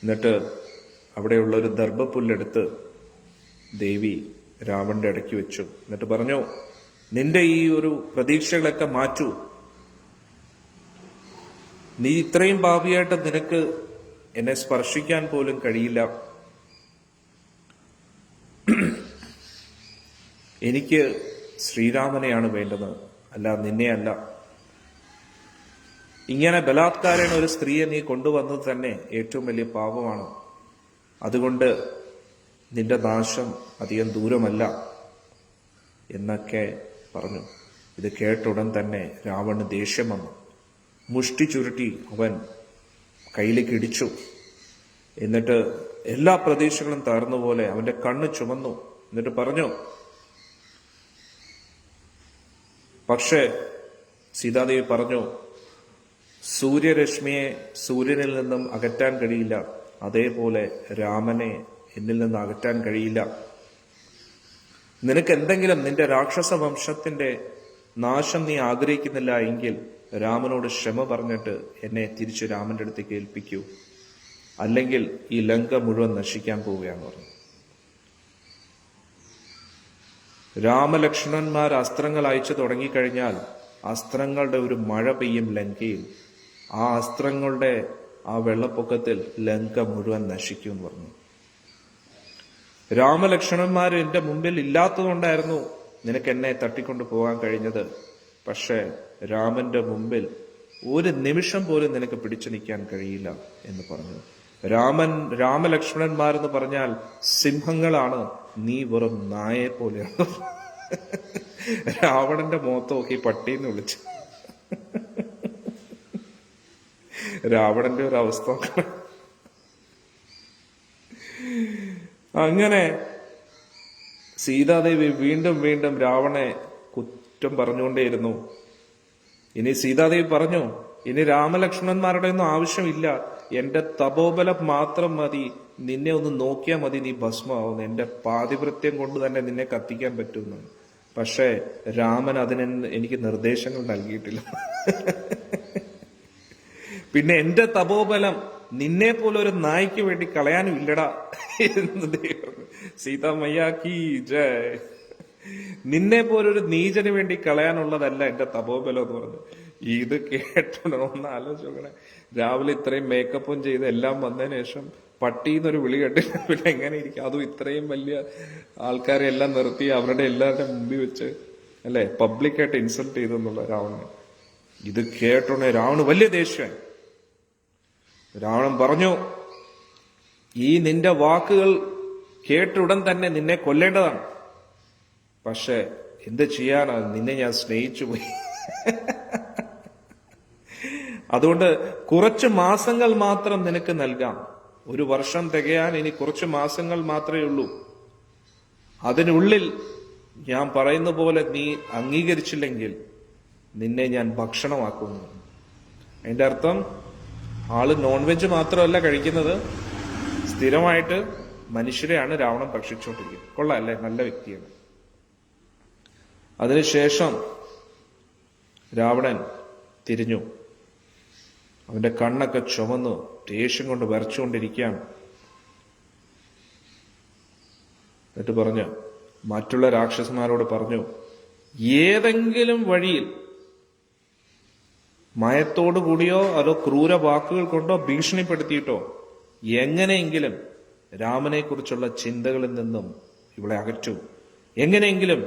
എന്നിട്ട് അവിടെയുള്ള ഒരു ദർഭപ്പുല്ലെടുത്ത് ദേവി രാവണന്റെ ഇടയ്ക്ക് വെച്ചു. എന്നിട്ട് പറഞ്ഞു, നിന്റെ ഈ ഒരു പ്രതീക്ഷകളൊക്കെ മാറ്റൂ. നീ ഇത്രയും പാപിയായിട്ട് നിനക്ക് എന്നെ സ്പർശിക്കാൻ പോലും കഴിയില്ല. എനിക്ക് ശ്രീരാമനെയാണ് വേണ്ടത്, അല്ല നിന്നെ അല്ല. ഇങ്ങനെ ബലാത്കാരേണ ഒരു സ്ത്രീയെ നീ കൊണ്ടുവന്നത് തന്നെ ഏറ്റവും വലിയ പാപമാണ്. അതുകൊണ്ട് നിന്റെ നാശം അധികം ദൂരമല്ല എന്നൊക്കെ പറഞ്ഞു. ഇത് കേട്ട ഉടൻ തന്നെ രാവണന് ദേഷ്യം വന്നു. മുഷ്ടി ചുരുട്ടി അവൻ കയ്യിലേക്ക് ഇടിച്ചു. എന്നിട്ട് എല്ലാ പ്രതീക്ഷകളും തകർന്നുപോലെ അവന്റെ കണ്ണ് ചുമന്നു. എന്നിട്ട് പറഞ്ഞു, പക്ഷേ സീതാദേവി പറഞ്ഞു, സൂര്യരശ്മിയെ സൂര്യനിൽ നിന്നും അകറ്റാൻ കഴിയില്ല, അതേപോലെ രാമനെ എന്നിൽ നിന്ന് അകറ്റാൻ കഴിയില്ല. നിനക്ക് എന്തെങ്കിലും നിന്റെ രാക്ഷസ വംശത്തിന്റെ നാശം നീ ആഗ്രഹിക്കുന്നില്ല എങ്കിൽ രാമനോട് ക്ഷമ പറഞ്ഞിട്ട് എന്നെ തിരിച്ച് രാമന്റെ അടുത്തേക്ക് ഏൽപ്പിക്കൂ, അല്ലെങ്കിൽ ഈ ലങ്ക മുഴുവൻ നശിക്കാൻ പോവുകയാന്ന് പറഞ്ഞു. രാമലക്ഷ്മണന്മാർ അസ്ത്രങ്ങൾ അയച്ചു തുടങ്ങിക്കഴിഞ്ഞാൽ അസ്ത്രങ്ങളുടെ ഒരു മഴ പെയ്യും ലങ്കയിൽ. ആ അസ്ത്രങ്ങളുടെ ആ വെള്ളപ്പൊക്കത്തിൽ ലങ്ക മുഴുവൻ നശിക്കും എന്ന് പറഞ്ഞു. രാമലക്ഷ്മണന്മാർ എന്റെ മുമ്പിൽ ഇല്ലാത്തതുകൊണ്ടായിരുന്നു നിനക്ക് എന്നെ തട്ടിക്കൊണ്ടു പോകാൻ കഴിഞ്ഞത്. പക്ഷെ രാമന്റെ മുമ്പിൽ ഒരു നിമിഷം പോലും നിനക്ക് പിടിച്ചു നിൽക്കാൻ കഴിയില്ല എന്ന് പറഞ്ഞു. രാമലക്ഷ്മണന്മാരെന്ന് പറഞ്ഞാൽ സിംഹങ്ങളാണ്, നീ വെറും നായെ പോലെയാണ്. രാവണന്റെ മുഖത്ത് നോക്കി പട്ടീന്ന് വിളിച്ചു. രാവണന്റെ ഒരു അവസ്ഥ. അങ്ങനെ സീതാദേവി വീണ്ടും വീണ്ടും രാവണനെ കുറ്റം പറഞ്ഞുകൊണ്ടേയിരുന്നു. ഇനി സീതാദേവി പറഞ്ഞു, ഇനി രാമലക്ഷ്മണന്മാരുടെ ഒന്നും ആവശ്യമില്ല, എന്റെ തപോബലം മാത്രം മതി, നിന്നെ ഒന്ന് നോക്കിയാൽ മതി, നീ ഭസ്മാവുന്നു, എന്റെ പാതിവൃത്യം കൊണ്ട് തന്നെ നിന്നെ കത്തിക്കാൻ പറ്റുന്നു. പക്ഷേ രാമൻ അതിന് എനിക്ക് നിർദ്ദേശങ്ങൾ നൽകിയിട്ടില്ല. പിന്നെ എന്റെ തപോബലം നിന്നെ പോലെ ഒരു നായ്ക്ക് വേണ്ടി കളയാനും ഇല്ലടാ എന്ന് ദൈവം. സീതാമയ്യാക്കി ജയ്. നിന്നെ പോലൊരു നീചന് വേണ്ടി കളയാനുള്ളതല്ല എന്റെ തപോബലം എന്ന് പറഞ്ഞു. ഇത് കേട്ടോ ഒന്ന് ആലോചിച്ചോക്കണേ. രാവിലെ ഇത്രയും മേക്കപ്പും ചെയ്ത് എല്ലാം വന്നതിന് ശേഷം പട്ടീന്നൊരു വിളി കേട്ടില്ല, പിന്നെ എങ്ങനെ ഇരിക്കും? അതും ഇത്രയും വലിയ ആൾക്കാരെ എല്ലാം നിർത്തി അവരുടെ എല്ലാവരുടെ മുമ്പിൽ വെച്ച് അല്ലെ പബ്ലിക്കായിട്ട് ഇൻസൾട്ട് ചെയ്തെന്നുള്ള രാവണന്. ഇത് കേട്ടോണേ രാവണന് വലിയ ദേഷ്യം. രാവണൻ പറഞ്ഞു, ഈ നിന്റെ വാക്കുകൾ കേട്ടുടൻ തന്നെ നിന്നെ കൊല്ലേണ്ടതാണ്. പക്ഷെ എന്ത് ചെയ്യാനാ, നിന്നെ ഞാൻ സ്നേഹിച്ചു പോയി. അതുകൊണ്ട് കുറച്ച് മാസങ്ങൾ മാത്രം നിനക്ക് നൽകാം. ഒരു വർഷം തികയാൻ ഇനി കുറച്ച് മാസങ്ങൾ മാത്രമേ ഉള്ളൂ. അതിനുള്ളിൽ ഞാൻ പറയുന്ന പോലെ നീ അംഗീകരിച്ചില്ലെങ്കിൽ നിന്നെ ഞാൻ ഭക്ഷണമാക്കുന്നു. അതിന്റെ അർത്ഥം ആള് നോൺ വെജ് മാത്രമല്ല കഴിക്കുന്നത്, സ്ഥിരമായിട്ട് മനുഷ്യരെയാണ് രാവണൻ ഭക്ഷിച്ചുകൊണ്ടിരിക്കുന്നത്. കൊള്ളാം അല്ലേ? നല്ല വ്യക്തിയാണ്. അതിനുശേഷം രാവണൻ തിരിഞ്ഞു. അവന്റെ കണ്ണൊക്കെ ചുമന്നു ദേഷ്യം കൊണ്ട് വരച്ചുകൊണ്ടിരിക്കുകയാണ്. എന്നിട്ട് പറഞ്ഞു, മറ്റുള്ള രാക്ഷസന്മാരോട് പറഞ്ഞു, ഏതെങ്കിലും വഴിയിൽ മയത്തോടു കൂടിയോ അതോ ക്രൂര വാക്കുകൾ കൊണ്ടോ ഭീഷണിപ്പെടുത്തിയിട്ടോ എങ്ങനെയെങ്കിലും രാമനെ കുറിച്ചുള്ള ചിന്തകളിൽ നിന്നും ഇവളെ അകറ്റൂ, എങ്ങനെയെങ്കിലും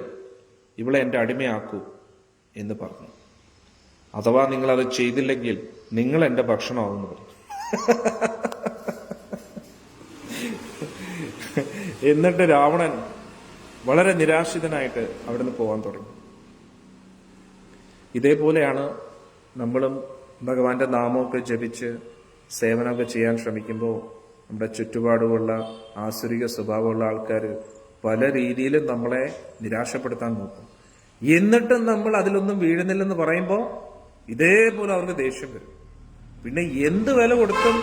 ഇവളെ എന്റെ അടിമയാക്കൂ എന്ന് പറഞ്ഞു. അഥവാ നിങ്ങൾ അത് ചെയ്തില്ലെങ്കിൽ നിങ്ങൾ എന്റെ ഭക്ഷണമാവുമെന്ന് പറഞ്ഞു. എന്നിട്ട് രാവണൻ വളരെ നിരാശിതനായിട്ട് അവിടുന്ന് പോകാൻ തുടങ്ങി. ഇതേപോലെയാണ് നമ്മളും ഭഗവാന്റെ നാമമൊക്കെ ജപിച്ച് സേവനമൊക്കെ ചെയ്യാൻ ശ്രമിക്കുമ്പോൾ നമ്മുടെ ചുറ്റുപാടുമുള്ള ആസുരിക സ്വഭാവമുള്ള ആൾക്കാർ പല രീതിയിലും നമ്മളെ നിരാശപ്പെടുത്താൻ നോക്കും. എന്നിട്ടും നമ്മൾ അതിലൊന്നും വീഴുന്നില്ലെന്ന് പറയുമ്പോൾ ഇതേപോലെ അവർക്ക് ദേഷ്യം വരും. പിന്നെ എന്ത് വില കൊടുത്തും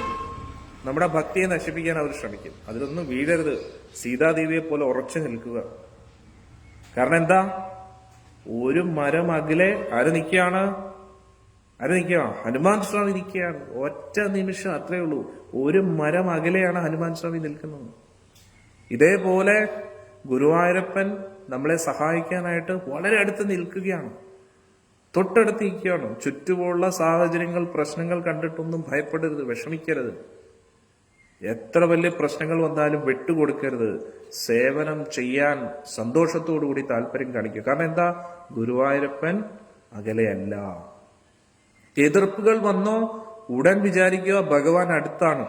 നമ്മുടെ ഭക്തിയെ നശിപ്പിക്കാൻ അവർ ശ്രമിക്കും. അതിലൊന്നും വീഴരുത്. സീതാദേവിയെ പോലെ ഉറച്ചു നിൽക്കുക. കാരണം എന്താ? ഒരു മരം അകലെ ആര് നിൽക്കുകയാണ്? ഹനുമാൻ സ്വാമി നിൽക്കുകയാണ്. ഒറ്റ നിമിഷം, അത്രേ ഉള്ളൂ. ഒരു മരം അകലെയാണ് ഹനുമാൻ സ്വാമി നിൽക്കുന്നത്. ഇതേപോലെ ഗുരുവായൂരപ്പൻ നമ്മളെ സഹായിക്കാനായിട്ട് വളരെ അടുത്ത് നിൽക്കുകയാണ്, തൊട്ടടുത്ത് നിൽക്കുകയാണ്. ചുറ്റുമുള്ള സാഹചര്യങ്ങൾ, പ്രശ്നങ്ങൾ കണ്ടിട്ടൊന്നും ഭയപ്പെടരുത്, വിഷമിക്കരുത്. എത്ര വലിയ പ്രശ്നങ്ങൾ വന്നാലും വിട്ടുകൊടുക്കരുത്. സേവനം ചെയ്യാൻ സന്തോഷത്തോടുകൂടി താല്പര്യം കാണിക്കുക. കാരണം എന്താ? ഗുരുവായൂരപ്പൻ അകലെയല്ല. എതിർപ്പുകൾ വന്നോ ഉടൻ വിചാരിക്കുക ഭഗവാൻ അടുത്താണ്.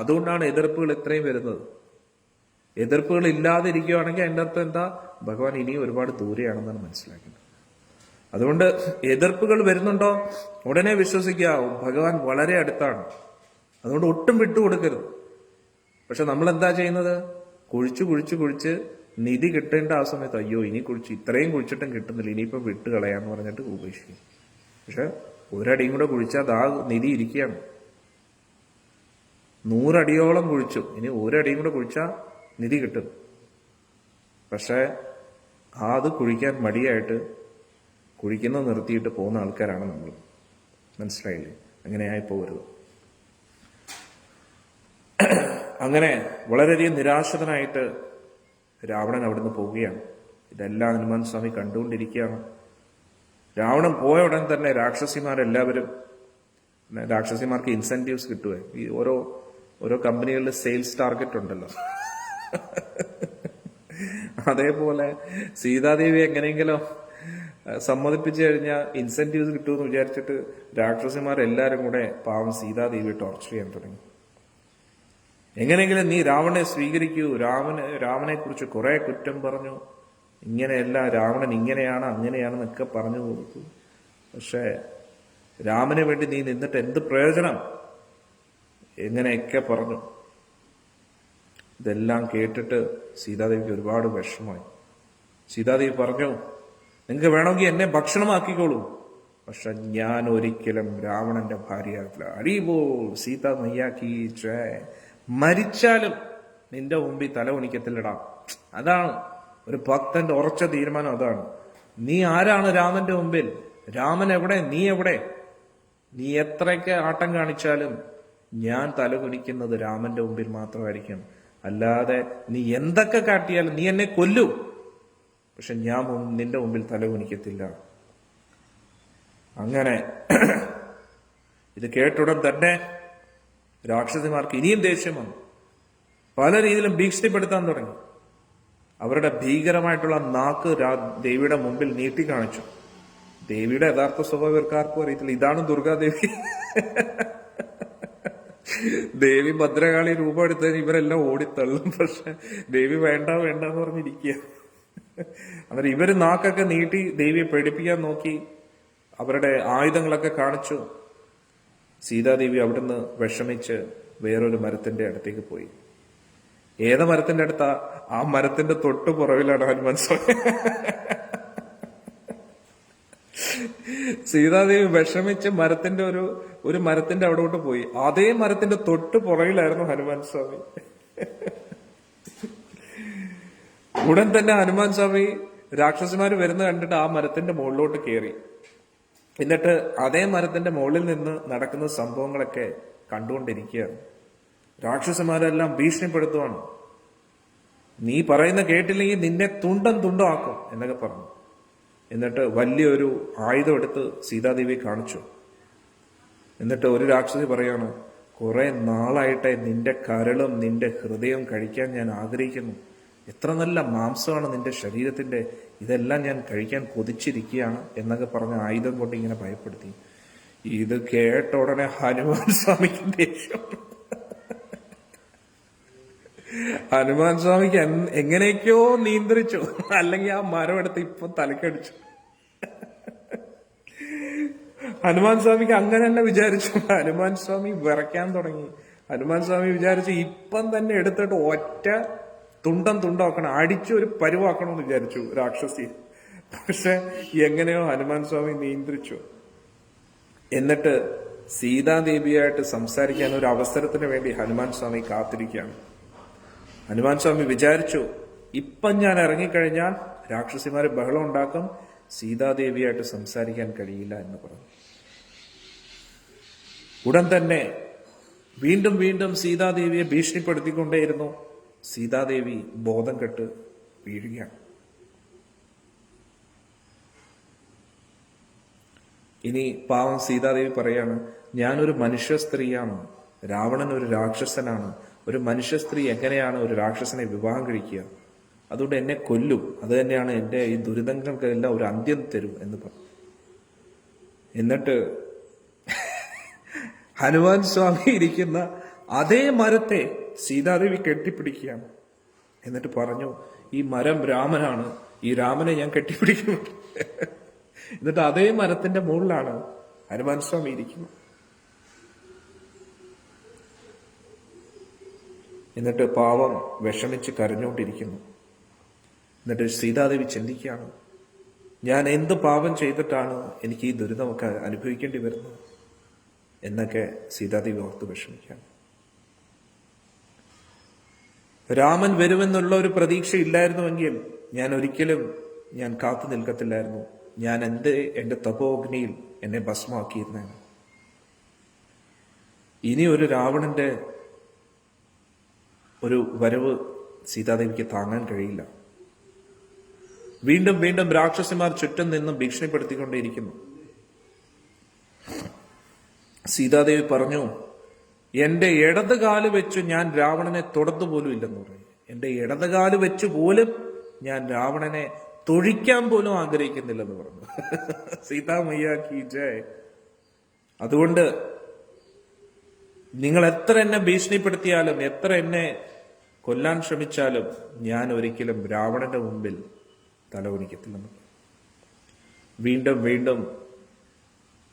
അതുകൊണ്ടാണ് എതിർപ്പുകൾ ഇത്രയും വരുന്നത്. എതിർപ്പുകൾ ഇല്ലാതെ ഇരിക്കുകയാണെങ്കിൽ അതിൻ്റെ അർത്ഥം എന്താ? ഭഗവാൻ ഇനിയും ഒരുപാട് ദൂരെയാണെന്നാണ് മനസ്സിലാക്കുന്നത്. അതുകൊണ്ട് എതിർപ്പുകൾ വരുന്നുണ്ടോ ഉടനെ വിശ്വസിക്കുക ഭഗവാൻ വളരെ അടുത്താണ്. അതുകൊണ്ട് ഒട്ടും വിട്ടുകൊടുക്കരുത്. പക്ഷെ നമ്മൾ എന്താ ചെയ്യുന്നത്? കുഴിച്ച് നിധി കിട്ടേണ്ട ആ സമയത്ത് അയ്യോ ഇനി ഇത്രയും കുഴിച്ചിട്ടും കിട്ടുന്നില്ല, ഇനിയിപ്പം വിട്ട് കളയാന്ന് പറഞ്ഞിട്ട് ഉപേക്ഷിക്കും. പക്ഷെ ഒരടിയും കൂടെ കുഴിച്ചാൽ ആ നിധി ഇരിക്കുകയാണ്. 100 അടിയോളം കുഴിച്ചു, ഇനി ഒരടിയും കൂടെ കുഴിച്ചാൽ നിധി കിട്ടും. പക്ഷെ അത് കുഴിക്കാൻ മടിയായിട്ട് കുഴിക്കുന്നത് നിർത്തിയിട്ട് പോകുന്ന ആൾക്കാരാണ് നമ്മൾ. മനസ്സിലായില്ലേ? അങ്ങനെയായി പോകരുത്. അങ്ങനെ വളരെയധികം നിരാശനായിട്ട് രാവണൻ അവിടുന്ന് പോവുകയാണ്. ഇതെല്ലാം ഹനുമാൻ സ്വാമി കണ്ടുകൊണ്ടിരിക്കുകയാണ്. രാവണൻ പോയ ഉടൻ തന്നെ രാക്ഷസിമാരെല്ലാവരും, രാക്ഷസിമാർക്ക് ഇൻസെന്റീവ്സ് കിട്ടുവേ, ഈ ഓരോ കമ്പനികളിൽ സെയിൽസ് ടാർഗറ്റ് ഉണ്ടല്ലോ, അതേപോലെ സീതാദേവി എങ്ങനെയെങ്കിലും സമ്മതിപ്പിച്ചു കഴിഞ്ഞാൽ ഇൻസെന്റീവ്സ് കിട്ടുമെന്ന് വിചാരിച്ചിട്ട് രാക്ഷസിമാരെല്ലാരും കൂടെ പാവം സീതാദേവിയെ ടോർച്ചർ ചെയ്യാൻ തുടങ്ങി. എങ്ങനെയെങ്കിലും നീ രാവണനെ സ്വീകരിക്കൂ, രാവണനെ കുറിച്ച് കുറെ കുറ്റം പറഞ്ഞു, ഇങ്ങനെയല്ല, രാവണൻ ഇങ്ങനെയാണ് അങ്ങനെയാണെന്നൊക്കെ പറഞ്ഞു കൊടുത്തു. പക്ഷെ രാമന് വേണ്ടി നീ നിന്നിട്ട് എന്ത് പ്രയോജനം, എങ്ങനെയൊക്കെ പറഞ്ഞു. ഇതെല്ലാം കേട്ടിട്ട് സീതാദേവിക്ക് ഒരുപാട് വിഷമമായി. സീതാദേവി പറഞ്ഞു, നിങ്ങൾക്ക് വേണമെങ്കിൽ എന്നെ ഭക്ഷണമാക്കിക്കോളൂ, പക്ഷെ ഞാൻ ഒരിക്കലും രാവണന്റെ ഭാര്യയാകില്ല. അടിപോൾ സീത മയ്യാക്കി മരിച്ചാലും നിന്റെ മുമ്പിൽ തല കുനിക്കത്തില്ലടാ. അതാണ് ഒരു ഭക്തന്റെ ഉറച്ച തീരുമാനം. അതാണ്. നീ ആരാണ് രാമന്റെ മുമ്പിൽ? രാമൻ എവിടെ? നീ എവിടെ? നീ എത്രയൊക്കെ ആട്ടം കാണിച്ചാലും ഞാൻ തല കുനിക്കുന്നത് രാമന്റെ മുമ്പിൽ മാത്രമായിരിക്കും. അല്ലാതെ നീ എന്തൊക്കെ കാട്ടിയാലും നീ എന്നെ കൊല്ലൂ, പക്ഷെ ഞാൻ നിന്റെ മുമ്പിൽ തല കുനിക്കത്തില്ല. അങ്ങനെ ഇത് കേട്ടുടൻ തന്നെ രാക്ഷസിമാർക്ക് ഇനിയും ദേഷ്യം വന്നു. പല രീതിയിലും ഭീഷണിപ്പെടുത്താൻ തുടങ്ങി. അവരുടെ ഭീകരമായിട്ടുള്ള നാക്ക് ദേവിയുടെ മുമ്പിൽ നീട്ടി കാണിച്ചു. ദേവിയുടെ യഥാർത്ഥ സ്വഭാവം ഇവർക്കാർക്കും അറിയത്തില്ല. ഇതാണ് ദുർഗാദേവി. ദേവി ഭദ്രകാളി രൂപം എടുത്തതിന് ഇവരെല്ലാം ഓടിത്തള്ളും. പക്ഷെ ദേവി വേണ്ട വേണ്ട എന്ന് പറഞ്ഞിരിക്കുക. അന്നേരം ഇവര് നാക്കൊക്കെ നീട്ടി ദേവിയെ പേടിപ്പിക്കാൻ നോക്കി. അവരുടെ ആയുധങ്ങളൊക്കെ കാണിച്ചു. സീതാദേവി അവിടുന്ന് വിഷമിച്ച് വേറൊരു മരത്തിന്റെ അടുത്തേക്ക് പോയി. ഏത് മരത്തിന്റെ അടുത്താ? ആ മരത്തിന്റെ തൊട്ടു പുറകിലാണ് ഹനുമാൻ സ്വാമി. സീതാദേവി വിഷമിച്ച് മരത്തിന്റെ ഒരു മരത്തിന്റെ അവിടോട്ട് പോയി. അതേ മരത്തിന്റെ തൊട്ട് പുറകിലായിരുന്നു ഹനുമാൻ സ്വാമി. ഉടൻ തന്നെ ഹനുമാൻ സ്വാമി രാക്ഷസന്മാര് വരുന്ന കണ്ടിട്ട് ആ മരത്തിന്റെ മുകളിലോട്ട് കയറി. എന്നിട്ട് അതേ മരത്തിന്റെ മുകളിൽ നിന്ന് നടക്കുന്ന സംഭവങ്ങളൊക്കെ കണ്ടുകൊണ്ടിരിക്കുകയാണ്. രാക്ഷസന്മാരെല്ലാം ഭീഷണിപ്പെടുത്തുവാണ്. നീ പറയുന്ന കേട്ടില്ലെങ്കിൽ നിന്നെ തുണ്ടം തുണ്ടമാക്കും എന്നൊക്കെ പറഞ്ഞു. എന്നിട്ട് വലിയൊരു ആയുധം എടുത്ത് സീതാദേവി കാണിച്ചു. എന്നിട്ട് ഒരു രാക്ഷസി പറയാണ്, കുറെ നാളായിട്ടെ നിന്റെ കരളും നിന്റെ ഹൃദയവും കഴിക്കാൻ ഞാൻ ആഗ്രഹിക്കുന്നു. എത്ര നല്ല മാംസമാണ് നിന്റെ ശരീരത്തിന്റെ, ഇതെല്ലാം ഞാൻ കഴിക്കാൻ കൊതിച്ചിരിക്കുകയാണ് എന്നൊക്കെ പറഞ്ഞ ആയുധം കൊണ്ട് ഇങ്ങനെ ഭയപ്പെടുത്തി. ഇത് കേട്ട ഉടനെ ഹനുമാൻ സ്വാമിക്ക് ദേഷ്യം. ഹനുമാൻ സ്വാമിക്ക് എങ്ങനെയൊക്കെയോ നിയന്ത്രിച്ചു, അല്ലെങ്കിൽ ആ മരം എടുത്ത് ഇപ്പൊ തലക്കടിച്ചു. ഹനുമാൻ സ്വാമിക്ക് അങ്ങനെ തന്നെ വിചാരിച്ചു. ഹനുമാൻ സ്വാമി വിറയ്ക്കാൻ തുടങ്ങി. ഹനുമാൻ സ്വാമി വിചാരിച്ചു ഇപ്പം തന്നെ എടുത്തിട്ട് ഒറ്റ തുണ്ടം തുണ്ടാക്കണം, അടിച്ചൊരു പരുവാക്കണമെന്ന് വിചാരിച്ചു രാക്ഷസി. പക്ഷെ എങ്ങനെയോ ഹനുമാൻ സ്വാമി നിയന്ത്രിച്ചു. എന്നിട്ട് സീതാദേവിയായിട്ട് സംസാരിക്കാൻ ഒരു അവസരത്തിന് വേണ്ടി ഹനുമാൻ സ്വാമി കാത്തിരിക്കുകയാണ്. ഹനുമാൻ സ്വാമി വിചാരിച്ചു, ഇപ്പം ഞാൻ ഇറങ്ങിക്കഴിഞ്ഞാൽ രാക്ഷസിമാര് ബഹളം ഉണ്ടാക്കും, സീതാദേവിയായിട്ട് സംസാരിക്കാൻ കഴിയില്ല എന്ന് പറഞ്ഞു. ഉടൻ തന്നെ വീണ്ടും വീണ്ടും സീതാദേവിയെ ഭീഷണിപ്പെടുത്തിക്കൊണ്ടേയിരുന്നു. സീതാദേവി ബോധം കെട്ട് വീഴുകയാണ്. ഇനി പാവം സീതാദേവി പറയാണ്, ഞാനൊരു മനുഷ്യ സ്ത്രീയാണ്, രാവണൻ ഒരു രാക്ഷസനാണ്. ഒരു മനുഷ്യ സ്ത്രീ എങ്ങനെയാണ് ഒരു രാക്ഷസനെ വിവാഹം കഴിക്കുക? അതുകൊണ്ട് എന്നെ കൊല്ലും, അത് തന്നെയാണ് എന്റെ ഈ ദുരിതങ്ങൾക്കെല്ലാം ഒരു അന്ത്യം തരും എന്ന് പറഞ്ഞു. എന്നിട്ട് ഹനുമാൻ സ്വാമി ഇരിക്കുന്ന അതേ മരത്തെ സീതാദേവി കെട്ടിപ്പിടിക്കുകയാണ്. എന്നിട്ട് പറഞ്ഞു, ഈ മരം രാമനാണ്, ഈ രാമനെ ഞാൻ കെട്ടിപ്പിടിക്കുന്നു. എന്നിട്ട് അതേ മരത്തിന്റെ മുകളിലാണ് ഹനുമാൻ സ്വാമി ഇരിക്കുന്നത്. എന്നിട്ട് പാവം വിഷമിച്ച് കരഞ്ഞുകൊണ്ടിരിക്കുന്നു. എന്നിട്ട് സീതാദേവി ചിന്തിക്കുകയാണ്, ഞാൻ എന്ത് പാപം ചെയ്തിട്ടാണ് എനിക്ക് ഈ ദുരിതമൊക്കെ അനുഭവിക്കേണ്ടി വരുന്നത് എന്നൊക്കെ സീതാദേവി ഓർത്ത് വിഷമിക്കുകയാണ്. രാമൻ വരുമെന്നുള്ള ഒരു പ്രതീക്ഷ ഇല്ലായിരുന്നുവെങ്കിൽ ഞാൻ ഒരിക്കലും കാത്തു നിൽക്കത്തില്ലായിരുന്നു. ഞാൻ എന്റെ തപോഗ്നിയിൽ എന്നെ ഭസ്മമാക്കിയിരുന്നേനെ. ഇനി ഒരു രാവണന്റെ ഒരു വരവ് സീതാദേവിക്ക് താങ്ങാൻ കഴിയില്ല. വീണ്ടും വീണ്ടും രാക്ഷസിമാർ ചുറ്റും നിന്നും ഭീഷണിപ്പെടുത്തിക്കൊണ്ടേയിരിക്കുന്നു. സീതാദേവി പറഞ്ഞു, എന്റെ ഇടതുകാല് വെച്ച് ഞാൻ രാവണനെ തൊടതു പോലും ഇല്ലെന്ന് പറഞ്ഞു. എന്റെ ഇടതുകാല് വെച്ച് പോലും ഞാൻ രാവണനെ തൊഴിക്കാൻ പോലും ആഗ്രഹിക്കുന്നില്ലെന്ന് പറഞ്ഞു. സീതാമയ്യ കി ജയ്. അതുകൊണ്ട് നിങ്ങൾ എത്ര എന്നെ ഭീഷണിപ്പെടുത്തിയാലും, എത്ര എന്നെ കൊല്ലാൻ ശ്രമിച്ചാലും ഞാൻ ഒരിക്കലും രാവണന്റെ മുമ്പിൽ തല കുനിക്കത്തില്ലെന്ന്. വീണ്ടും വീണ്ടും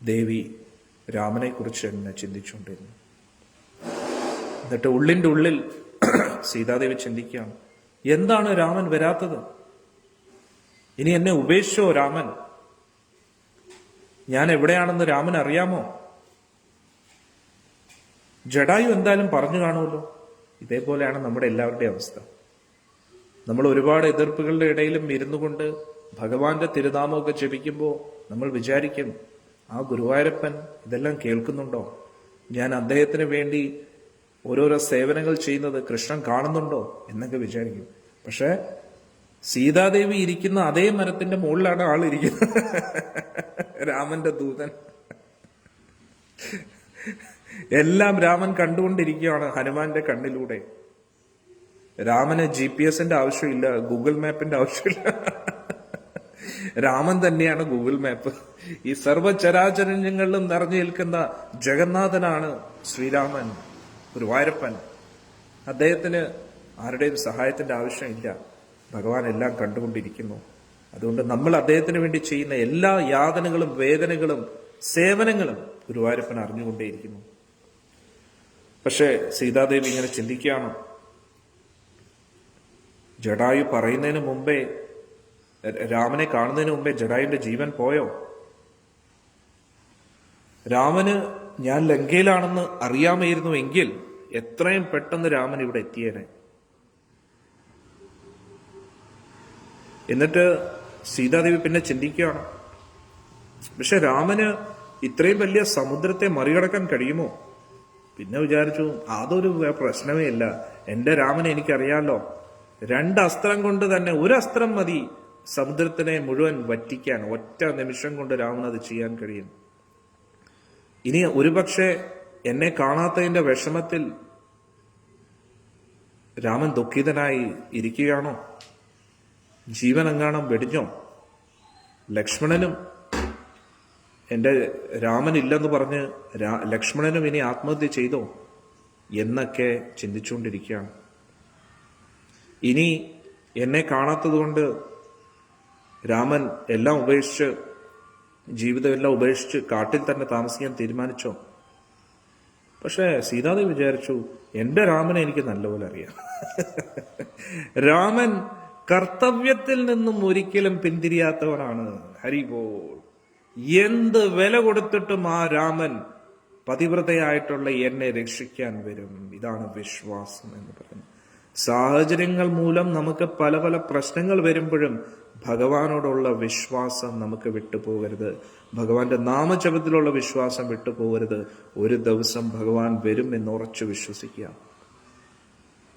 ദേവി രാമനെ കുറിച്ച് എന്നെ ചിന്തിച്ചുകൊണ്ടിരുന്നു. എന്നിട്ട് ഉള്ളിന്റെ ഉള്ളിൽ സീതാദേവി ചിന്തിക്കുകയാണ്, എന്താണ് രാമൻ വരാത്തത്? ഇനി എന്നെ ഉപേക്ഷിച്ചോ രാമൻ? ഞാൻ എവിടെയാണെന്ന് രാമൻ അറിയാമോ? ജടായു എന്തായാലും പറഞ്ഞു കാണുമല്ലോ. ഇതേപോലെയാണ് നമ്മുടെ എല്ലാവരുടെയും അവസ്ഥ. നമ്മൾ ഒരുപാട് എതിർപ്പുകളുടെ ഇടയിലും ഇരുന്നു കൊണ്ട് ഭഗവാന്റെ തിരുനാമമൊക്കെ ജപിക്കുമ്പോൾ നമ്മൾ വിചാരിക്കും, ആ ഗുരുവായൂരപ്പൻ ഇതെല്ലാം കേൾക്കുന്നുണ്ടോ? ഞാൻ അദ്ദേഹത്തിന് വേണ്ടി ഓരോരോ സേവനങ്ങൾ ചെയ്യുന്നത് കൃഷ്ണൻ കാണുന്നുണ്ടോ എന്നൊക്കെ വിചാരിക്കും. പക്ഷെ സീതാദേവി ഇരിക്കുന്ന അതേ മരത്തിന്റെ മുകളിലാണ് ആളിരിക്കുന്നത്, രാമന്റെ ദൂതൻ. എല്ലാം രാമൻ കണ്ടുകൊണ്ടിരിക്കുകയാണ് ഹനുമാന്റെ കണ്ണിലൂടെ. രാമന് GPS ആവശ്യമില്ല, ഗൂഗിൾ മാപ്പിന്റെ ആവശ്യമില്ല. രാമൻ തന്നെയാണ് ഗൂഗിൾ മാപ്പ്. ഈ സർവചരാചരങ്ങളിലും നിറഞ്ഞു നിൽക്കുന്ന ജഗന്നാഥനാണ് ശ്രീരാമൻ, ഗുരുവായൂരപ്പൻ. അദ്ദേഹത്തിന് ആരുടെയും സഹായത്തിന്റെ ആവശ്യമില്ല. ഭഗവാൻ എല്ലാം കണ്ടുകൊണ്ടിരിക്കുന്നു. അതുകൊണ്ട് നമ്മൾ അദ്ദേഹത്തിന് വേണ്ടി ചെയ്യുന്ന എല്ലാ യാതനകളും വേദനകളും സേവനങ്ങളും ഗുരുവായൂരപ്പൻ അറിഞ്ഞുകൊണ്ടേയിരിക്കുന്നു. പക്ഷേ സീതാദേവി ഇങ്ങനെ ചിന്തിക്കുകയാണ്, ജടായു പറയുന്നതിന് മുമ്പേ, രാമനെ കാണുന്നതിന് മുമ്പേ ജടായുവിന്റെ ജീവൻ പോയോ? രാമന് ഞാൻ ലങ്കയിലാണെന്ന് അറിയാമായിരുന്നുവെങ്കിൽ എത്രയും പെട്ടെന്ന് രാമൻ ഇവിടെ എത്തിയേനെ. എന്നിട്ട് സീതാദേവി പിന്നെ ചിന്തിക്കുകയാണ്, പക്ഷെ രാമന് ഇത്രയും വലിയ സമുദ്രത്തെ മറികടക്കാൻ കഴിയുമോ? പിന്നെ വിചാരിച്ചു, അതൊരു പ്രശ്നമേ ഇല്ല, എന്റെ രാമനെ എനിക്കറിയാമല്ലോ. 2 അസ്ത്രം കൊണ്ട് തന്നെ, 1 അസ്ത്രം മതി സമുദ്രത്തിനെ മുഴുവൻ വറ്റിക്കാൻ. ഒറ്റ നിമിഷം കൊണ്ട് രാമൻ അത് ചെയ്യാൻ കഴിയും. ഇനി ഒരുപക്ഷെ എന്നെ കാണാത്തതിന്റെ വിഷമത്തിൽ രാമൻ ദുഃഖിതനായി ഇരിക്കുകയാണോ? ജീവൻ എങ്ങാണം വെടിഞ്ഞോ? ലക്ഷ്മണനും എന്റെ രാമൻ ഇല്ലെന്ന് പറഞ്ഞ് ലക്ഷ്മണനും ഇനി ആത്മഹത്യ ചെയ്തോ എന്നൊക്കെ ചിന്തിച്ചുകൊണ്ടിരിക്കുകയാണ്. ഇനി എന്നെ കാണാത്തതുകൊണ്ട് രാമൻ എല്ലാം ഉപേക്ഷിച്ച്, ജീവിതമെല്ലാം ഉപേക്ഷിച്ച് കാട്ടിൽ തന്നെ താമസിക്കാൻ തീരുമാനിച്ചോ? പക്ഷെ സീതാദേവി വിചാരിച്ചു, എന്റെ രാമനെ എനിക്ക് നല്ലപോലെ അറിയാം. രാമൻ കർത്തവ്യത്തിൽ നിന്നും ഒരിക്കലും പിന്തിരിയാത്തവനാണ്. ഹരിബോൾ. എന്ത് വില കൊടുത്തിട്ടും ആ രാമൻ പതിവ്രതയായിട്ടുള്ള എന്നെ രക്ഷിക്കാൻ വരും. ഇതാണ് വിശ്വാസം എന്ന് പറയുന്നത്. സാഹചര്യങ്ങൾ മൂലം നമുക്ക് പല പല പ്രശ്നങ്ങൾ വരുമ്പോഴും ഭഗവാനോടുള്ള വിശ്വാസം നമുക്ക് വിട്ടുപോകരുത്. ഭഗവാന്റെ നാമജപത്തിലുള്ള വിശ്വാസം വിട്ടുപോകരുത്. ഒരു ദിവസം ഭഗവാൻ വരും എന്ന് ഉറച്ചു വിശ്വസിക്കുക.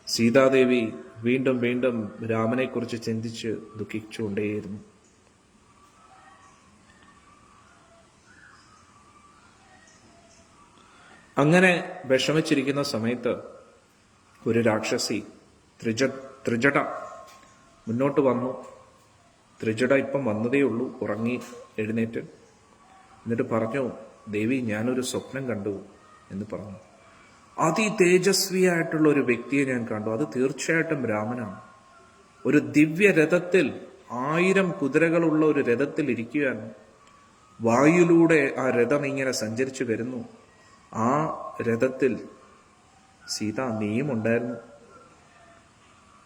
സീതാദേവി വീണ്ടും വീണ്ടും രാമനെ കുറിച്ച് ചിന്തിച്ച് ദുഃഖിച്ചുകൊണ്ടേയിരുന്നു. അങ്ങനെ വിഷമിച്ചിരിക്കുന്ന സമയത്ത് ഒരു രാക്ഷസി ത്രിജട മുന്നോട്ട് വന്നു. ത്രിജട ഇപ്പം വന്നതേ ഉള്ളൂ, ഉറങ്ങി എഴുന്നേറ്റ്. എന്നിട്ട് പറഞ്ഞു, ദേവി ഞാനൊരു സ്വപ്നം കണ്ടു എന്ന് പറഞ്ഞു. അതിതേജസ്വിയായിട്ടുള്ള ഒരു വ്യക്തിയെ ഞാൻ കണ്ടു. അത് തീർച്ചയായിട്ടും രാമനാണ്. ഒരു ദിവ്യ രഥത്തിൽ, 1000 കുതിരകളുള്ള ഒരു രഥത്തിൽ ഇരിക്കുകയാണ്. വായുവിലൂടെ ആ രഥം ഇങ്ങനെ സഞ്ചരിച്ചു വരുന്നു. ആ രഥത്തിൽ സീത, നീയും ഉണ്ടായിരുന്നു.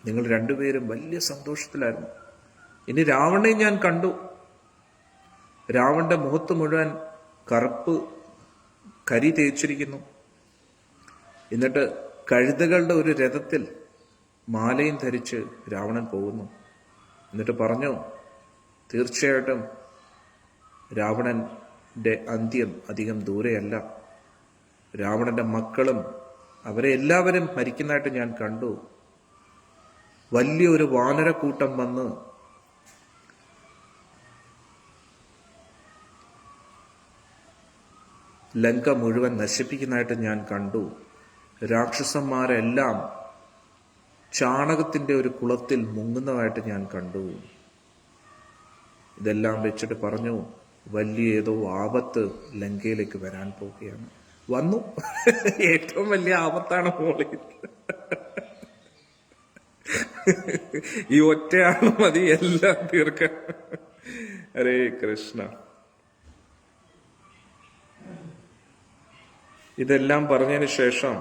നിങ്ങൾ രണ്ടുപേരും വലിയ സന്തോഷത്തിലായിരുന്നു. ഇനി രാവണനെ ഞാൻ കണ്ടു. രാവണന്റെ മുഖത്ത് മുഴുവൻ കറുപ്പ് കരി തേച്ചിരിക്കുന്നു. എന്നിട്ട് കഴുതകളുടെ ഒരു രഥത്തിൽ മാലയും ധരിച്ച് രാവണൻ പോകുന്നു. എന്നിട്ട് പറഞ്ഞു, തീർച്ചയായിട്ടും രാവണന്റെ അന്ത്യം അധികം ദൂരെയല്ല. രാവണന്റെ മക്കളും അവരെ എല്ലാവരും മരിക്കുന്നതായിട്ട് ഞാൻ കണ്ടു. വലിയൊരു വാനരക്കൂട്ടം വന്ന് ലങ്ക മുഴുവൻ നശിപ്പിക്കുന്നതായിട്ട് ഞാൻ കണ്ടു. രാക്ഷസന്മാരെല്ലാം ചാണകത്തിന്റെ ഒരു കുളത്തിൽ മുങ്ങുന്നതായിട്ട് ഞാൻ കണ്ടു. ഇതെല്ലാം വെച്ചിട്ട് പറഞ്ഞു, വലിയ ഏതോ ആപത്ത് ലങ്കയിലേക്ക് വരാൻ പോവുകയാണ്. വന്നു. ഏറ്റവും വലിയ ആപത്താണ് മോളിൽ. ഈ ഒറ്റയാൾ മതി എല്ലാം തീർക്കാൻ. ഹരേ കൃഷ്ണ. ഇതെല്ലാം പറഞ്ഞതിന് ശേഷം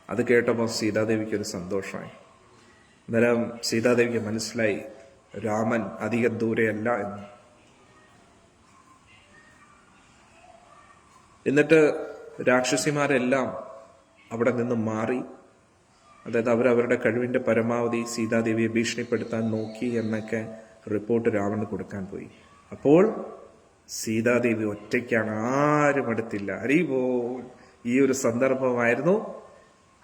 അത് കേട്ടപ്പോൾ സീതാദേവിക്ക് ഒരു സന്തോഷമായി. അന്നേരം സീതാദേവിക്ക് മനസ്സിലായി രാമൻ അധികം ദൂരെയല്ല എന്ന്. എന്നിട്ട് രാക്ഷസിമാരെല്ലാം അവിടെ നിന്ന് മാറി. അതായത് അവരവരുടെ കഴിവിന്റെ പരമാവധി സീതാദേവിയെ ഭീഷണിപ്പെടുത്താൻ നോക്കി എന്നൊക്കെ റിപ്പോർട്ട് രാവണന് കൊടുക്കാൻ പോയി. അപ്പോൾ സീതാദേവി ഒറ്റയ്ക്കാണ്, ആരും അടുത്തില്ല. ഹരിബോ. ഈ ഒരു സന്ദർഭമായിരുന്നു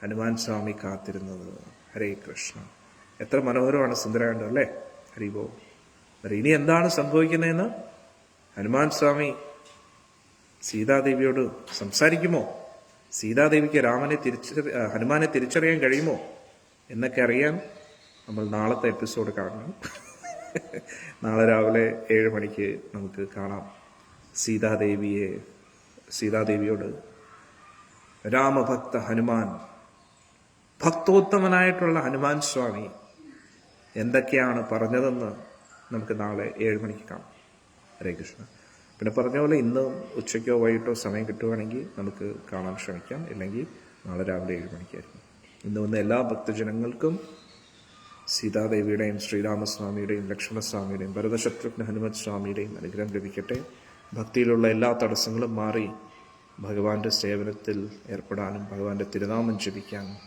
ഹനുമാൻ സ്വാമി കാത്തിരുന്നത്. ഹരേ കൃഷ്ണ. എത്ര മനോഹരമാണ് സുന്ദരകാന്ഡം അല്ലേ? ഹരിബോ. ഇനി എന്താണ് സംഭവിക്കുന്നതെന്ന് ഹനുമാൻ സ്വാമി സീതാദേവിയോട് സംസാരിക്കുമോ? സീതാദേവിക്ക് ഹനുമാനെ തിരിച്ചറിയാൻ കഴിയുമോ എന്നൊക്കെ അറിയാൻ നമ്മൾ നാളത്തെ എപ്പിസോഡ് കാണണം. നാളെ രാവിലെ 7 മണിക്ക് നമുക്ക് കാണാം. സീതാദേവിയോട് രാമഭക്ത ഹനുമാൻ, ഭക്തോത്തമനായിട്ടുള്ള ഹനുമാൻ സ്വാമി എന്തൊക്കെയാണ് പറഞ്ഞതെന്ന് നമുക്ക് നാളെ 7 മണിക്ക് കാണാം. ഹരേ കൃഷ്ണ. പിന്നെ പറഞ്ഞ പോലെ ഇന്ന് ഉച്ചയ്ക്കോ വൈകിട്ടോ സമയം കിട്ടുവാണെങ്കിൽ നമുക്ക് കാണാൻ ശ്രമിക്കാം. ഇല്ലെങ്കിൽ നാളെ രാവിലെ 7 മണിക്കായിരിക്കും. ഇന്ന് വന്ന എല്ലാ ഭക്തജനങ്ങൾക്കും സീതാദേവിയുടെയും ശ്രീരാമസ്വാമിയുടെയും ലക്ഷ്മണസ്വാമിയുടെയും ഭരതശത്രുഘ്ന ഹനുമത് സ്വാമിയുടെയും അനുഗ്രഹം ലഭിക്കട്ടെ. ഭക്തിയിലുള്ള എല്ലാ തടസ്സങ്ങളും മാറി ഭഗവാന്റെ സേവനത്തിൽ ഏർപ്പെടാനും ഭഗവാന്റെ തിരുനാമം ജപിക്കാനും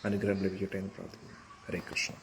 അനുഗ്രഹം ലഭിക്കട്ടെ എന്ന് പ്രാർത്ഥിക്കുന്നു. ഹരേ കൃഷ്ണ.